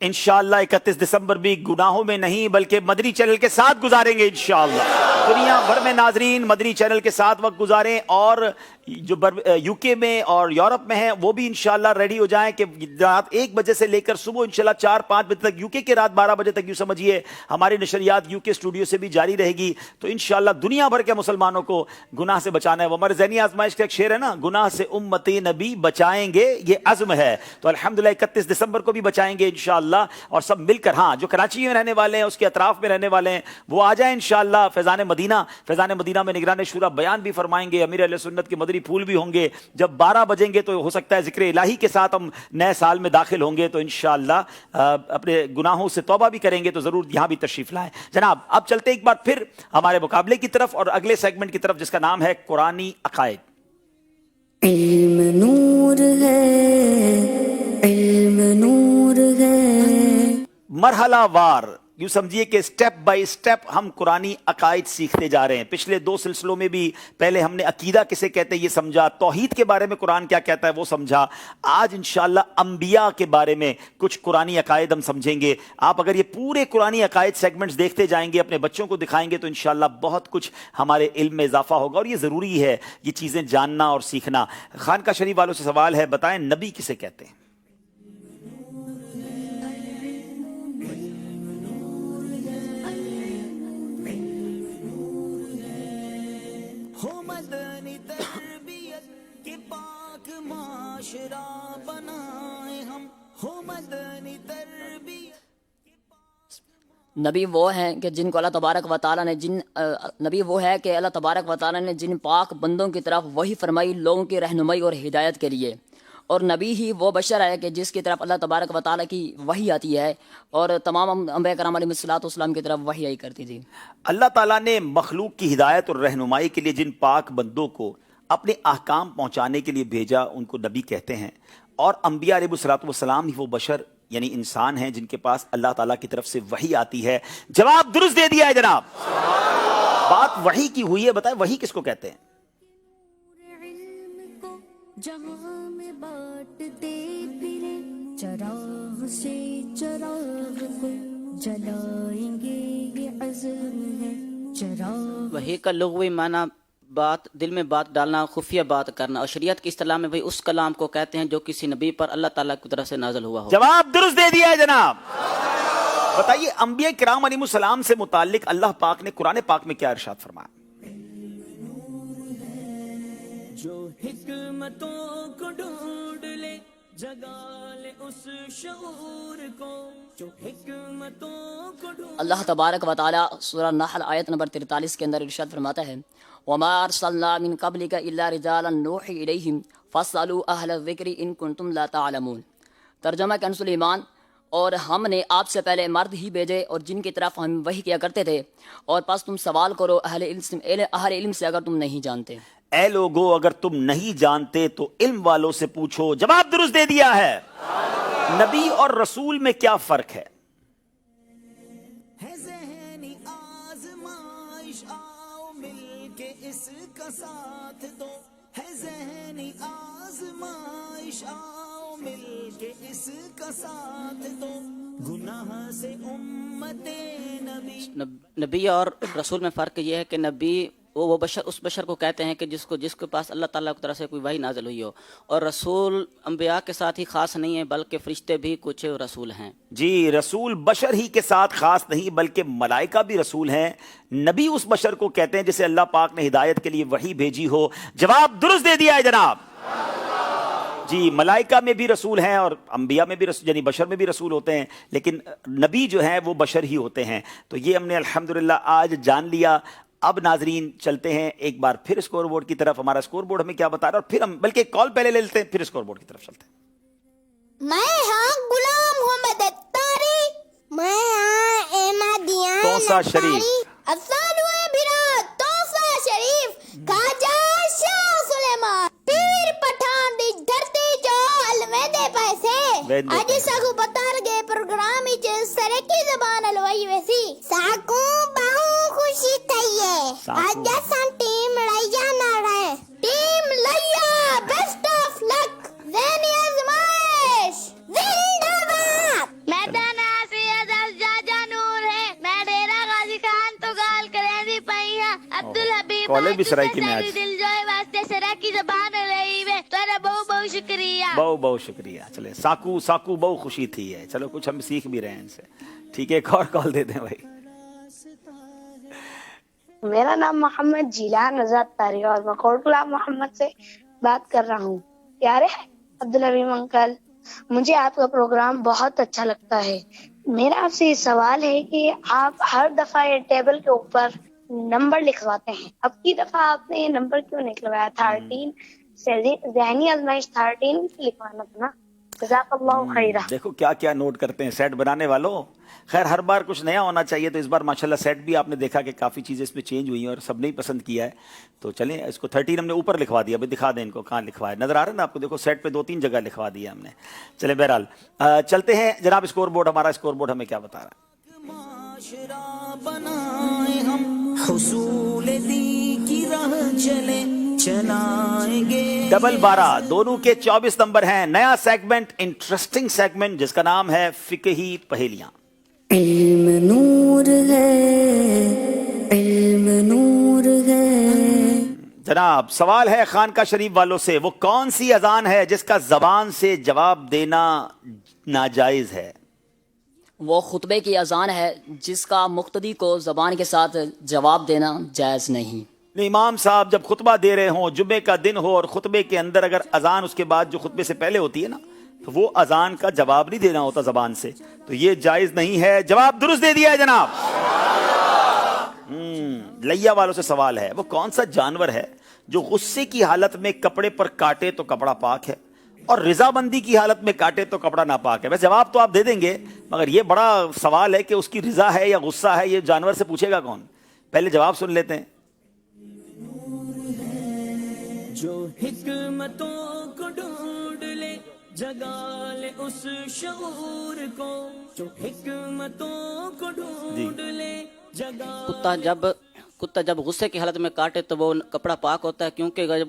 इंशाअल्लाह 31 दिसंबर भी गुनाहों में नहीं बल्कि मदनी चैनल के साथ गुजारेंगे इंशाअल्लाह। दुनिया भर में नाजरीन मदनी चैनल के साथ वक्त गुजारें और जो यूके में और यूरोप में हैं वो भी इंशाअल्लाह रेडी हो जाएं कि रात 1 बजे से लेकर सुबह इंशाअल्लाह 4-5 बजे तक, यूके के रात 12 बजे तक यूँ समझिए हमारी नशरियात यूके स्टूडियो से भी जारी रहेगी। तो इंशाअल्लाह दुनिया भर के मुसलमानों को गुनाह से बचाना है। वो हमारे ज़हनी आजमाइश का एक शेर है ना, गुनाह से उम्मती नबी बचाएंगे, ये अज़्म है। तो अल्हम्दुलिल्लाह 31 दिसंबर को भी बचाएंगे इंशाअल्लाह, और सब मिलकर, हाँ जो कराची में रहने वाले हैं उसके अतराफ में रहने वाले हैं वो आ जाए इंशाअल्लाह। फैज़ान मदीना में निगरान शुरा बयान भी फरमाएंगे, अमीर अहले सुन्नत के मदनी फूल भी होंगे। जब 12 बजेंगे तो हो सकता है जिक्र इलाही के साथ हम नए साल में दाखिल होंगे। तो इंशाअल्लाह अपने गुनाहों से तौबा भी करेंगे, तो जरूर यहाँ भी तशरीफ लाएं। जनाब अब चलते एक बार फिर हमारे मुकाबले की तरफ और अगले सेगमेंट की तरफ जिसका नाम है कुरानी अकायद।
इल्म नूर है, इल्म नूर है।
मरहला वार यूँ समझिए कि स्टेप बाय स्टेप हम कुरानी अकायद सीखते जा रहे हैं। पिछले 2 सिलसिलों में भी पहले हमने अकीदा किसे कहते हैं ये समझा, तौहीद के बारे में कुरान क्या कहता है वो समझा। आज इंशाअल्लाह अंबिया के बारे में कुछ कुरानी अकायद हम समझेंगे। आप अगर ये पूरे कुरानी अकायद सेगमेंट्स देखते जाएंगे, अपने बच्चों को दिखाएंगे, तो इंशाअल्लाह बहुत कुछ हमारे इल्म में इजाफा होगा। और ये ज़रूरी है ये चीज़ें जानना और सीखना। खानका शरीफ वालों से सवाल है, बताएं नबी किसे कहते हैं?
नबी वो हैं कि जिनको अल्लाह तबारक व तआला ने नबी वो है कि अल्लाह तबारक व तआला ने जिन पाक बंदों की तरफ वही फरमाई लोगों की रहनुमाई और हिदायत के लिए। और नबी ही वो बशर है कि जिसकी तरफ अल्लाह तबारक व तआला की वही आती है और तमाम अंबिया कराम अलैहिस्सलाम की तरफ वही आई करती थी।
अल्लाह ताला ने मखलूक की हिदायत और रहनुमाई के लिए जिन पाक बंदों को अपने अहकाम पहुँचाने के लिए भेजा उनको नबी कहते हैं। और अंबिया अलैहिस्सलाम ही वो बशर यानी इंसान हैं जिनके पास अल्लाह ताला की तरफ से वही आती है। जवाब दुरुस्त दे दिया है जनाब, बात वही की हुई है। बताएं वही किसको कहते हैं?
जहां में बांटते फिरे चराग से चराग को जलाएंगे, ये अज़्म है चराग।
वही का लुग़वी माना बात, दिल में बात डालना, खुफिया बात करना। और शरीयत की इस्तिलाह में भाई उस कलाम को कहते हैं जो किसी नबी पर अल्लाह ताला की तरफ से नाज़िल हुआ हो।
जवाब दुरुस्त दे दिया है जनाब। बताइए अंबिया किराम अलैहिस्सलाम से मुताल्लिक अल्लाह पाक ने कुरान पाक में क्या इरशाद फरमाया?
जो हिकमतों को ढूंढ ले जगा ले उस शऊर को, जो हिकमतों को ढूंढ।
अल्लाह तबारक व तआला सूरह नहल आयत नंबर 43 के अंदर इरशाद फरमाता है, वमा अरसलना मिन क़ब्लिका इल्ला रिजालन नूही इलैहिम فَاسْأَلُوا أَهْلَ الذِّكْرِ إِن كُنتُمْ لَا تَعْلَمُونَ۔ ترجمہ کنز الایمان، اور ہم نے آپ سے پہلے مرد ہی بھیجے اور جن کی طرف ہم وحی کیا کرتے تھے، اور پس تم سوال کرو اہل علم سے اگر تم نہیں جانتے۔
اے لوگو اگر تم نہیں جانتے تو علم والوں سے پوچھو، جواب درست دے دیا ہے۔ نبی اور رسول میں کیا فرق ہے؟
ذہنی آزمائش آؤ مل کے اس کا ساتھ دو، ہے ذہنی آزمائش آؤ مل کے اس کا ساتھ دو، گناہ سے امت
نبی اور رسول میں فرق یہ ہے کہ نبی وہ بشر اس بشر کو کہتے ہیں کہ جس کے پاس اللہ تعالیٰ کی طرف سے کوئی وحی نازل ہوئی ہو، اور رسول انبیاء کے ساتھ ہی خاص نہیں ہے بلکہ فرشتے بھی کچھ رسول ہیں۔
جی، رسول بشر ہی کے ساتھ خاص نہیں بلکہ ملائکہ بھی رسول ہیں۔ نبی اس بشر کو کہتے ہیں جسے اللہ پاک نے ہدایت کے لیے وحی بھیجی ہو۔ جواب درست دے دیا ہے جناب۔ جی، ملائکہ میں بھی رسول ہیں اور انبیاء میں بھی رسول، یعنی بشر میں بھی رسول ہوتے ہیں، لیکن نبی جو ہیں وہ بشر ہی ہوتے ہیں۔ تو یہ ہم نے الحمدللہ آج جان لیا۔ اب ناظرین چلتے ہیں ایک بار پھر اسکور بورڈ کی طرف۔ ہمارا اسکور بورڈ ہمیں کیا بتا رہا ہے، اور پھر ہم بلکہ ایک کال پہلے لے لیتے ہیں پھر اسکور بورڈ کی طرف چلتے ہیں۔
میں ہاں غلام محمد اتاری، میں ہاں احمدیان
توسا شریف،
افسانوئے بھرا توسا شریف، خواجہ شاہ سلیمان، پیر پٹھان دی دھرتی جو الویدے پیسے اج ساکو بتا رگے پروگرام وچ سرکی زبان الوئی ویسی ساکو بہو خوشی تھئیے اج سان ٹیم لیا نہ رہے، ٹیم لیا بیسٹ آف لک، ذہنی آزمائش زندہ باد۔ میدان آسیت جاجا نور ہے، میں ڈیرا غازی خان تو گال کریں دی پئی ہاں، عبدالحبیب
کالج بھی سرائکی میں آج
دل جوئے واسطے سرکی زبان لئی وے، تیرا بہت بہت شکریہ۔
بہت شکریہ۔ چلے ساکو بہت خوشی تھی ہے، چلو کچھ ہم سیکھ بھی رہے ہیں ان سے۔ ٹھیک ہے، ایک اور کال دے دیں بھائی۔
میرا نام محمد جیلان رضا تاری اور میں کوٹلا محمد سے بات کر رہا ہوں۔ پیارے عبدالحبیب انکل، مجھے آپ کا پروگرام بہت اچھا لگتا ہے۔ میرا آپ سے یہ سوال ہے کہ آپ ہر دفعہ یہ ٹیبل کے اوپر نمبر لکھواتے ہیں، اب کی دفعہ آپ نے یہ نمبر کیوں نکلوایا؟ 13 ذہنی آزمائش 13 لکھوانا تھا نا۔ جزاک اللہ خیرہ۔
دیکھو کیا کیا نوٹ کرتے ہیں سیٹ بنانے والوں۔ خیر ہر بار کچھ نیا ہونا چاہیے، تو اس بار ماشاءاللہ سیٹ بھی آپ نے دیکھا کہ کافی چیزیں اس میں چینج ہوئی ہیں اور سب نے ہی پسند کیا ہے۔ تو چلیں اس کو 13 ہم نے اوپر لکھوا دیا، ابھی دکھا دیں ان کو کہاں لکھوا ہے، نظر آ رہا ہے نا آپ کو؟ دیکھو سیٹ پہ 2-3 جگہ لکھوا دیا ہم نے۔ چلیں بہرحال چلتے ہیں جناب اسکور بورڈ، ہمارا اسکور بورڈ ہمیں کیا بتا رہا ہے؟
معاشرہ بنائیں ہم، حصول دی کی راہ چلے چلائیں گے۔
12 دونوں کے 24 نمبر ہیں۔ نیا سیگمنٹ، انٹرسٹنگ سیگمنٹ جس کا نام ہے فقہی پہیلیاں۔
علم نور ہے، علم نور ہے۔
جناب سوال ہے خانقاہ شریف والوں سے، وہ کون سی اذان ہے جس کا زبان سے جواب دینا ناجائز ہے؟
وہ خطبے کی اذان ہے جس کا مقتدی کو زبان کے ساتھ جواب دینا جائز نہیں۔
امام صاحب جب خطبہ دے رہے ہوں، جمعے کا دن ہو اور خطبے کے اندر اگر اذان اس کے بعد جو خطبے سے پہلے ہوتی ہے نا، تو وہ اذان کا جواب نہیں دینا ہوتا زبان سے، تو یہ جائز نہیں ہے۔ جواب درست دے دیا ہے جناب۔ لیا والوں سے سوال ہے، وہ کون سا جانور ہے جو غصے کی حالت میں کپڑے پر کاٹے تو کپڑا پاک ہے اور رضامندی کی حالت میں کاٹے تو کپڑا ناپاک ہے؟ ویسے جواب تو آپ دے دیں گے، مگر یہ بڑا سوال ہے کہ اس کی رضا ہے یا غصہ ہے، یہ جانور سے پوچھے گا کون؟ پہلے جواب سن لیتے ہیں۔
جو حکمتوں کو ڈھونڈ لے، جگا لے اس شعور کو، جو حکمتوں کو ڈھونڈ لے جگا۔
کتا جب غصے کی حالت میں کاٹے تو وہ کپڑا پاک ہوتا ہے، کیونکہ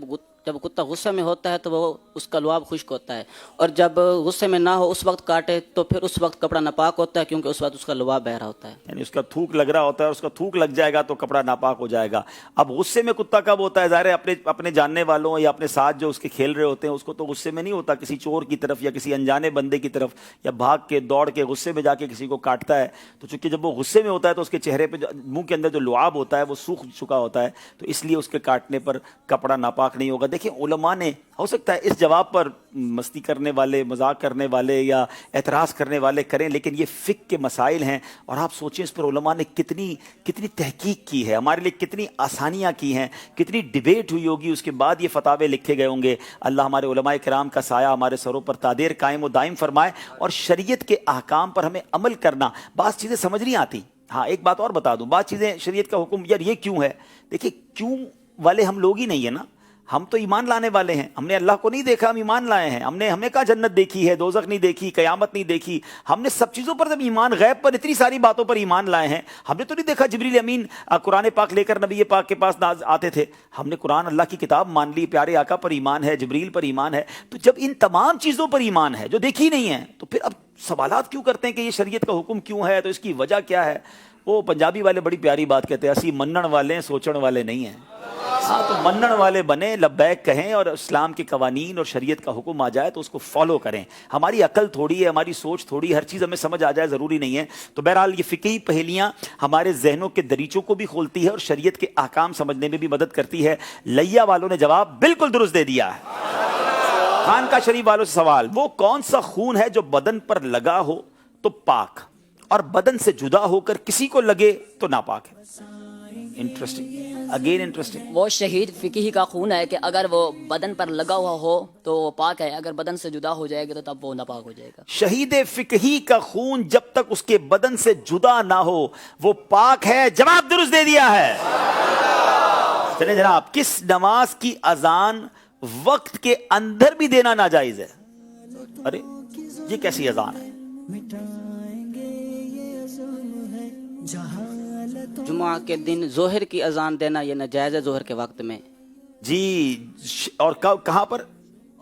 جب کتا غصے میں ہوتا ہے تو وہ اس کا لعاب خشک ہوتا ہے، اور جب غصے میں نہ ہو اس وقت کاٹے تو پھر اس وقت کپڑا ناپاک ہوتا ہے، کیونکہ اس وقت اس کا لعاب بہ رہا ہوتا ہے،
یعنی اس کا تھوک لگ رہا ہوتا ہے، اس کا تھوک لگ جائے گا تو کپڑا ناپاک ہو جائے گا۔ اب غصے میں کتا کب ہوتا ہے؟ ظاہر ہے اپنے جاننے والوں یا اپنے ساتھ جو اس کے کھیل رہے ہوتے ہیں اس کو تو غصے میں نہیں ہوتا، کسی چور کی طرف یا کسی انجانے بندے کی طرف یا بھاگ کے دوڑ کے غصے میں جا کے کسی کو کاٹتا ہے، تو چونکہ جب وہ غصے میں ہوتا ہے تو اس کے چہرے پہ منہ کے اندر جو لعاب ہوتا ہے وہ سوکھ چکا ہوتا ہے، تو اس لیے اس کے کاٹنے پر کپڑا ناپاک نہیں ہوگا۔ देखें उलमा ने, हो सकता है इस जवाब पर मस्ती करने वाले, मजाक करने वाले या एतराज़ करने वाले करें, लेकिन ये फ़िक़्ह के मसाइल हैं और आप सोचें इस पर उलमा ने कितनी तहकीक की है, हमारे लिए कितनी आसानियाँ की हैं, कितनी डिबेट हुई होगी, उसके बाद ये फतावे लिखे गए होंगे। अल्लाह हमारे उलमा किराम का साया हमारे सरों पर तादेर कायम व दायम फरमाए और शरीयत के अहकाम पर हमें अमल करना। बात चीज़ें समझ नहीं आती। हाँ, एक बात और बता दूं, बात चीज़ें शरीयत का हुक्म, यार ये क्यों है, देखिए क्यों वाले हम लोग ही नहीं है ना, हम तो ईमान लाने वाले हैं। हमने अल्लाह को नहीं देखा, हम ईमान लाए हैं। हमने कहा जन्नत देखी है, दोज़ख नहीं देखी, क़यामत नहीं देखी, हमने सब चीज़ों पर जब ईमान, गैब पर, इतनी सारी बातों पर ईमान लाए हैं। हमने तो नहीं देखा जिब्रील अमीन कुरान पाक लेकर नबी पाक के पास आते थे। हमने कुरान अल्लाह की किताब मान ली, प्यारे आका पर ईमान है, जिब्रील पर ईमान है। तो जब इन तमाम चीज़ों पर ईमान है जो देखी नहीं है, तो फिर अब सवालात क्यों करते हैं कि ये शरीयत का हुक्म क्यों है, तो इसकी वजह क्या है। वो पंजाबी वाले बड़ी प्यारी बात कहते हैं, असी मनण वाले हैं, सोचण वाले नहीं हैं। हाँ, तो मनण वाले बने, लब्बैक कहें और इस्लाम के कवानीन और शरीयत का हुक्म आ जाए तो उसको फॉलो करें। हमारी अकल थोड़ी है, हमारी सोच थोड़ी, हर चीज़ हमें समझ आ जाए ज़रूरी नहीं है। तो बहरहाल ये फ़िक़ही पहेलियाँ हमारे जहनों के दरीचों को भी खोलती है और शरीयत के अहकाम समझने में भी मदद करती है। लैया वालों ने जवाब बिल्कुल दुरुस्त दे दिया है। खानका शरीफ वालों से सवाल, वो कौन सा खून है जो बदन पर लगा हो तो पाक और बदन से जुदा होकर किसी को लगे तो नापाक है। Interesting, again interesting.
वो शहीद फ़िक़ही का खून है कि अगर वो बदन पर लगा हुआ हो तो वो पाक है, अगर बदन से जुदा हो जाएगा तो तब वो नापाक हो जाएगा।
शहीद फ़िक़ही का खून जब तक उसके बदन से जुदा ना हो वो पाक है। जवाब दुरुस्त दे दिया है। चलिए जनाब, किस नमाज की अजान वक्त के अंदर भी देना नाजायज है? अरे ये कैसी अजान है?
जुमा के दिन जोहर की अजान देना ये नाजायज है, जोहर के वक्त में
जी। और कहाँ पर?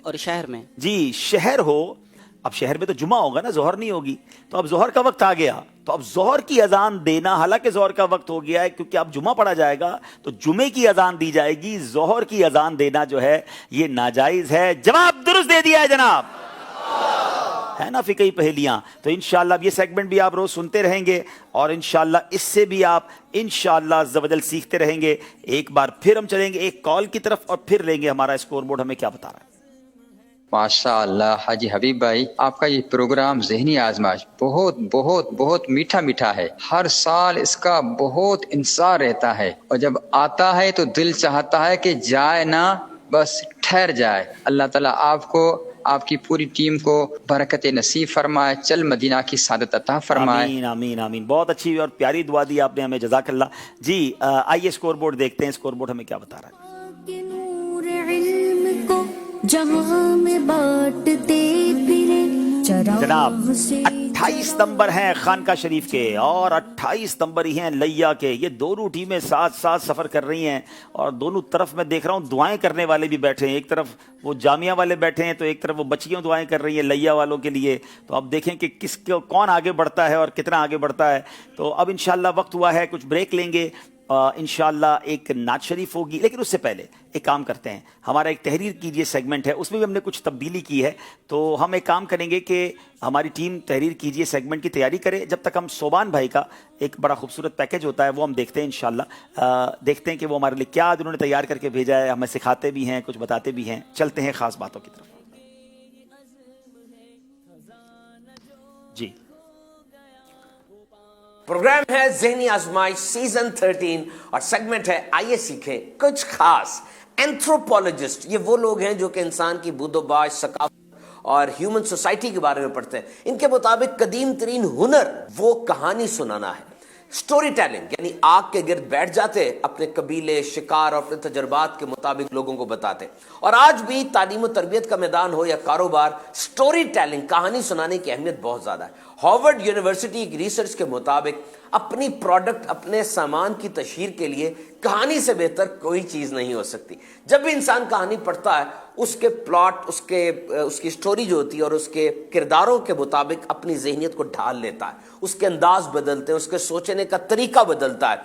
और शहर में
जी, शहर हो। अब शहर में तो जुमा होगा ना, जोहर नहीं होगी। तो अब जोहर का वक्त आ गया, तो अब जोहर की अजान देना, हालांकि जोहर का वक्त हो गया है क्योंकि अब जुमा पढ़ा जाएगा तो जुमे की अजान दी जाएगी। जोहर की अजान देना जो है ये नाजायज है। जवाब दुरुस्त दे दिया है जनाब, है ना फ़िक़ही पहेलियाँ। तो इंशाअल्लाह ये सेगमेंट भी आप रोज़ सुनते रहेंगे और इंशाअल्लाह इससे भी आप इंशाअल्लाह अज़्ज़ वजल सीखते रहेंगे। एक बार फिर हम चलेंगे एक कॉल की तरफ और फिर लेंगे हमारा स्कोर बोर्ड हमें क्या बता रहा है।
माशाअल्लाह हाजी हबीब भाई, आपका ये प्रोग्राम ज़हनी आजमाइश बहुत बहुत बहुत मीठा मीठा है। हर साल इसका बहुत इंतज़ार रहता है और जब आता है तो दिल चाहता है कि जाए ना, बस ठहर जाए। अल्लाह ताला आपको, आपकी पूरी टीम को बरकत नसीब फरमाए, चल मदीना की सादत अता फरमाए।
आमीन आमीन आमीन। बहुत अच्छी और प्यारी दुआ दी आपने हमें, जज़ाकल्लाह जी। आइए स्कोर बोर्ड देखते हैं, स्कोर बोर्ड हमें क्या बता रहा है।
जहां में बांटते फिरे
जनाब 28 नंबर हैं खानका शरीफ के और 28 नंबर ही हैं लैया के। ये दोनों टीमें साथ साथ सफ़र कर रही हैं और दोनों तरफ मैं देख रहा हूँ दुआएं करने वाले भी बैठे हैं। एक तरफ वो जामिया वाले बैठे हैं तो एक तरफ वो बच्चियों दुआएं कर रही हैं लैया वालों के लिए। तो अब देखें कि कौन आगे बढ़ता है और कितना आगे बढ़ता है। तो अब इंशाल्लाह वक्त हुआ है, कुछ ब्रेक लेंगे। इंशाल्लाह एक नात शरीफ होगी, लेकिन उससे पहले एक काम करते हैं। हमारा एक तहरीर कीजिए सेगमेंट है, उसमें भी हमने कुछ तब्दीली की है। तो हम एक काम करेंगे कि हमारी टीम तहरीर कीजिए सेगमेंट की तैयारी करे, जब तक हम सोबान भाई का एक बड़ा खूबसूरत पैकेज होता है वो हम देखते हैं इंशाल्लाह। देखते हैं कि वो हमारे लिए क्या उन्होंने तैयार करके भेजा है। हमें सिखाते भी हैं, कुछ बताते भी हैं। चलते हैं ख़ास बातों की तरफ। जी,
प्रोग्राम है ज़हनी आजमाइश सीजन 13 और सेगमेंट है आइए सीखें कुछ खास। एंथ्रोपोलॉजिस्ट ये वो लोग हैं जो कि इंसान की बुदोबाश, सकाफत और ह्यूमन सोसाइटी के बारे में पढ़ते हैं। इनके मुताबिक कदीम तरीन हुनर वो कहानी सुनाना है, स्टोरी टेलिंग, यानी आग के गिर्द बैठ जाते, अपने कबीले, शिकार और अपने तजर्बात के मुताबिक लोगों को बताते। और आज भी तालीम और तरबियत का मैदान हो या कारोबार, स्टोरी टेलिंग, कहानी सुनाने की अहमियत बहुत ज्यादा है। हार्वर्ड यूनिवर्सिटी की रिसर्च के मुताबिक अपनी प्रोडक्ट, अपने सामान की तशहीर के लिए कहानी से बेहतर कोई चीज नहीं हो सकती। जब भी इंसान कहानी पढ़ता है उसके प्लॉट, उसकी स्टोरी जो होती है और उसके किरदारों के मुताबिक अपनी ज़हनियत को ढाल लेता है, उसके अंदाज बदलते हैं, उसके सोचने का तरीका बदलता है।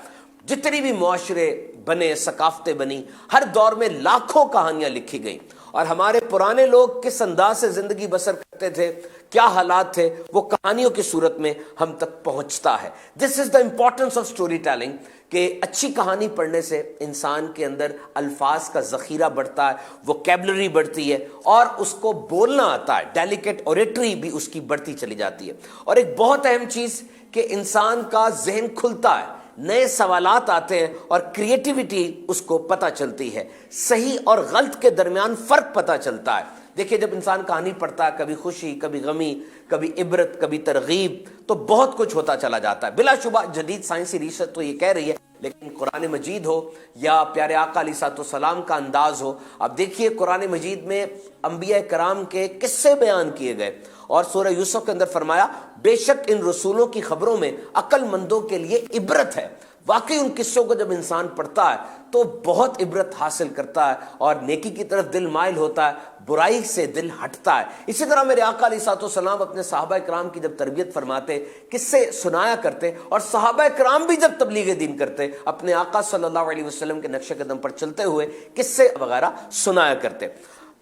जितनी भी मुआशरे बने, सकाफतें बनी, हर दौर में लाखों कहानियां लिखी गई اور ہمارے پرانے لوگ کس انداز سے زندگی بسر کرتے تھے, کیا حالات تھے, وہ کہانیوں کی صورت میں ہم تک پہنچتا ہے. This is the importance of storytelling, کہ اچھی کہانی پڑھنے سے انسان کے اندر الفاظ کا ذخیرہ بڑھتا ہے, ووکیبلری بڑھتی ہے, اور اس کو بولنا آتا ہے, ڈیلیکیٹ اوریٹری بھی اس کی بڑھتی چلی جاتی ہے. اور ایک بہت اہم چیز کہ انسان کا ذہن کھلتا ہے, نئے سوالات آتے ہیں, اور کریٹیوٹی اس کو پتہ چلتی ہے, صحیح اور غلط کے درمیان فرق پتہ چلتا ہے. دیکھیے جب انسان کہانی پڑھتا ہے, کبھی خوشی, کبھی غمی, کبھی عبرت, کبھی ترغیب, تو بہت کچھ ہوتا چلا جاتا ہے. بلا شبہ جدید سائنسی ریسرچ تو یہ کہہ رہی ہے, لیکن قرآن مجید ہو یا پیارے آقا علیہ الصلوۃ والسلام کا انداز ہو, اب دیکھیے قرآن مجید میں انبیاء کرام کے قصے بیان کیے گئے, اور سورہ یوسف کے اندر فرمایا بے شک ان رسولوں کی خبروں میں عقل مندوں کے لیے عبرت ہے. واقعی ان قصوں کو جب انسان پڑھتا ہے تو بہت عبرت حاصل کرتا ہے, اور نیکی کی طرف دل مائل ہوتا ہے, برائی سے دل ہٹتا ہے. اسی طرح میرے آقا علیہ الصلوۃ والسلام اپنے صحابہ کرام کی جب تربیت فرماتے, قصے سنایا کرتے, اور صحابہ کرام بھی جب تبلیغ دین کرتے, اپنے آقا صلی اللہ علیہ وسلم کے نقش قدم پر چلتے ہوئے قصے وغیرہ سنایا کرتے.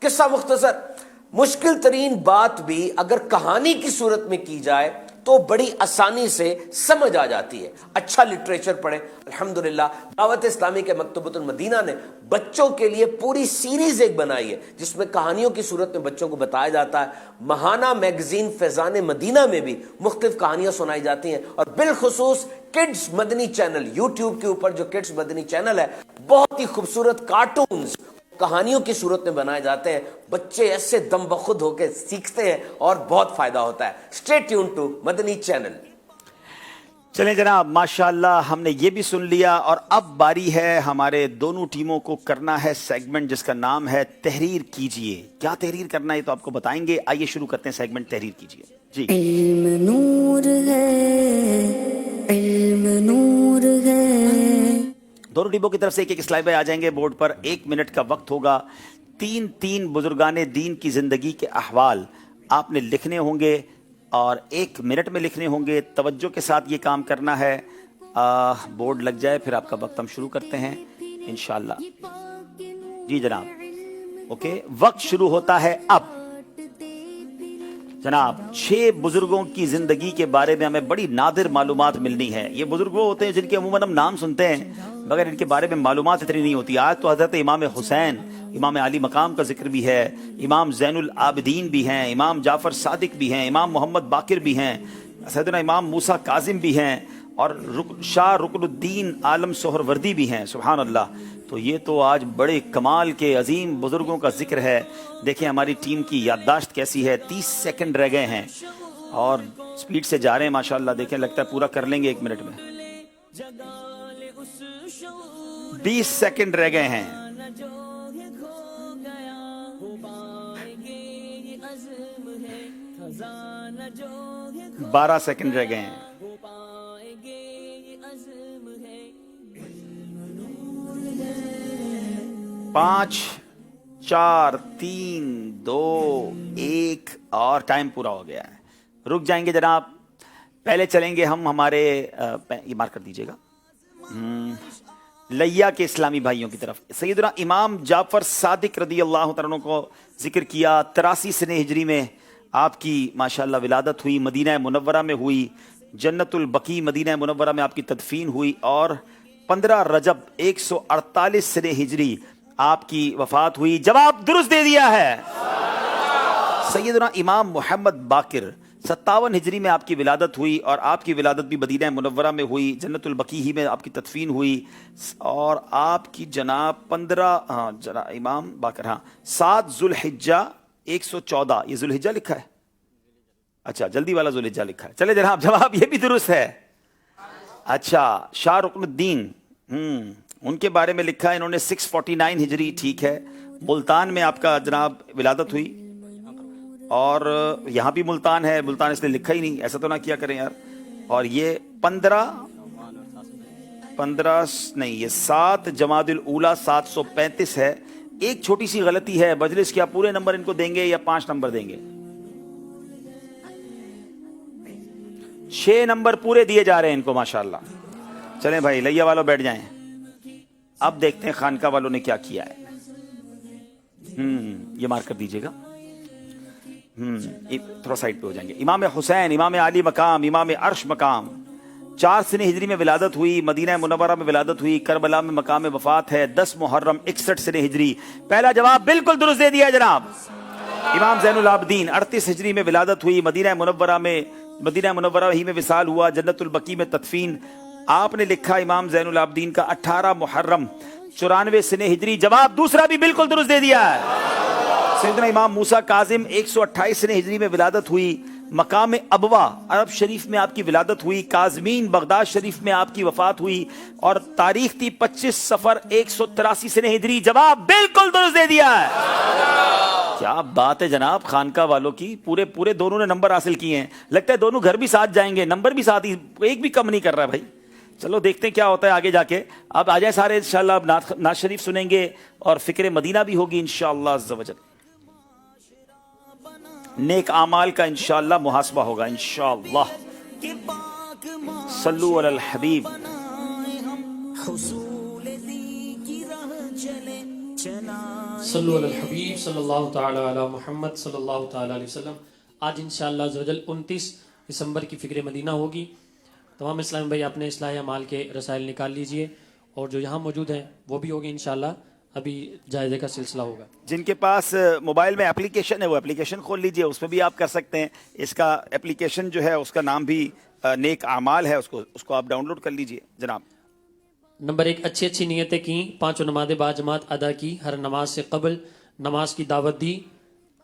قصہ مختصر, مشکل ترین بات بھی اگر کہانی کی صورت میں کی جائے تو بڑی آسانی سے سمجھ آ جاتی ہے. اچھا لٹریچر پڑھیں. الحمدللہ دعوت اسلامی کے مکتبۃ المدینہ نے بچوں کے لیے پوری سیریز ایک بنائی ہے جس میں کہانیوں کی صورت میں بچوں کو بتایا جاتا ہے. ماہانہ میگزین فیضان مدینہ میں بھی مختلف کہانیاں سنائی جاتی ہیں, اور بالخصوص کڈز مدنی چینل, یوٹیوب کے اوپر جو کڈز مدنی چینل ہے, بہت ہی خوبصورت کارٹونز کہانیوں کی صورت میں بنائے جاتے ہیں. بچے ایسے دم بخود ہو کے سیکھتے ہیں اور بہت فائدہ ہوتا ہے. Stay tune to Madani channel.
چلیں جناب, ماشاءاللہ ہم نے یہ بھی سن لیا, اور اب باری ہے ہمارے دونوں ٹیموں کو کرنا ہے سیگمنٹ جس کا نام ہے تحریر کیجئے. کیا تحریر کرنا ہے تو آپ کو بتائیں گے. آئیے شروع کرتے ہیں سیگمنٹ تحریر کیجئے. جی.
علم نور ہے, علم نور ہے.
دونوں ٹیموں کی طرف سے ایک ایک سلائڈ پہ آ جائیں گے بورڈ پر. 1 منٹ کا وقت ہوگا. 3 بزرگان دین کی زندگی کے احوال آپ نے لکھنے ہوں گے, اور 1 منٹ میں لکھنے ہوں گے. توجہ کے ساتھ یہ کام کرنا ہے. بورڈ لگ جائے پھر آپ کا وقت ہم شروع کرتے ہیں انشاءاللہ. جی جناب, اوکے, وقت شروع ہوتا ہے اب. جناب 6 بزرگوں کی زندگی کے بارے میں ہمیں بڑی نادر معلومات ملنی ہے. یہ بزرگ وہ ہوتے ہیں جن کے عموماً ہم نام سنتے ہیں مگر ان کے بارے میں معلومات اتنی نہیں ہوتی. آج تو حضرت امام حسین, امام علی مقام کا ذکر بھی ہے, امام زین العابدین بھی ہیں, امام جعفر صادق بھی ہیں, امام محمد باقر بھی ہیں, سیدنا امام موسیٰ کاظم بھی ہیں, اور شاہ رکن الدین عالم سہروردی بھی ہیں. سبحان اللہ. تو یہ تو آج بڑے کمال کے عظیم بزرگوں کا ذکر ہے. دیکھیں ہماری ٹیم کی یادداشت کیسی ہے. 30 سیکنڈ رہ گئے ہیں اور سپیڈ سے جا رہے ہیں ماشاءاللہ. دیکھیں لگتا ہے پورا کر لیں گے 1 منٹ میں. 20 سیکنڈ رہ گئے ہیں. 12 سیکنڈ رہ گئے ہیں. 5 4 3 2 1 اور ٹائم پورا ہو گیا ہے. رک جائیں گے جناب. پہلے چلیں گے ہم ہمارے یہ مارک کر دیجئے گا لیا کے اسلامی بھائیوں کی طرف. سیدنا امام جعفر صادق رضی اللہ تعالیٰ عنہ کو ذکر کیا. 83 سنہ ہجری میں آپ کی ماشاءاللہ ولادت ہوئی, مدینہ منورہ میں ہوئی, جنت البقیع مدینہ منورہ میں آپ کی تدفین ہوئی, اور 15 رجب 148 سنہ ہجری آپ کی وفات ہوئی. جواب درست دے دیا ہے. سیدنا امام محمد باقر 57 ہجری میں آپ کی ولادت ہوئی, اور آپ کی ولادت بھی مدینہ منورہ میں ہوئی, جنت البقیع ہی میں آپ کی تدفین ہوئی, اور آپ کی جناب 15 امام باقر 7 ذوالحجہ 114. یہ ذوالحجہ لکھا ہے, اچھا جلدی والا ذوالحجہ لکھا ہے. چلے جناب جواب یہ بھی درست ہے. اچھا شاہ رکن الدین, ان کے بارے میں لکھا ہے انہوں نے 649 ہجری. ٹھیک ہے. ملتان میں آپ کا جناب ولادت ہوئی, اور یہاں بھی ملتان ہے. ملتان اس نے لکھا ہی نہیں, ایسا تو نہ کیا کریں یار. اور یہ 15 نہیں, یہ 7 جمادی الاولیٰ 735 ہے. ایک چھوٹی سی غلطی ہے. مجلس کیا پورے نمبر ان کو دیں گے یا 5 نمبر دیں گے؟ 6 نمبر پورے دیے جا رہے ہیں ان کو ماشاءاللہ. چلیں بھائی لیا والوں بیٹھ جائیں. اب دیکھتے ہیں خانقاہ والوں نے کیا کیا ہے. ये मार्क कर दीजिएगा। थोड़ा साइड पे हो जाएंगे। इमाम हुसैन, इमाम अली मकाम, इमाम अर्श मकाम, 4 सने हिजरी में विलादत हुई, मदीना मुनव्वरा में विलादत हुई, करबला में मकाम वफात है, 10 मुहर्रम 61 सने हिजरी। पहला जवाब बिल्कुल दुरुस्त दे दिया है जनाब। इमाम ज़ैनुल आबिदीन 38 हिजरी में विलादत हुई, मदीना मुनव्वरा ही में विसाल हुआ, जन्नतुल बकी में तदफीन। आपने लिखा इमाम ज़ैनुल आबिदीन का 18 मुहर्रम 94 सने हिजरी। जवाब दूसरा भी बिल्कुल दुरुस्त दे दिया है। सैयदना इमाम मूसा काजिम 128 सने हिजरी में विलादत हुई, मकाम अबवा अरब शरीफ में आपकी विलादत हुई, काजमीन बगदाद शरीफ में आपकी वफात हुई और तारीख थी 25 सफर 183 सने हिजरी। जवाब बिल्कुल दुरुस्त दे दिया है। क्या बात है जनाब, खानका वालों की पूरे दोनों ने नंबर हासिल किए हैं। लगता है दोनों घर भी साथ जाएंगे, नंबर भी साथ ही, एक भी कम नहीं कर रहा भाई। चलो देखते हैं क्या होता है आगे जाके। अब आ जाए सारे इंशाल्लाह, अब नात शरीफ सुनेंगे और फिक्र मदीना भी होगी इंशाअल्लाह अज़्ज़ व जल। नेक आमाल का इंशाअल्लाह मुहासबा होगा इंशाअल्लाह। सल्लु अलल हबीब।
सल्लु अलल हबीब सल्लल्लाहु ताला अला मुहम्मद सल्लल्लाहु ताला अलैहि वसल्लम। आज इंशाअल्लाह ज़वजल 29 दिसंबर की फ़िक्र मदीना होगी। तमाम इस्लामी भाई अपने इस्लाह अमाल के रसाइल निकाल लीजिए और जो यहाँ मौजूद हैं वो भी होगी इंशाअल्लाह। अभी जायज़े का सिलसिला होगा।
जिनके पास मोबाइल में एप्लीकेशन है वो एप्लीकेशन खोल लीजिए, उसमें भी आप कर सकते हैं। इसका एप्लीकेशन जो है उसका नाम भी नेक आमाल है, उसको आप डाउनलोड कर लीजिए जनाब।
नंबर 1, अच्छी नीयतें की, 5 नमाज़ें बाजमात अदा की, हर नमाज से कबल नमाज की दावत दी,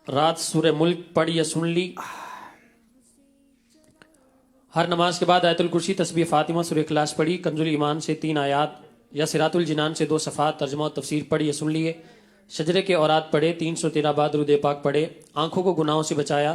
रात सूरह मुल्क पढ़ी या सुन ली, हर नमाज के बाद आयतुल कुर्सी, तस्बीह फातिमा, सूरह इखलास पढ़ी, कंजुल ईमान से 3 आयात या सिरातुल जिनान से 2 सफ़ात तर्जुमा और तफसीर पढ़ी या सुन लिए, शजरे के औरात पढ़े, 313 बाद दुरूद पाक पढ़े, आंखों को गुनाहों से बचाया,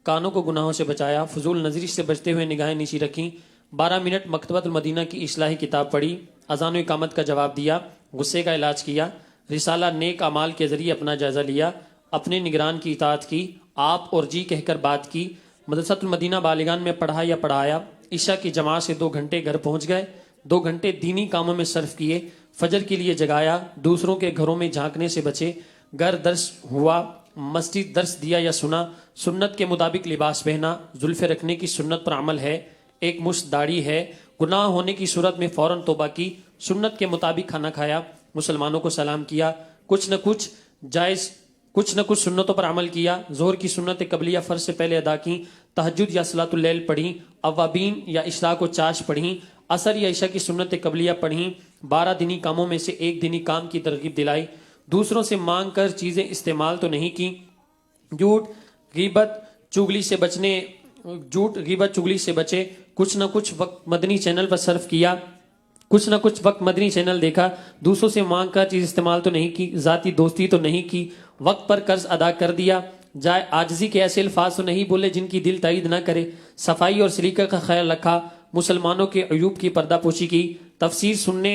कानों को गुनाहों से बचाया, फजूल नजरी से बचते हुए निगाहें नीची रखी, 12 मिनट मकतबतुल मदीना की इस्लाही किताब पढ़ी, अज़ान व इकामत का जवाब दिया, गुस्से का इलाज किया, रिसाला नेक अमाल के जरिए अपना जायजा लिया, अपने निगरान की इताअत की, आप और जी कहकर बात की, मदरसतुल मदीना बालिगान में पढ़ा या पढ़ाया, ईशा की जमात से 2 घंटे घर पहुंच गए, 2 घंटे दीनी कामों में सर्फ किए, फजर के लिए जगाया, दूसरों के घरों में झांकने से बचे, घर दर्स हुआ, मस्जिद दर्स दिया या सुना, सुन्नत के मुताबिक लिबास पहना, जुल्फे रखने की सुन्नत पर अमल है, एक मुश्त दाढ़ी है, गुनाह होने की सूरत में फौरन तौबा की, सुन्नत के मुताबिक खाना खाया, मुसलमानों को सलाम किया, कुछ न कुछ सुन्नतों पर अमल किया, जोहर की सुन्नत कबलिया फर्ज से पहले अदा की, तहज्जुद या सलातुल लैल पढ़ी, अवाबीन या इशरा को चाश पढ़ी, असर या ईशा की सुन्नत कबलिया पढ़ी, 12 दिनी कामों में से एक दिनी काम की तरगीब दिलाई, दूसरों से मांग कर चीज़ें इस्तेमाल तो नहीं की, झूठ गीबत चुगली से बचे, कुछ न कुछ वक्त मदनी चैनल पर सर्फ किया, कुछ न कुछ वक्त मदनी चैनल देखा, दूसरों से मांग कर चीज़ इस्तेमाल तो नहीं की, ज़ाती दोस्ती तो नहीं की, वक्त पर कर्ज अदा कर दिया, जाए आजिज़ी के ऐसे अल्फाज तो नहीं बोले जिनकी दिल तायद न करे, सफाई और सलीका का ख्याल रखा, मुसलमानों के अयूब की पर्दापोशी की, तफसीर सुनने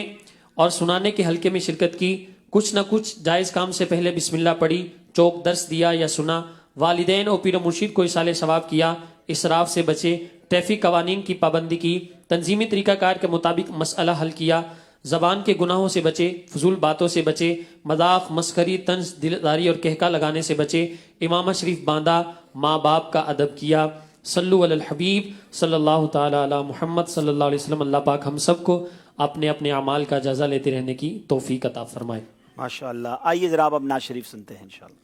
और सुनाने के हल्के में शिरकत की, कुछ न कुछ जायज़ काम से पहले बिस्मिल्लाह पढ़ी, चौक दर्स दिया या सुना, वालिदैन और पीर मुर्शिद को इसाले सवाब किया, इसराफ से बचे, ट्रैफिक कवानीन की पाबंदी की, तंजीमी तरीकाकार के मुताबिक मसला हल किया, ज़बान के गुनाहों से बचे, फजूल बातों से बचे, मजाक मस्करी तंज दिलदारी और कहका लगाने से बचे, इमामा शरीफ बांधा, माँ बाप का अदब किया। सल्लु अलल हबीब सल्लल्लाहु ताला अला मुहम्मद सल्लल्लाहु अलैहि वसल्लम। अल्लाह पाक हम सबको अपने अपने अमाल का जायजा लेते रहने की तौफीक अता फरमाए।
माशाअल्लाह। आइए जरा अब नात शरीफ सुनते हैं इंशाअल्लाह।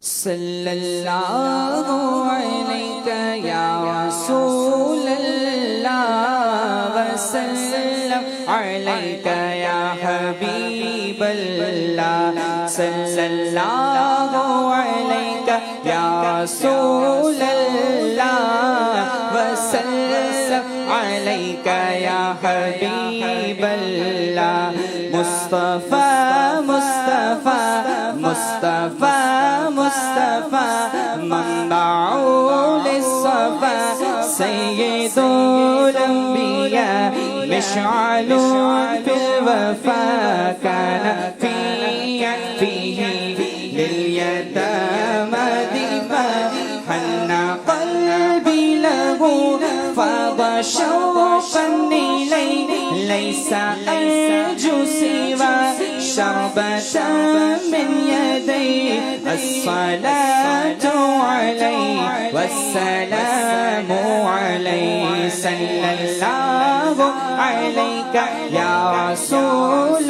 सल्लल्लाहु अलैका या रसूलल्लाह वसल्लम अलैका या हबीबल्लाह, सल्लल्लाहु अलैका या रसूलल्लाह वसल्लम अलैका या हबीबल्लाह। मुस्तफा मुस्तफा मुस्तफा मुस्तफा मंबाउल सफा सय्यदुल अंबिया मिशअलुन फिल वफा काना फीही लिलयतामा दिमा हन्ना क़ल्बी लहू फ़ादा शौक़न इलैहि लैसा अर्जू सिवा
شربة من يدي الصلاة عليه والسلام عليه صلى الله عليك يا رسول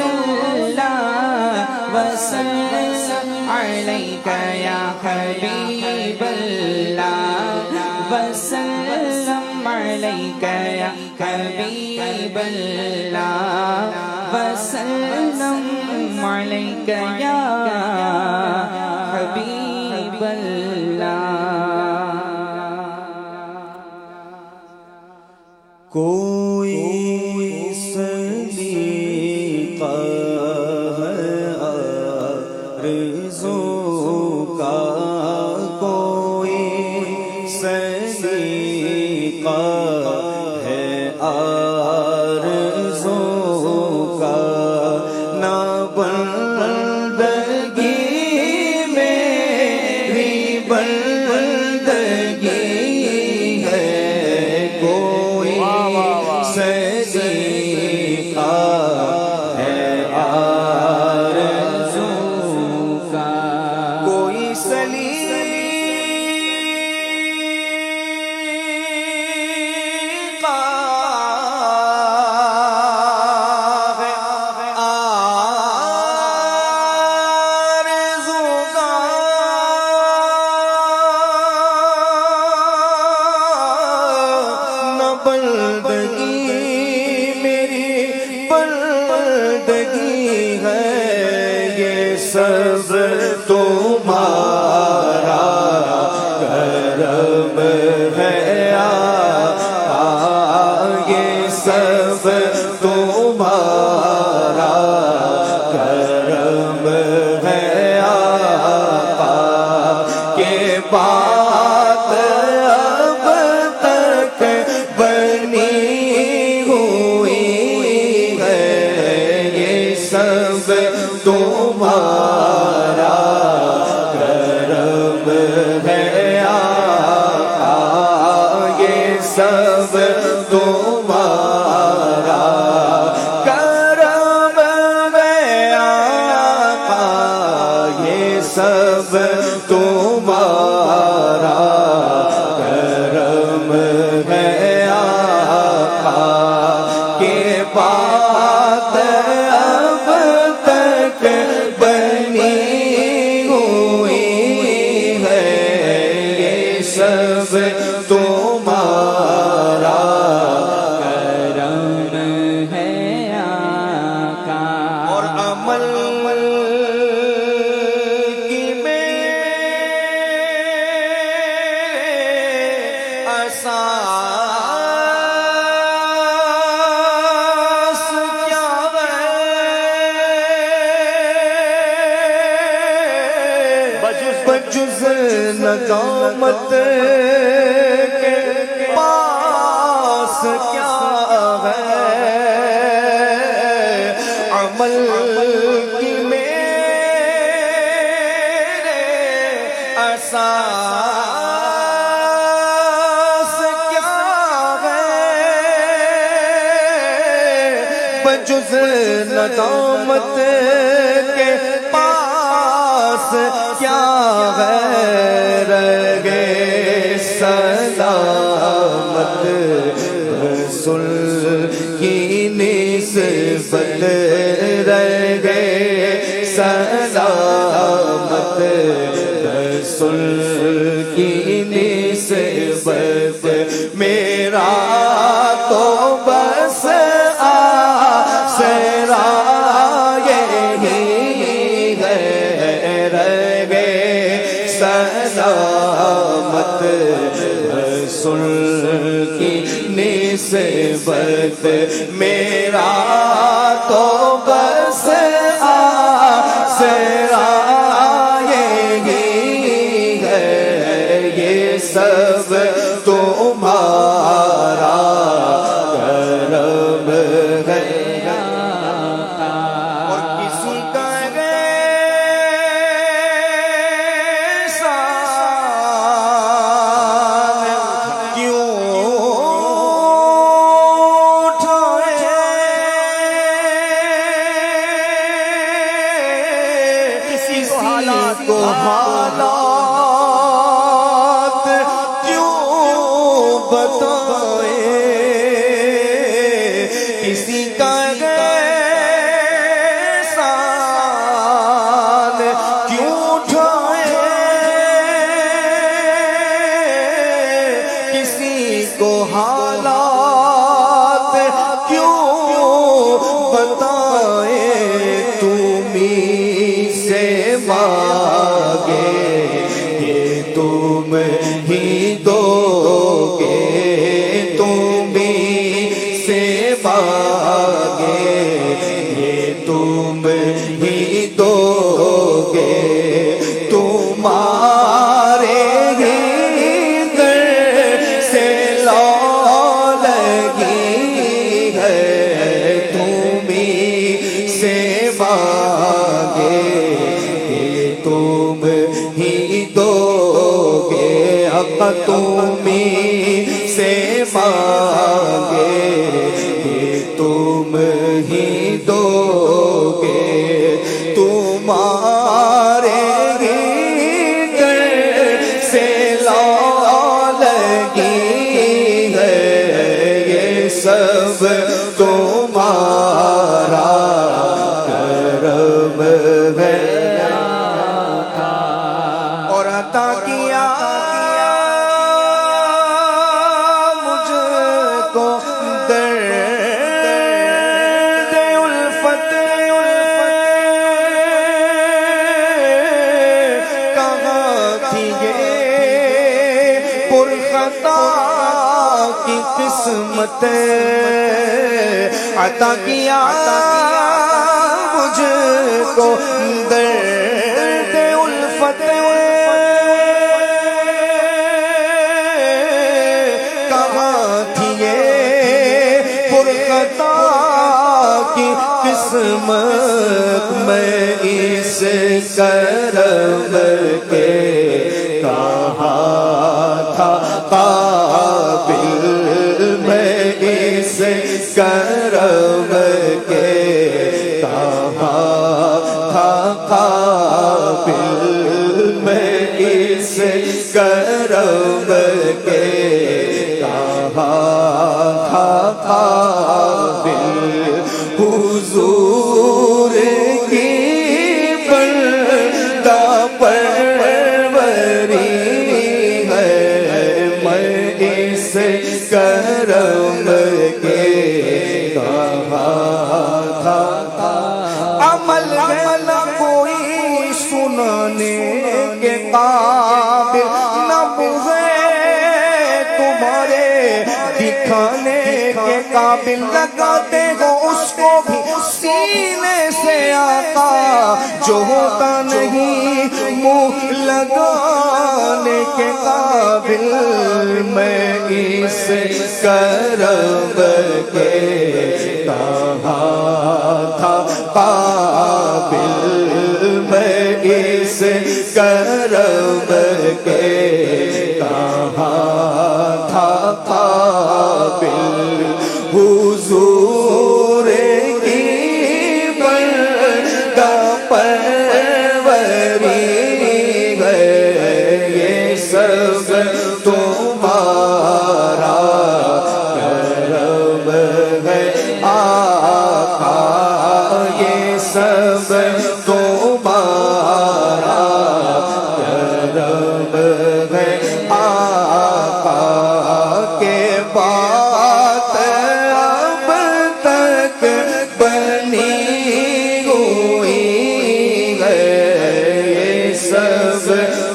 الله وسلم عليك يا حبيب الله وسلم عليك يا حبيب الله وسلم عليك يا حبيب الله.
کوئی سلیقہ ہے آرزو کا، کوئی سلیقہ ہے آرزو کا، نہ بندگی میری بندگی ہے، کوئی سلیقہ ہے آرزو کا، کوئی سلیقہ ہے آرزو کا، نہ بندگی میری بندگی ہے، یہ سب تمہارا کرم ہے آقا، یہ سب تمہارا کرم ہے آقا، کہ بات اب تک بنی ہوئی ہے، یہ سب تمہارا کرم ہے آقا، یہ سب تمہارا کرم ہے آقا، یہ سب تمہارا کرم ہے آقا، کہ بات اب تک بنی ہوئی ہے، یہ سب تمہارا کرم ہے آقا. اور عمل کی میں اساس کیا ہے، بجز ندامت کے پاس کیا ہے، عمل کی میرے اساس کیا ہے، بجز ندامت کے پاس کیا ہے، رہے سلامت رسول کی نسبت، رہے سلامت رسول کی نسبت، میرا تو بس آسرا یہی ہے، رہے سلامت رسول کی نسبت، میرا تو بس آسرا یہی ہے، یہ سب تمہارا کرم ہے آقا. اور کسی کا کیوں
بتائے کسی کا احسان کیوں اٹھائے کسی کو حالات کیوں بتائے تمہیں سے مانگے یہ تم ہی دو گے تمہیں سے مانگے یہ تم ہی دو گے تمہارے ہی در سے لو لگی ہے تمہیں سے مانگے یہ تم ہی دو گے حق تمہیں سے مانگے یہ تم ہی دو گے تمہارے ہی در سے لو لگی ہے یہ سب تمہارا کرم ہے اور عطا کیا مجھ کو درد الفت کہاں تھی یہ پرخطا کی قسمت عطا کیا مجھ کو درد الفت کہاں تھی یہ پرخطا کی قسمت میں اس کرم کے کہاں تھا قابل میں اس کرم کے کہاں تھا قابل میں اس کرم کے کہاں تھا قابل حضور کی بندہ پروری ہے میں اس کرم کے کہاں تھا عمل نہ کوئی سنانے کے قابل نہ ہے تمہارے دکھانے کے قابل لگاتے ہو اس کو بھی سینے سے آقا جو ہوتا نہیں منہ لگانے کے قابل میں اس کرم کے کہاں تھا قابل میں اس کرم کے کہاں تھا قابل حضور کی بندہ پروری ہے یہ سب تمہارا کرم ہے آقا یہ سب تمہارا کرم ہے آقا کے بات اب تک بنی ہوئی ہے یہ سب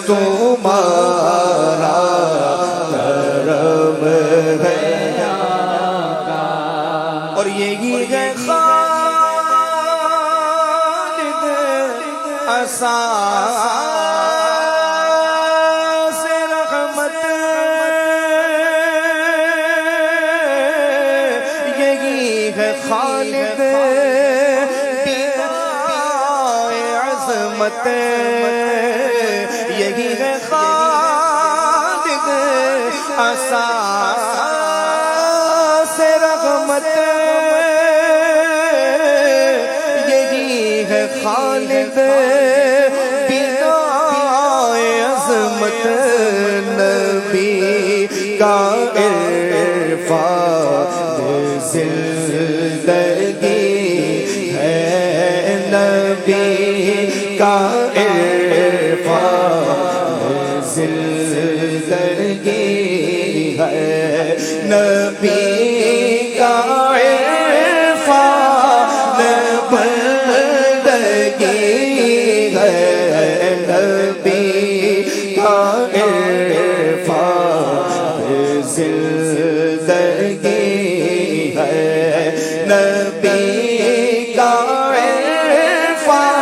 تمہارا کرم ہے اور یہی ہے خالد اساس رحمت یہی ہے خالد بنائے عظمت یہی ہے خالد اساس رحمت یہی ہے خالد بنائے عظمت نبی کا है नबी का इरफान जिंदगी है नबी का इरफान बंदगी है नबी का इरफान जिंदगी है नबी का इरफान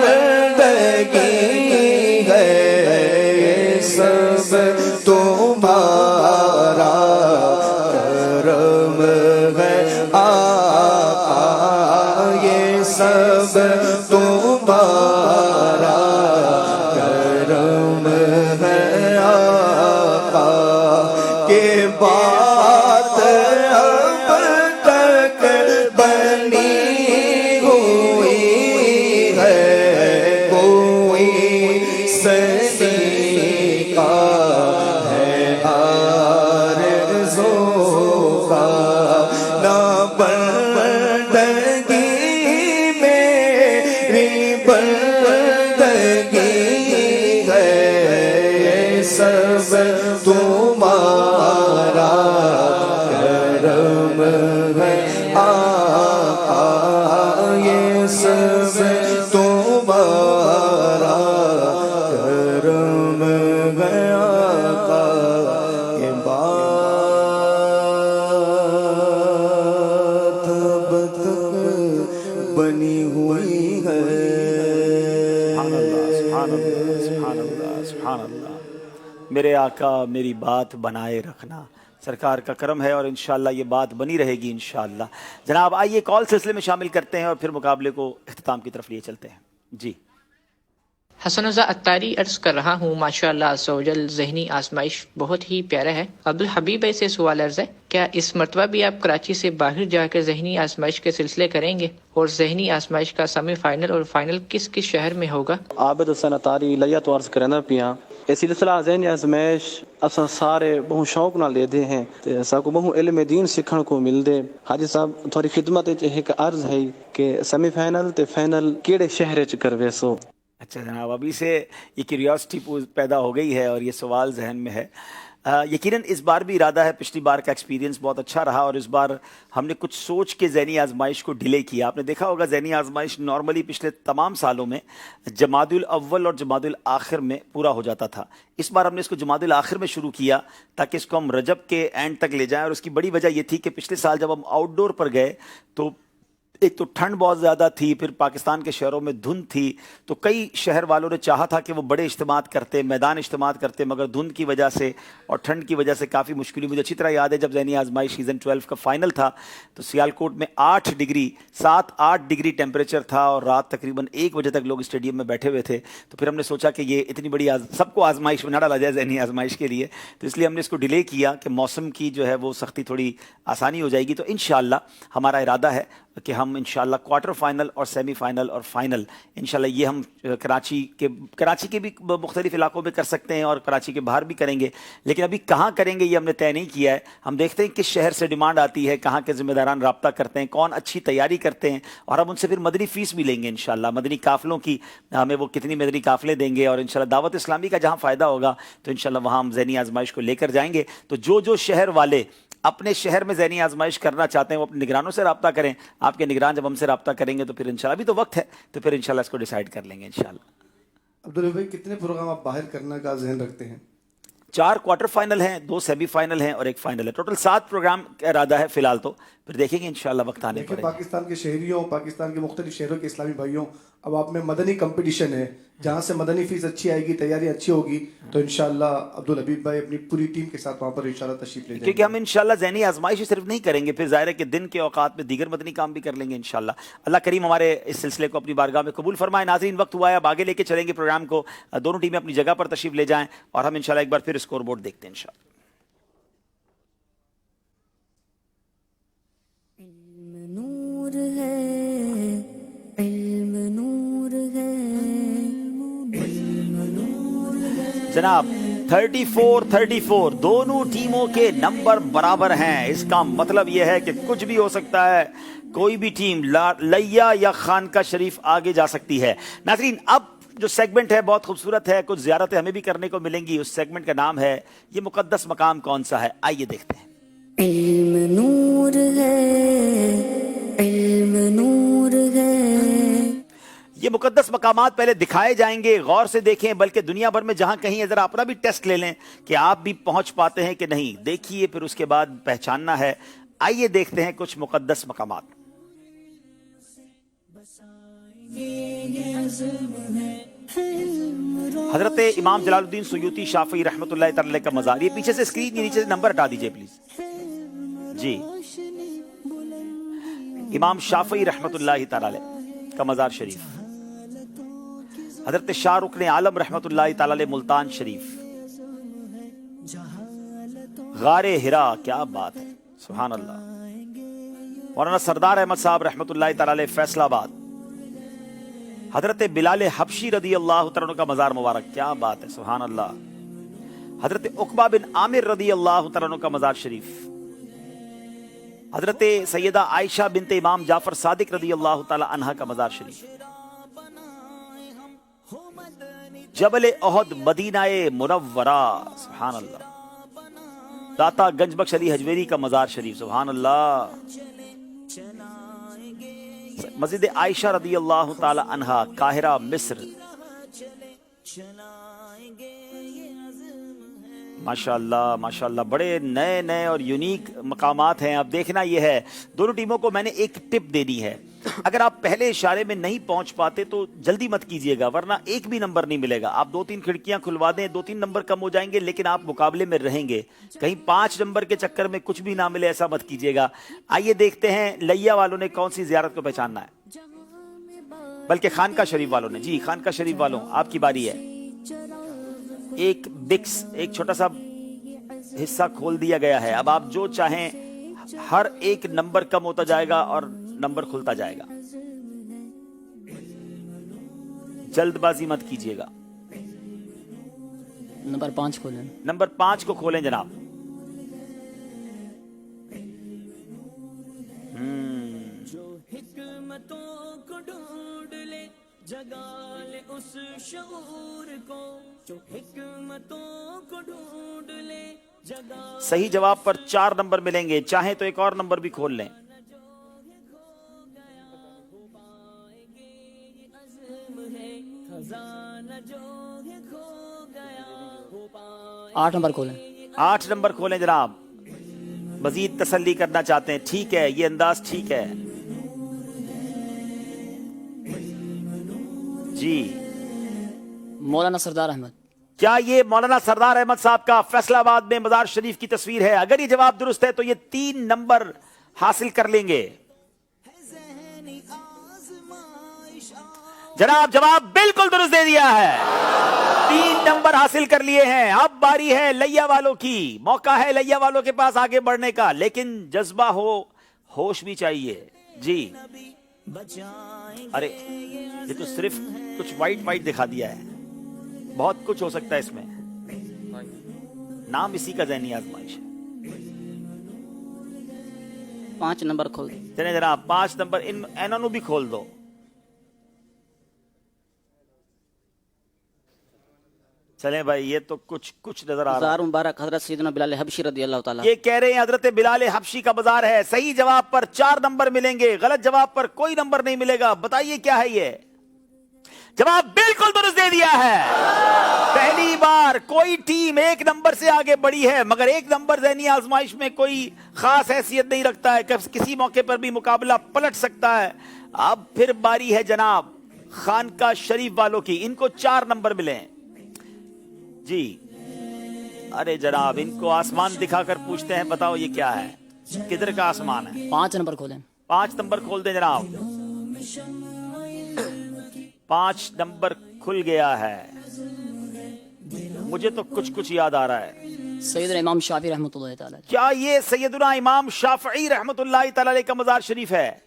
बंदगी है सब तुम्हारा करम है आका ये सब तुम्हारा करम है आका के बात अब तक बनी हुई है कोई सनी का है आरज़ू का ना बंदगी मेरी बंदगी है सब तुम्हारा करम है आका ये सब तुम्हारा करम है आका ये बात अब तक बनी हुई है
सुभान अल्लाह। मेरे आका मेरी बात बनाए रखना, सरकार का करम है और इंशाअल्लाह ये बात बनी रहेगी इंशाअल्लाह। जनाब आइए कॉल सिलसिले में शामिल करते हैं और फिर मुकाबले को इख्तिताम की तरफ लिए चलते हैं। जी
हसन रज़ा अत्तारी अर्ज़ कर रहा हूँ माशाअल्लाह अज़्ज़वजल ज़हनी आजमाइश बहुत ही प्यारा है। अब्दुल हबीब भाई से सवाल अर्ज़ है, क्या इस मरतबा भी आप कराची से बाहर जाकर ज़हनी आजमाइश के सिलसिले करेंगे और ज़हनी आजमाइश का सेमीफाइनल और फाइनल किस किस शहर में होगा?
आबिद हुसैन अत्तारी लैया तो अर्ज़ करना पिया ਇਹ ਸਿਲਸਿਲਾ ज़हनी आजमाइश असां सारे बहु शौक़ नाल लेदे हैं ते असांको बहु इल्म दीन सीखण को मिलदे। हाजी साहब थोड़ी खिदमत च एक अर्ज़ है कि सेमीफाइनल ते फाइनल केड़े शहर च करवेसो?
अच्छा जनाब अभी से ये क्यूरियोसिटी पैदा हो गई है और ये सवाल जहन में है। यकीनन इस बार भी इरादा है, पिछली बार का एक्सपीरियंस बहुत अच्छा रहा और इस बार हमने कुछ सोच के ज़हनी आजमाइश को डिले किया। आपने देखा होगा ज़हनी आजमाइश नॉर्मली पिछले तमाम सालों में जमादुल अव्वल और जमादुल आखिर में पूरा हो जाता था। इस बार हमने इसको जमादुल आखिर में शुरू किया ताकि इसको हम रजब के एंड तक ले जाएं और उसकी बड़ी वजह ये थी कि पिछले साल जब हम आउटडोर पर गए तो एक तो ठंड बहुत ज़्यादा थी, फिर पाकिस्तान के शहरों में धुंध थी, तो कई शहर वालों ने चाहा था कि वो बड़े इज्तिमात करते, मैदान इज्तिमात करते, मगर धुंध की वजह से और ठंड की वजह से काफ़ी मुश्किल। मुझे अच्छी तरह याद है जब ज़हनी आजमाइश सीज़न 12 का फाइनल था तो सियालकोट में 7-8 डिग्री टेम्परेचर था और रात तकरीबन 1 बजे तक लोग स्टेडियम में बैठे हुए थे। तो फिर हमने सोचा कि ये इतनी बड़ी सबको आजमाइश में ना डाला जाए ज़हनी आजमाइश के लिए, तो इसलिए हमने इसको डिले किया कि मौसम की जो है वो सख्ती थोड़ी आसानी हो जाएगी। तो इंशाअल्लाह हमारा इरादा है कि हम इंशाअल्लाह क्वार्टर फाइनल और सेमीफाइनल और फाइनल इंशाअल्लाह ये हम कराची के भी मुख्तलिफ इलाकों में कर सकते हैं और कराची के बाहर भी करेंगे, लेकिन अभी कहाँ करेंगे ये हमने तय नहीं किया है। हम देखते हैं किस शहर से डिमांड आती है, कहाँ के ज़िम्मेदारान राब्ता करते हैं, कौन अच्छी तैयारी करते हैं और हम उनसे फिर मदनी फ़ीस भी लेंगे इंशाअल्लाह। मदनी काफ़िलों की हमें वो कितनी मदनी काफ़िले देंगे और इंशाअल्लाह दावत इस्लामी का जहाँ फ़ायदा होगा तो इंशाअल्लाह वहाँ हम ज़हनी आजमाइश को लेकर जाएंगे। तो जो शहर वाले अपने शहर में ज़हनी आजमाइश करना चाहते हैं वो अपने निगरानों से रब्ता करें। आपके निगरान जब हमसे रब्ता करेंगे तो फिर इंशाल्लाह, अभी तो वक्त है, तो फिर इंशाल्लाह इसको डिसाइड कर लेंगे इंशाल्लाह।
अब्दुल भाई कितने प्रोग्राम आप बाहर करने का ज़हन रखते हैं?
4 क्वार्टर फाइनल हैं, 2 सेमीफाइनल हैं और 1 फाइनल है। टोटल 7 प्रोग्राम का इरादा है फिलहाल, तो फिर देखेंगे इंशाल्लाह वक्त आने पर।
पाकिस्तान के शहरियों, पाकिस्तान के मुख्तलिफ शहरों के इस्लामी भाइयों, अब आप में मदनी कंपटीशन है, जहाँ से मदनी फीस अच्छी आएगी, तैयारी अच्छी होगी, तो इंशाल्लाह अब्दुल हबीब भाई अपनी पूरी टीम के साथ वहाँ पर इंशाल्लाह तशरीफ ले जाएंगे।
क्योंकि हम इंशाल्लाह ज़हनी आजमाइश सिर्फ नहीं करेंगे, फिर ज़ाहिर है कि दिन के औकात में दीगर मदनी काम भी कर लेंगे इंशाल्लाह। अल्लाह करीम हमारे इस सिलसिले को अपनी बारगाह में कबूल फरमाए। नाज़रीन वक्त हुआ है, अब आगे लेके चलेंगे प्रोग्राम को। दोनों टीमें अपनी जगह पर तशरीफ ले जाएं और हम इंशाल्लाह एक बार फिर स्कोर बोर्ड देखते हैं इंशाल्लाह।
नूर है, इल्म नूर है, इल्म नूर है।
जनाब 34 दोनों टीमों के नंबर बराबर हैं। इसका मतलब यह है कि कुछ भी हो सकता है, कोई भी टीम लैया या खानका शरीफ आगे जा सकती है। नाज़रीन, अब जो सेगमेंट है बहुत खूबसूरत है, कुछ ज़ियारतें हमें भी करने को मिलेंगी। उस सेगमेंट का नाम है ये मुकद्दस मकाम कौन सा है, आइए देखते हैं।
इल्म नूर है, इल्म नूर है।
ये मुकद्दस मकामात पहले दिखाए जाएंगे, गौर से देखें, बल्कि दुनिया भर में जहां कहीं है जरा अपना भी टेस्ट ले लें कि आप भी पहुंच पाते हैं कि नहीं। देखिए, फिर उसके बाद पहचानना है। आइए देखते हैं कुछ मुकद्दस मकामात। हजरत इमाम जलालुद्दीन सुयूती शाफी रहमतुल्लाह तआला का मज़ार, ये पीछे से स्क्रीन के नीचे से नंबर हटा दीजिए प्लीज जी। इमाम शाफी रहमतुल्लाह तआला का मज़ार शरीफ, हजरत शाह रुकन आलम रहमतुल्लाह तआला मुल्तान शरीफ, गारे हिरा, क्या बात है, सुभान अल्लाह। मौलाना सरदार अहमद साहब रहमतुल्लाह तआला फैसलाबाद, हजरत बिलाल हबशी रदी अल्लाह तआला का मज़ार मुबारक, क्या बात है, सुभान अल्लाह। हजरत उकबा बिन आमिर रदी अल्लाह तआला का मज़ार शरीफ, हजरत सैयदा आयशा बिनत इमाम जाफर सादिक रदी अल्लाह तआला अन्हा का मज़ार शरीफ, जबल ओहद मदीनाए मुनव्वरा, सुभान अल्लाह। दाता गंजबख्श अली हजवेरी का मज़ार शरीफ, सुभान अल्लाह। मस्जिद आयशा रदी अल्लाह ताला अन्हा, काहिरा, मिस्र, माशाअल्लाह माशाअल्लाह। बड़े नए नए और यूनिक मकामात हैं। अब देखना यह है, दोनों टीमों को मैंने एक टिप देनी है। अगर आप पहले इशारे में नहीं पहुंच पाते तो जल्दी मत कीजिएगा, वरना एक भी नंबर नहीं मिलेगा। आप 2-3 खिड़कियां खुलवा दें, 2-3 नंबर कम हो जाएंगे, लेकिन आप मुकाबले में रहेंगे। कहीं 5 नंबर के चक्कर में कुछ भी ना मिले, ऐसा मत कीजिएगा। आइए देखते हैं लैया वालों ने कौन सी ज़ियारत को पहचानना है, बल्कि खानका शरीफ वालों ने। जी, खानका शरीफ वालों, आपकी बारी है। एक बिक्स, एक छोटा सा हिस्सा खोल दिया गया है। अब आप जो चाहें, हर एक नंबर कम होता जाएगा और नंबर खुलता जाएगा। जल्दबाजी मत कीजिएगा।
नंबर 5 खोलें।
नंबर 5 को खोलें जनाब।
जगा ले उस शऊर को जो हिकमतों को ढूंढ ले, जगा।
सही जवाब पर 4 नंबर मिलेंगे, चाहे तो एक और नंबर भी खोल लें।
आठ नंबर खोलें।
8 नंबर खोलें जनाब। मजीद तसल्ली करना चाहते हैं, ठीक है, ये अंदाज ठीक है जी।
मौलाना सरदार अहमद,
क्या ये मौलाना सरदार अहमद साहब का फैसलाबाद में मज़ार शरीफ की तस्वीर है? अगर ये जवाब दुरुस्त है तो ये 3 नंबर हासिल कर लेंगे। जनाब, जवाब बिल्कुल दुरुस्त दे दिया है, 3 नंबर हासिल कर लिए हैं। अब बारी है लैया वालों की, मौका है लैया वालों के पास आगे बढ़ने का, लेकिन जज्बा हो, होश भी चाहिए जी। अरे ये तो सिर्फ कुछ वाइट दिखा दिया है, बहुत कुछ हो सकता है इसमें। नाम इसी का ज़हनी आजमाइश है।
5 नंबर खोल दो।
चले जरा 5 नंबर इन एनोनू भी खोल दो। चले भाई, ये तो कुछ नजर आ रहा है।
मुबारक हजरत सैयदना बिलाल हबशी रदी अल्लाह ताला।
ये कह रहे हैं हजरत बिलाल हबशी का बाजार है। सही जवाब पर 4 नंबर मिलेंगे, गलत जवाब पर कोई नंबर नहीं मिलेगा। बताइए क्या है ये? जवाब बिल्कुल दुरुस्त दे दिया है। पहली बार कोई टीम 1 नंबर से आगे बढ़ी है, मगर 1 नंबर ज़हनी आजमाइश में कोई खास हैसियत नहीं रखता है, किसी मौके पर भी मुकाबला पलट सकता है। अब फिर बारी है जनाब खानका शरीफ वालों की, इनको 4 नंबर मिले जी। अरे जनाब, इनको आसमान दिखाकर पूछते हैं, बताओ ये क्या है, किधर का आसमान है?
5 नंबर खोलें।
5 नंबर खोल दें जनाब। 5 नंबर खुल गया है। मुझे तो कुछ याद आ रहा है।
सैयदना इमाम शाफी रहमतुल्लाह ताला।
क्या ये सैयदना इमाम शाफी रहमतुल्लाह ताला का मज़ार शरीफ है?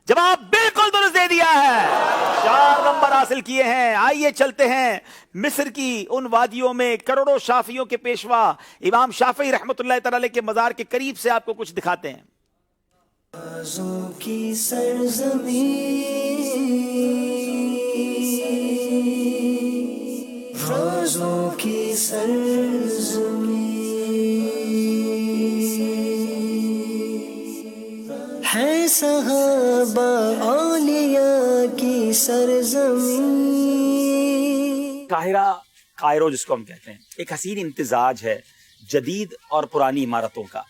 जवाब बिल्कुल दुरुस्त दे दिया है, 4 नंबर हासिल किए हैं। आइए चलते हैं मिस्र की उन वादियों में करोड़ों शाफियों के पेशवा इमाम शाफी रहमतुल्लाह तआला अलैह के मज़ार के करीब से आपको कुछ दिखाते हैं।
राज़ों की सरज़मीं, राज़ों की सरज़मीं है, सहाबा औलिया की सरज़मीं।
कायरो जिसको हम कहते हैं, एक हसीन इम्तिजाज है जदीद और पुरानी इमारतों का।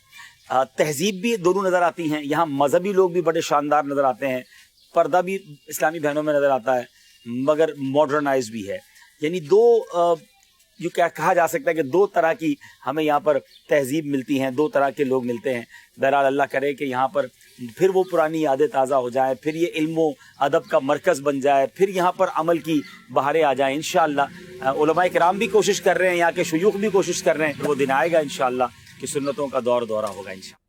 तहजीब भी दोनों नज़र आती हैं, यहाँ मजहबी लोग भी बड़े शानदार नज़र आते हैं, पर्दा भी इस्लामी बहनों में नज़र आता है, मगर मॉडर्नाइज भी है। यानी दो जो क्या कहा जा सकता है कि दो तरह की हमें यहाँ पर तहजीब मिलती हैं, दो तरह के लोग मिलते हैं। बहरहाल अल्लाह करे कि यहाँ पर फिर वो पुरानी यादें ताज़ा हो जाएं, फिर ये इल्म अदब का मरकज़ बन जाए, फिर यहाँ पर अमल की बहारें आ जाएं इंशाअल्लाह। उलमाए किराम भी कोशिश कर रहे हैं, यहाँ के शुयूख भी कोशिश कर रहे हैं, वो दिन आएगा इंशाअल्लाह कि सुन्नतों का दौर दौरा होगा इंशाअल्लाह।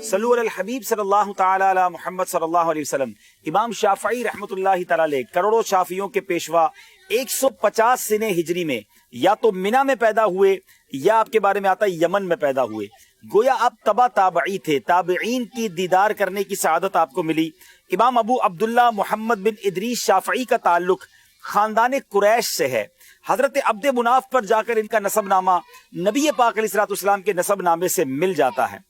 सल्लु अलल हबीब सल्लल्लाहु तआला अला मुहम्मद सल्लल्लाहु अलैहि वसल्लम। इमाम शाफई रहमतुल्लाहि तआला अलैह करोड़ों शाफियों के पेशवा 150 सिने हिजरी में या तो मिना में पैदा हुए या आपके बारे में आता है यमन में पैदा हुए। गोया आप तबा ताबई थे, ताबईन की दीदार करने की सआदत आपको मिली। इमाम अबू अब्दुल्ला मोहम्मद बिन इदरीस शाफई का ताल्लुक खानदान कुरैश से है। हजरत अब्द मुनाफ पर जाकर इनका नसबनामा नबी पाक अलैहिस्सलाम के नसबनामे से मिल जाता है।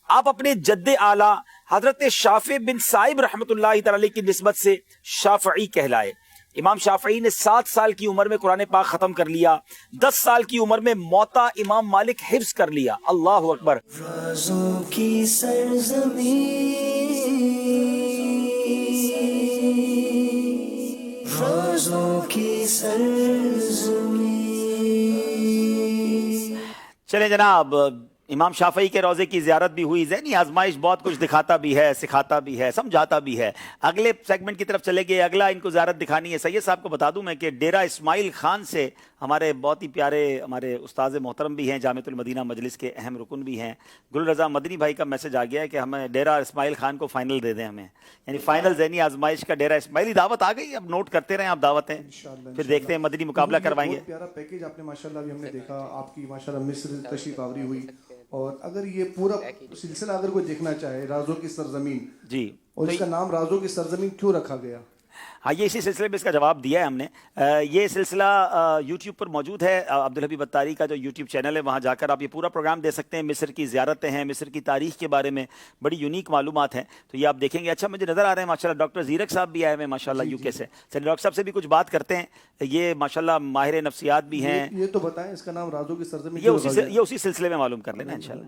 आप अपने जद्दे आला हजरत शाफी बिन साइब रहमतुल्लाहि तआला अलैह की निस्बत से शाफई कहलाए। इमाम शाफई ने 7 साल की उम्र में कुरान पाक खत्म कर लिया, 10 साल की उम्र में मौता इमाम मालिक हिफ्ज कर लिया। अल्लाहु अकबर।
राज़ों की सरज़मीं, राज़ों की सरज़मीं।
चले जनाब, इमाम शाफई के रोज़े की ज़ियारत भी हुई। ज़हनी आजमाइश बहुत कुछ दिखाता भी है, सिखाता भी है, समझाता भी है। अगले सेगमेंट की तरफ चले गए, अगला इनको ज़ियारत दिखानी है। सैयद साहब को बता दूं मैं कि डेरा इस्माइल खान से हमारे बहुत ही प्यारे हमारे उस्ताद मोहतरम भी हैं, जामिअतुल मदीना मजलिस के अहम रुकन भी हैं, गुल रज़ा मदनी भाई का मैसेज आ गया है कि हमें डेरा इस्माइल खान को फाइनल दे दें हमें, यानी फाइनल ज़हनी आजमाइश का डेरा इस्माइली दावत आ गई। अब नोट करते रहें आप दावतें, फिर देखते हैं मदनी मुकाबला करवाएंगे।
प्यारा पैकेज आपने माशाल्लाह भी हमने देखा, आपकी माशाल्लाह मिस्र तशरीफ आवरी हुई। और अगर ये पूरा सिलसिला अगर कोई देखना चाहे, राज़ों की सरजमीन
जी,
और इसका नाम राज़ों की सरजमीन क्यों रखा गया?
हाँ, ये इसी सिलसिले में इसका जवाब दिया है हमने। ये सिलसिला यूट्यूब पर मौजूद है, अब्दुल हबीब अत्तारी का जो यूट्यूब चैनल है, वहाँ जाकर आप ये पूरा प्रोग्राम दे सकते हैं। मिस्र की ज़ियारतें हैं, मिस्र की तारीख़ के बारे में बड़ी यूनिक मालूमात हैं, तो ये आप देखेंगे। अच्छा, मुझे नज़र आ रहे हैं माशाल्लाह डॉक्टर ज़ीरक साहब भी आए हुए माशाल्लाह यूके से। चलिए डॉक्टर साहब से भी कुछ बात करते हैं। ये माशाल्लाह माहिर नफ्सियात भी हैं।
ये तो बताएं इसका नाम राज़ों की सरजमीन,
ये उसी सिलसिले में मालूम कर लेना इंशाल्लाह।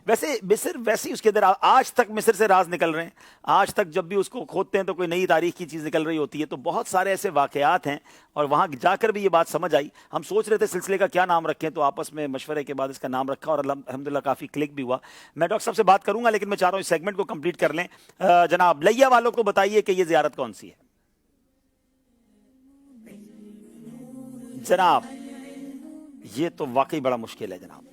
वैसे मिस्र वैसे ही उसके अंदर आज तक मिस्र से राज निकल रहे हैं। आज तक जब भी उसको खोदते हैं तो कोई नई तारीख की चीज़ निकल रही होती है। तो बहुत सारे ऐसे वाकयात हैं और वहाँ जाकर भी ये बात समझ आई। हम सोच रहे थे सिलसिले का क्या नाम रखें, तो आपस में मशवरे के बाद इसका नाम रखा और अल्हम्दुलिल्लाह काफ़ी क्लिक भी हुआ। मैं डॉक्टर साहब से बात करूंगा, लेकिन मैं चाह रहा हूँ इस सेगमेंट को कंप्लीट कर लें। जनाब लैया वालों को बताइए कि ये ज़ियारत कौन सी है। जनाब ये तो वाकई बड़ा मुश्किल है जनाब।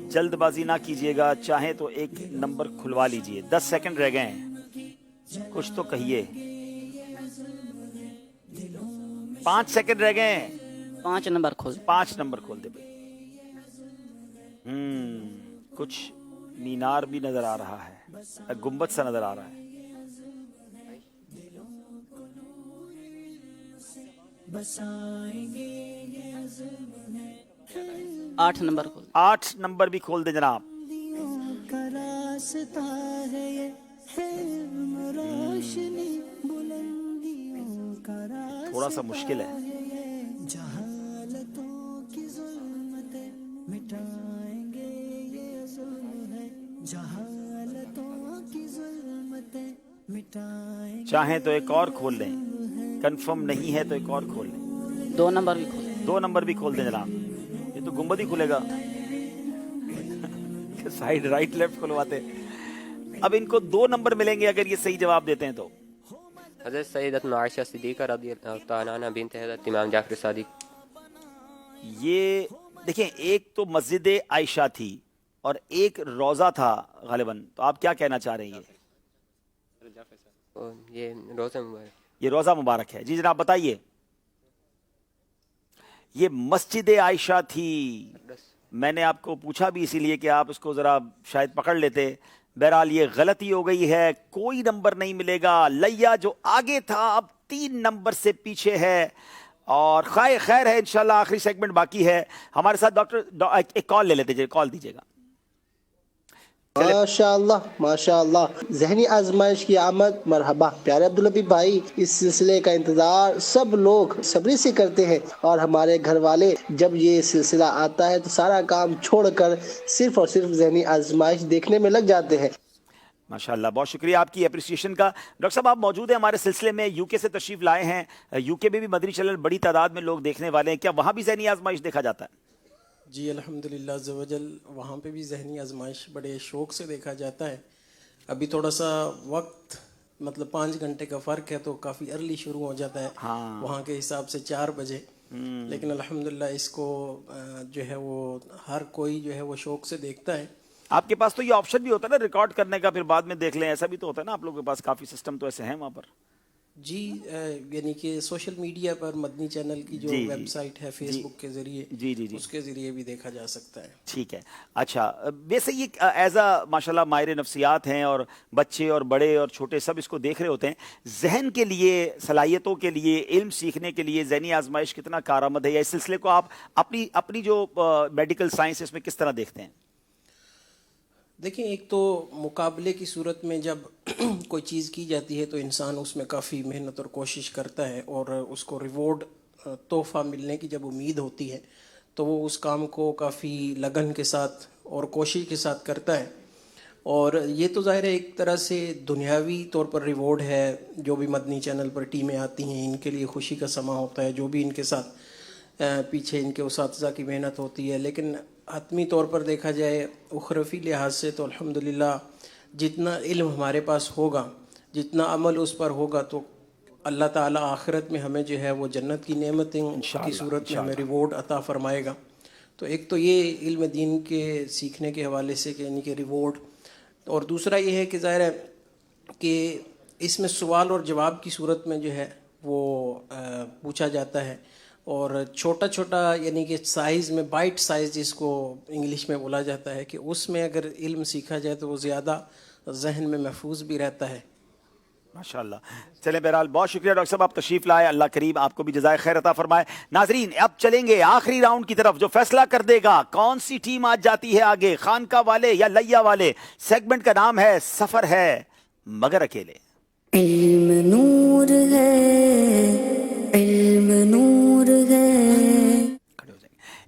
जल्दबाजी ना कीजिएगा, चाहे तो एक नंबर खुलवा लीजिए। 10 सेकंड रह गए हैं, कुछ तो कहिए। 5 सेकंड रह गए हैं।
5 नंबर खोल।
5 नंबर खोल दे भाई। कुछ मीनार भी नजर आ रहा है, गुंबद सा नजर आ रहा है।
बसाएंगे ये अज़्म है।
8 नंबर खोल।
8 नंबर भी खोल दे जनाब।
का रास्ता है ये, है रोशनी बुलंदियों का रास्ता।
थोड़ा सा मुश्किल है।
जहालतों की ज़ुल्मतें मिटाएंगे ये अज़्म है। जहालतों की ज़ुल्मतें मिटाएंगे।
चाहे तो एक और खोल लें, कंफर्म नहीं है तो एक और खोल लें।
2 नंबर भी खोल।
2 नंबर भी खोल दें जनाब। ये तो गुंबद ही खुलेगा। साइड राइट लेफ्ट खुलवाते। अब इनको 2 नंबर मिलेंगे अगर ये सही जवाब देते हैं तो।
حضرت سیدتنا عائشہ صدیقہ رضی اللہ تعالیٰ عنہ بنت حضرت امام جعفر صادق.
یہ دیکھیں ایک تو مسجد عائشہ تھی اور ایک روزہ تھا غالباً، تو آپ کیا کہنا چاہ رہے ہیں؟
یہ روزہ مبارک،
یہ روزہ مبارک ہے. جی جناب بتائیے. یہ مسجد عائشہ تھی. میں نے آپ کو پوچھا بھی اسی لیے کہ آپ اس کو ذرا شاید پکڑ لیتے. بہرحال یہ غلطی ہو گئی ہے، کوئی نمبر نہیں ملے گا. لیا جو آگے تھا اب 3 نمبر سے پیچھے ہے، اور خیر ہے انشاءاللہ. آخری سیگمنٹ باقی ہے ہمارے ساتھ. ڈاکٹر ایک کال لے لیتے، کال دیجیے گا.
ماشاء اللہ ذہنی آزمائش کی آمد مرحبا. پیارے عبدالحبیب بھائی، اس سلسلے کا انتظار سب لوگ صبری سے کرتے ہیں، اور ہمارے گھر والے جب یہ سلسلہ آتا ہے تو سارا کام چھوڑ کر صرف اور صرف ذہنی آزمائش دیکھنے میں لگ جاتے ہیں.
ماشاءاللہ، بہت شکریہ آپ کی اپریسیشن کا. ڈاکٹر صاحب آپ موجود ہیں ہمارے سلسلے میں، یو کے سے تشریف لائے ہیں. یو کے میں بھی مدنی چینل بڑی تعداد میں لوگ دیکھنے والے ہیں، کیا وہاں بھی ذہنی آزمائش دیکھا جاتا ہے؟
جی الحمدللہ عز و جل، وہاں پہ بھی ذہنی آزمائش بڑے شوق سے دیکھا جاتا ہے. ابھی تھوڑا سا وقت مطلب 5 گھنٹے کا فرق ہے تو کافی ارلی شروع ہو جاتا ہے وہاں کے حساب سے 4 بجے. لیکن الحمدللہ اس کو جو ہے وہ ہر کوئی جو ہے وہ شوق سے دیکھتا ہے.
آپ کے پاس تو یہ آپشن بھی ہوتا ہے نا ریکارڈ کرنے کا، پھر بعد میں دیکھ لیں، ایسا بھی تو ہوتا ہے نا آپ لوگوں کے پاس؟ کافی سسٹم تو ایسے ہیں وہاں پر.
جی یعنی کہ سوشل میڈیا پر مدنی چینل کی جو ویب سائٹ ہے فیس بک کے ذریعے، اس کے ذریعے بھی دیکھا جا سکتا ہے.
ٹھیک ہے. اچھا، ویسے یہ ایز اے ماشاءاللہ ماہر نفسیات ہیں، اور بچے اور بڑے اور چھوٹے سب اس کو دیکھ رہے ہوتے ہیں. ذہن کے لیے، صلاحیتوں کے لیے، علم سیکھنے کے لیے ذہنی آزمائش کتنا کارآمد ہے، یا اس سلسلے کو آپ اپنی جو میڈیکل سائنس ہے اس میں کس طرح دیکھتے ہیں؟
دیکھیں، ایک تو مقابلے کی صورت میں جب کوئی چیز کی جاتی ہے تو انسان اس میں کافی محنت اور کوشش کرتا ہے، اور اس کو ریوارڈ تحفہ ملنے کی جب امید ہوتی ہے تو وہ اس کام کو کافی لگن کے ساتھ اور کوشش کے ساتھ کرتا ہے. اور یہ تو ظاہر ہے ایک طرح سے دنیاوی طور پر ریوارڈ ہے. جو بھی مدنی چینل پر ٹیمیں آتی ہیں ان کے لیے خوشی کا سما ہوتا ہے، جو بھی ان کے ساتھ پیچھے ان کے اساتذہ کی محنت ہوتی ہے. لیکن حتمی طور پر دیکھا جائے اخروی لحاظ سے تو الحمدللہ جتنا علم ہمارے پاس ہوگا، جتنا عمل اس پر ہوگا، تو اللہ تعالیٰ آخرت میں ہمیں جو ہے وہ جنت کی نعمتیں کی صورت میں ہمیں ریوارڈ عطا فرمائے گا. تو ایک تو یہ علم دین کے سیکھنے کے حوالے سے کہ یعنی کہ ریوارڈ، اور دوسرا یہ ہے کہ ظاہر ہے کہ اس میں سوال اور جواب کی صورت میں جو ہے وہ پوچھا جاتا ہے، اور چھوٹا چھوٹا یعنی کہ سائز میں، بائٹ سائز جس کو انگلش میں بولا جاتا ہے، کہ اس میں اگر علم سیکھا جائے تو وہ زیادہ ذہن میں محفوظ بھی رہتا ہے.
ماشاءاللہ. چلیں بہرحال بہت شکریہ ڈاکٹر صاحب، آپ تشریف لائے. اللہ کریم آپ کو بھی جزائے خیر عطا فرمائے. ناظرین اب چلیں گے آخری راؤنڈ کی طرف، جو فیصلہ کر دے گا کون سی ٹیم آج جاتی ہے آگے، خانقاہ والے یا لیا والے. سیگمنٹ کا نام ہے سفر ہے مگر اکیلے.
علم نور ہے، علم نور ہے.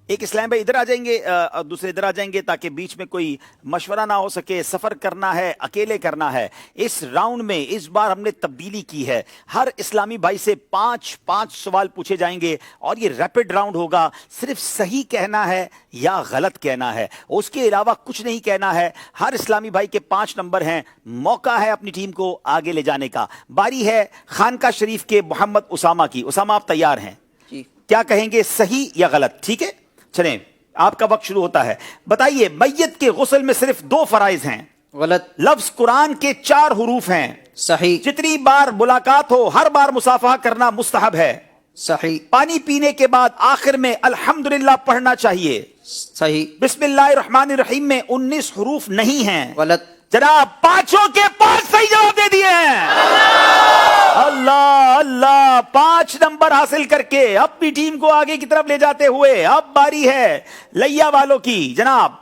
ایک اسلام بھائی ادھر آ جائیں گے اور دوسرے ادھر آ جائیں گے تاکہ بیچ میں کوئی مشورہ نہ ہو سکے. سفر کرنا ہے، اکیلے کرنا ہے. اس راؤنڈ میں اس بار ہم نے تبدیلی کی ہے. ہر اسلامی بھائی سے 5 سوال پوچھے جائیں گے اور یہ ریپڈ راؤنڈ ہوگا. صرف صحیح کہنا ہے یا غلط کہنا ہے، اس کے علاوہ کچھ نہیں کہنا ہے. ہر اسلامی بھائی کے 5 نمبر ہیں. موقع ہے اپنی ٹیم کو آگے لے جانے کا. باری ہے خانقاہ شریف کے محمد اسامہ کی. اسامہ آپ تیار ہیں؟ کیا کہیں گے، صحیح یا غلط؟ ٹھیک ہے، چلیں آپ کا وقت شروع ہوتا ہے. بتائیے میت کے غسل میں صرف 2 فرائض ہیں.
غلط.
لفظ قرآن کے 4 حروف ہیں.
صحیح.
جتنی بار ملاقات ہو ہر بار مصافحہ کرنا مستحب ہے.
صحیح.
پانی پینے کے بعد آخر میں الحمدللہ پڑھنا چاہیے.
صحیح.
بسم اللہ الرحمن الرحیم میں 19 حروف نہیں ہیں.
غلط.
جناب 5 کے 5 صحیح جواب دے دیے ہیں. اللہ اللہ، 5 نمبر حاصل کر کے اپنی ٹیم کو آگے کی طرف لے جاتے ہوئے اب باری ہے لیا والوں کی. جناب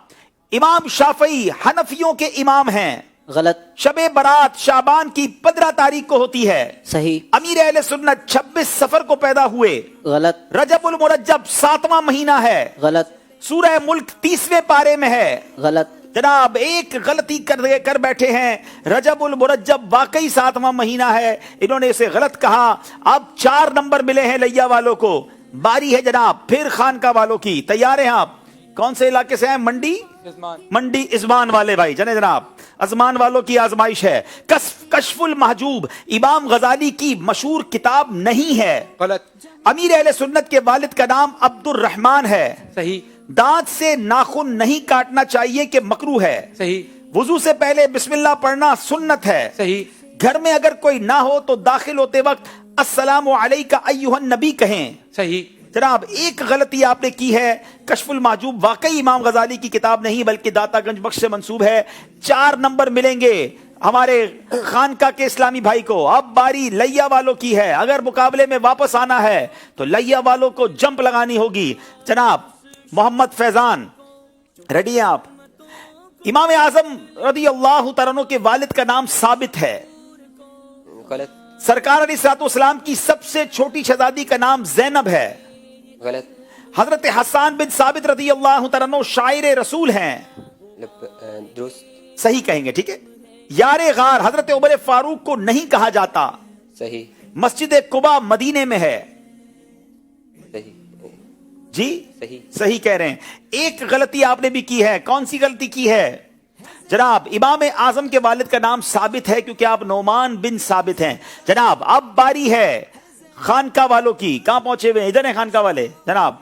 امام شافعی حنفیوں کے امام ہیں.
غلط.
شب برات شعبان کی 15 تاریخ کو ہوتی ہے.
صحیح.
امیر اہل سنت 26 صفر کو پیدا ہوئے.
غلط.
رجب المرجب 7واں مہینہ ہے.
غلط.
سورہ ملک 30ویں پارے میں ہے.
غلط.
جناب ایک غلطی کر بیٹھے ہیں. رجب المرجب واقعی 7واں مہینہ ہے، انہوں نے اسے غلط کہا. اب 4 نمبر ملے ہیں لیا والوں کو. باری ہے جناب پھر خانقاہ والوں کی. تیار ہیں آپ؟ कौन से इलाके से हैं? मंडी इज़मान वाले भाई। जने जनाब, अज़मान वालों की आजमाइश है। कश्फुल महजूब इमाम गजाली की मशहूर किताब नहीं है।
गलत।
अमीर अहले सुन्नत के वालिद का नाम अब्दुर रहमान है।
सही।
दांत से नाखून नहीं काटना चाहिए कि मकरूह है।
सही।
वुजू से पहले बिस्मिल्लाह पढ़ना सुन्नत है।
सही।
घर में अगर कोई ना हो तो दाखिल होते वक्त अस्सलामु अलैका अय्युहन नबी कहें।
सही।
जनाब, एक गलती आपने की है। कश्फुल महजूब वाकई इमाम गजाली की किताब नहीं बल्कि दातागंज बख्श से मंसूब है। 4 नंबर मिलेंगे हमारे खानका के इस्लामी भाई को। अब बारी लैया वालों की है। अगर मुकाबले में वापस आना है तो लैया वालों को जंप लगानी होगी। जनाब मोहम्मद फैजान, रेडी हैं आप? इमाम आजम रदी अल्लाह तआला अन्हु के वालिद का नाम साबित है।
गलत।
सरकार अलैहिस्सलाम की सबसे छोटी शहजादी का नाम ज़ैनब है।
गलत।
हजरत हसन बिन साबित रदी अल्लाह तआला अन्हु शायर रसूल हैं।
दुरुस्त।
सही कहेंगे, ठीक है। यारे गार हजरत उमर फारूक को नहीं कहा जाता।
सही।
मस्जिद कुबा मदीने में है।
सही।
जी
सही।
सही कह रहे हैं। एक गलती आपने भी की है। कौन सी गलती की है? जनाब, इमाम आजम के वालिद का नाम साबित है क्योंकि आप नोमान बिन साबित हैं। जनाब, अब बारी है खानका वालों की। कहां पहुंचे हुए? इधर है खानका वाले। जनाब,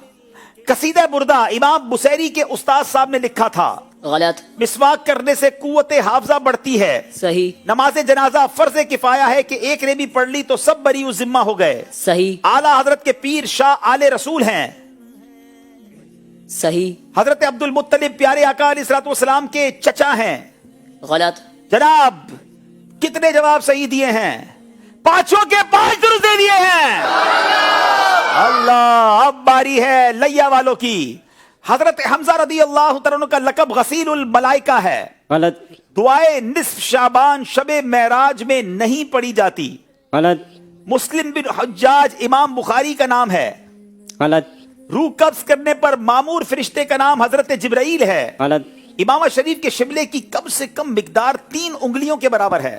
कसीदा बुर्दा इमाम बुसैरी के उस्ताद साहब ने लिखा था।
गलत।
मिसवाक करने से कुव्वते हाफजा बढ़ती है।
सही।
नमाज जनाजा फर्ज किफाया है कि एक ने भी पढ़ ली तो सब बरी उस जिम्मा हो गए।
सही।
आला हजरत के पीर शाह आले रसूल हैं।
सही।
हजरत अब्दुल मुत्तलिब प्यारे आका अलैहिस्सलाम के चचा हैं।
गलत।
जनाब, कितने जवाब सही दिए हैं? 5 के 5 दुरुस्त दे दिए हैं। अल्लाह, अब बारी है लैया वालों की। हजरत हमजा रदी अल्लाह तआला अन्हु का लकब गसीलुल मलाइका है।
गलत।
दुआए निस्फ शाबान शबे मेराज में नहीं पढ़ी जाती।
गलत।
मुस्लिम बिन हज्जाज इमाम बुखारी का नाम है।
गलत।
रूह कब्ज करने पर मामूर फरिश्ते का नाम हजरत जिब्राइल है।
गलत।
इमाम शरीफ के शिमले की कम से कम मिकदार 3 उंगलियों के बराबर है।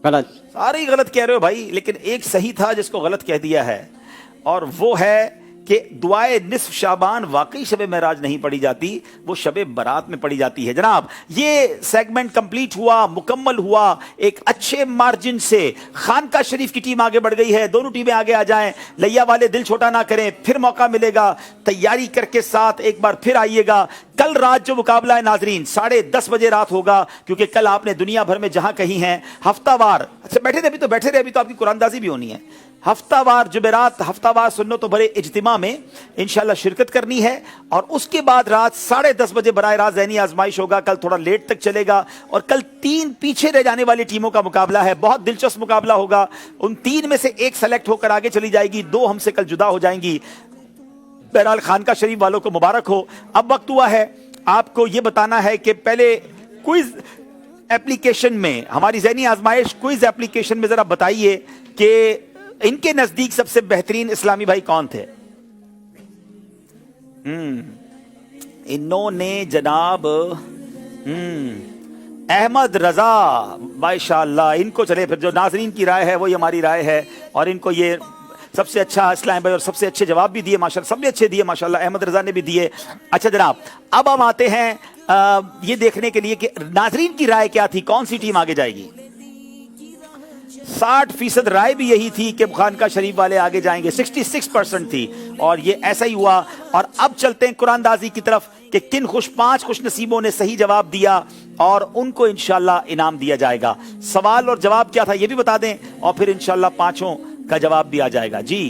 गलत।
सारे ही गलत कह रहे हो भाई, लेकिन एक सही था जिसको गलत कह दिया है, और वो है कि दुआए निस्फ शाबान वाकई शबे महराज नहीं पढ़ी जाती, वो शबे बरात में पढ़ी जाती है। जनाब, ये सेगमेंट कंप्लीट हुआ, मुकम्मल हुआ एक अच्छे मार्जिन से। खानका शरीफ की टीम आगे बढ़ गई है। दोनों टीमें आगे आ जाएं। लैया वाले दिल छोटा ना करें, फिर मौका मिलेगा। तैयारी करके साथ एक बार फिर आइएगा। कल रात जो मुकाबला है नाजरीन 10:30 बजे रात होगा, क्योंकि कल आपने दुनिया भर में जहां कहीं हैं हफ्तावार, अच्छा बैठे रहे, अभी तो आपकी कुरानदाजी भी होनी है। हफ्तावार जुमेरात, हफ्तावार सुन्नो तो बड़े इज्तिमा में इंशाल्लाह शिरकत करनी है, और उसके बाद रात 10:30 बजे बराह रास्त ज़हनी आजमाइश होगा। कल थोड़ा लेट तक चलेगा, और कल 3 पीछे रह जाने वाली टीमों का मुकाबला है। बहुत दिलचस्प मुकाबला होगा। उन 3 में से एक सेलेक्ट होकर आगे चली जाएगी, 2 हमसे कल जुदा हो जाएंगी। बहरहाल खानका शरीफ वालों को मुबारक हो। अब वक्त हुआ है आपको ये बताना है कि पहले क्विज एप्लीकेशन में, हमारी ज़हनी आजमाइश क्विज एप्लीकेशन में जरा बताइए कि इनके नजदीक सबसे बेहतरीन इस्लामी भाई कौन थे? इन्होंने जनाब अहमद रजा, माशाअल्लाह, इनको चले फिर जो नाजरीन की राय है वही हमारी राय है, और इनको ये सबसे अच्छा इस्लामी भाई और सबसे अच्छे जवाब भी दिए माशाअल्लाह, सबने अच्छे दिए माशाअल्लाह, अहमद रजा ने भी दिए। अच्छा जनाब, अब हम आते हैं ये देखने के लिए कि नाजरीन की राय क्या थी, कौन सी टीम आगे जाएगी। 60% राय भी यही थी कि खानका शरीफ वाले आगे जाएंगे, 66% थी, और ये ऐसा ही हुआ। और अब चलते हैं कुरानदाजी की तरफ कि किन 5 खुश नसीबों ने सही जवाब दिया, और उनको इंशाल्लाह इनाम दिया जाएगा। सवाल और जवाब क्या था ये भी बता दें, और फिर इंशाल्लाह 5 का जवाब भी आ जाएगा। जी,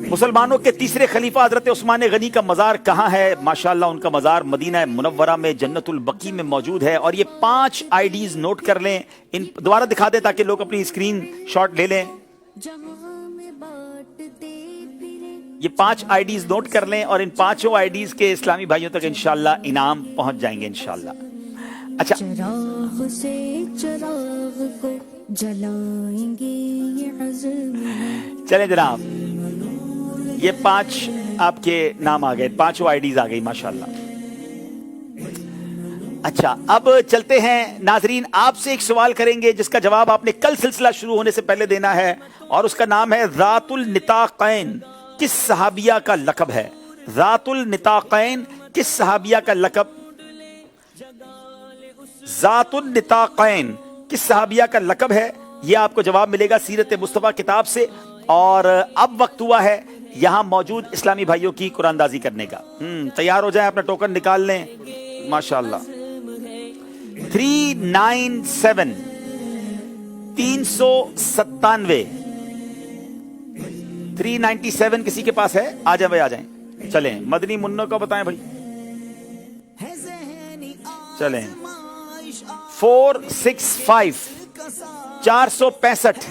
मुसलमानों के तीसरे खलीफा हजरत उस्मान गनी का मज़ार कहाँ है? माशाअल्लाह उनका मज़ार मदीना मुनव्वरा में जन्नतुल बकी में मौजूद है। और ये 5 आईडीज नोट कर लें, इन दोबारा दिखा दें ताकि लोग अपनी स्क्रीन शॉट ले लें। ये 5 आईडीज नोट कर लें, और इन 5 आईडीज के इस्लामी भाइयों तक इंशाअल्लाह इनाम पहुंच जाएंगे इंशाअल्लाह। अच्छा,
चिराग से चिराग को जलाएंगे ये अज़्म है।
चलें जनाब, ये 5 आपके नाम आ गए, 5 आईडीज आ गई माशाअल्लाह। अच्छा, अब चलते हैं नाजरीन, आपसे एक सवाल करेंगे जिसका जवाब आपने कल सिलसिला शुरू होने से पहले देना है, और उसका नाम है ज़ातुल निताक़ैन। किस सहाबिया का लक़ब है? ذاتُ النطاقین کس صحابیہ کا لقب؟ ذاتُ النطاقین کس صحابیہ کا لقب ہے؟ یہ آپ کو جواب ملے گا سیرت مصطفیٰ کتاب سے. اور اب وقت ہوا ہے یہاں موجود اسلامی بھائیوں کی قرآن اندازی کرنے کا. تیار ہو جائیں, اپنا ٹوکن نکال لیں. ماشاءاللہ 397 397 397 کسی کے پاس ہے؟ آ جائیں بھائی, آ جائیں. چلیں مدنی منوں کو بتائیں بھائی. چلیں 465 465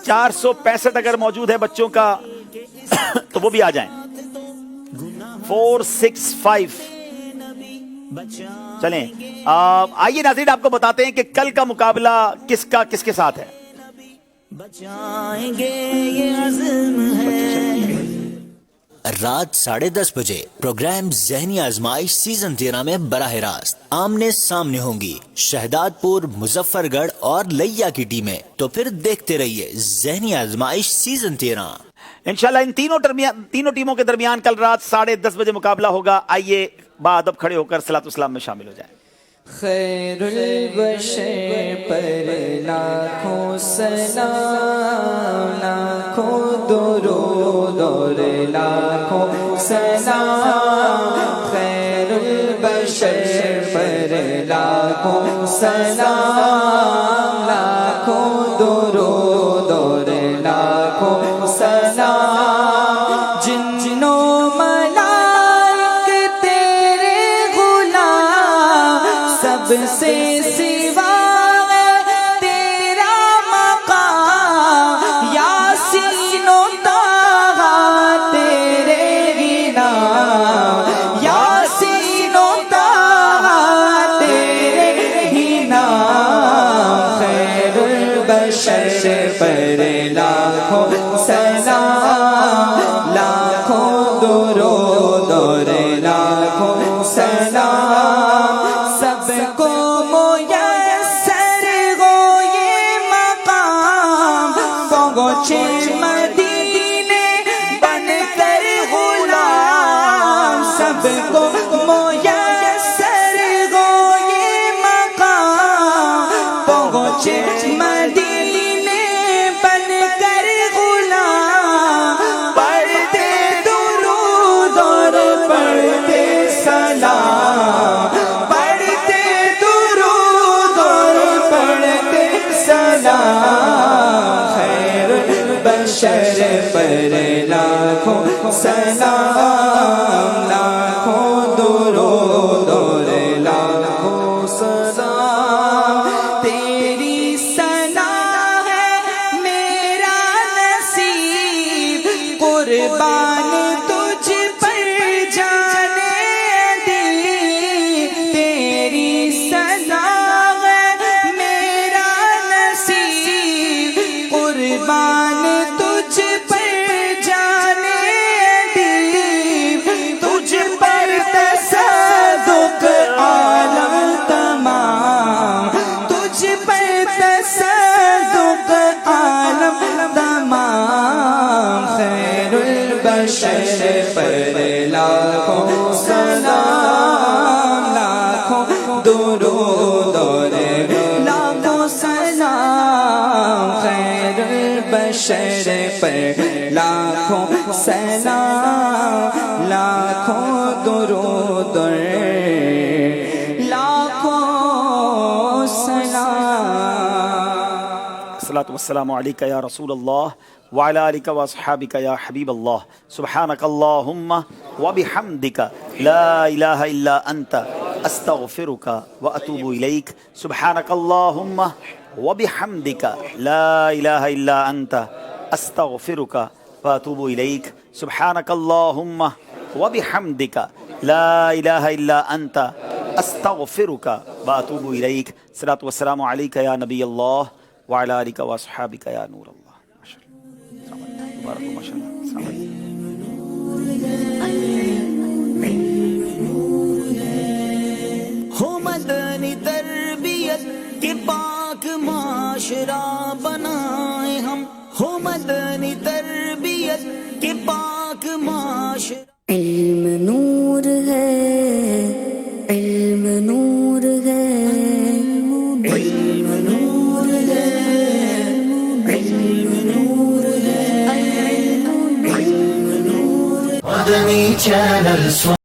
465 اگر موجود ہے بچوں کا تو وہ بھی آ جائیں. 465. چلیں آئیے ناظرین, آپ کو بتاتے ہیں کہ کل کا مقابلہ کس کے ساتھ ہے.
رات 10:30 بجے پروگرام ذہنی آزمائش سیزن 13 میں براہ راست آمنے سامنے ہوں گی شہداد پور, مظفر گڑھ اور لیا کی ٹیمیں. تو پھر دیکھتے رہیے ذہنی آزمائش سیزن 13.
انشاءاللہ ان تینوں ٹیموں کے درمیان کل رات 10:30 بجے مقابلہ ہوگا. آئیے بادب کھڑے ہو کر صلاۃ والسلام میں شامل ہو جائیں.
خیر البشر پر لاکھوں سلام, لاکھوں درود اور لاکھوں سلام. خیر البشر پر لاکھوں سلام, لاکھوں درود اور لاکھوں سلام. جنوں ملائک تیرے غلام, سب سے سوا تیرا مقام. یاسین و طٰہٰ تیرے ہی نام, یاسین و طٰہٰ تیرے ہی نام. خیر البشر پر لاکھوں سلام, لاکھوں درود اور لاکھوں سلام. سب کو میسر ہو یہ مقام, پہنچے مدینے بن کر غلام. سب کو میسر ہو یہ مقام, پہنچے مدینے بن کر غلام. پڑھتے درود اور پڑھتے سلام, پڑھتے درود اور پڑھتے سلام. خیر البشر پر لاکھوں سلام, لاکھوں درود اور لاکھوں سلام. تیری ثنا ہے میرا نصیب, قربان تجھ پر جانے دی. تیری ثنا ہے میرا نصیب, قربان تجھ پر جانے دی. تجھ پر تصدق عالم تمام, تجھ پر تصدق عالم تمام. خیر البشر پر لاکھوں سلام, لاکھوں درود اور لاکھوں سلام. خیر البشر پر لاکھوں سلام, لاکھوں درود اور لاکھوں سلام.
الصلاۃ والسلام علیک یا رسول اللہ وعلی آلک واصحابک یا حبیب اللہ. سبحانک اللہم وبحمدک لا الہ الا انت استغفرک واتوب الیک. سبحانک اللہم وبحمدک لا الہ الا انت استغفرک واتوب الیک. سبحانک اللہم وبحمدک لا الہ الا انت استغفرک واتوب الیک. صلاۃ والسلام علیک یا نبی اللہ وعلی آلک واصحابک یا نور اللہ.
ہو مدنی تربیت کے پاک معاشرہ بنائے ہم, ہو مدنی تربیت کے پاک معاشرہ علم نور ہے، علم نور ہے، علم نور ہے، علم نور ہے، علم نور ہے۔ مدنی چینل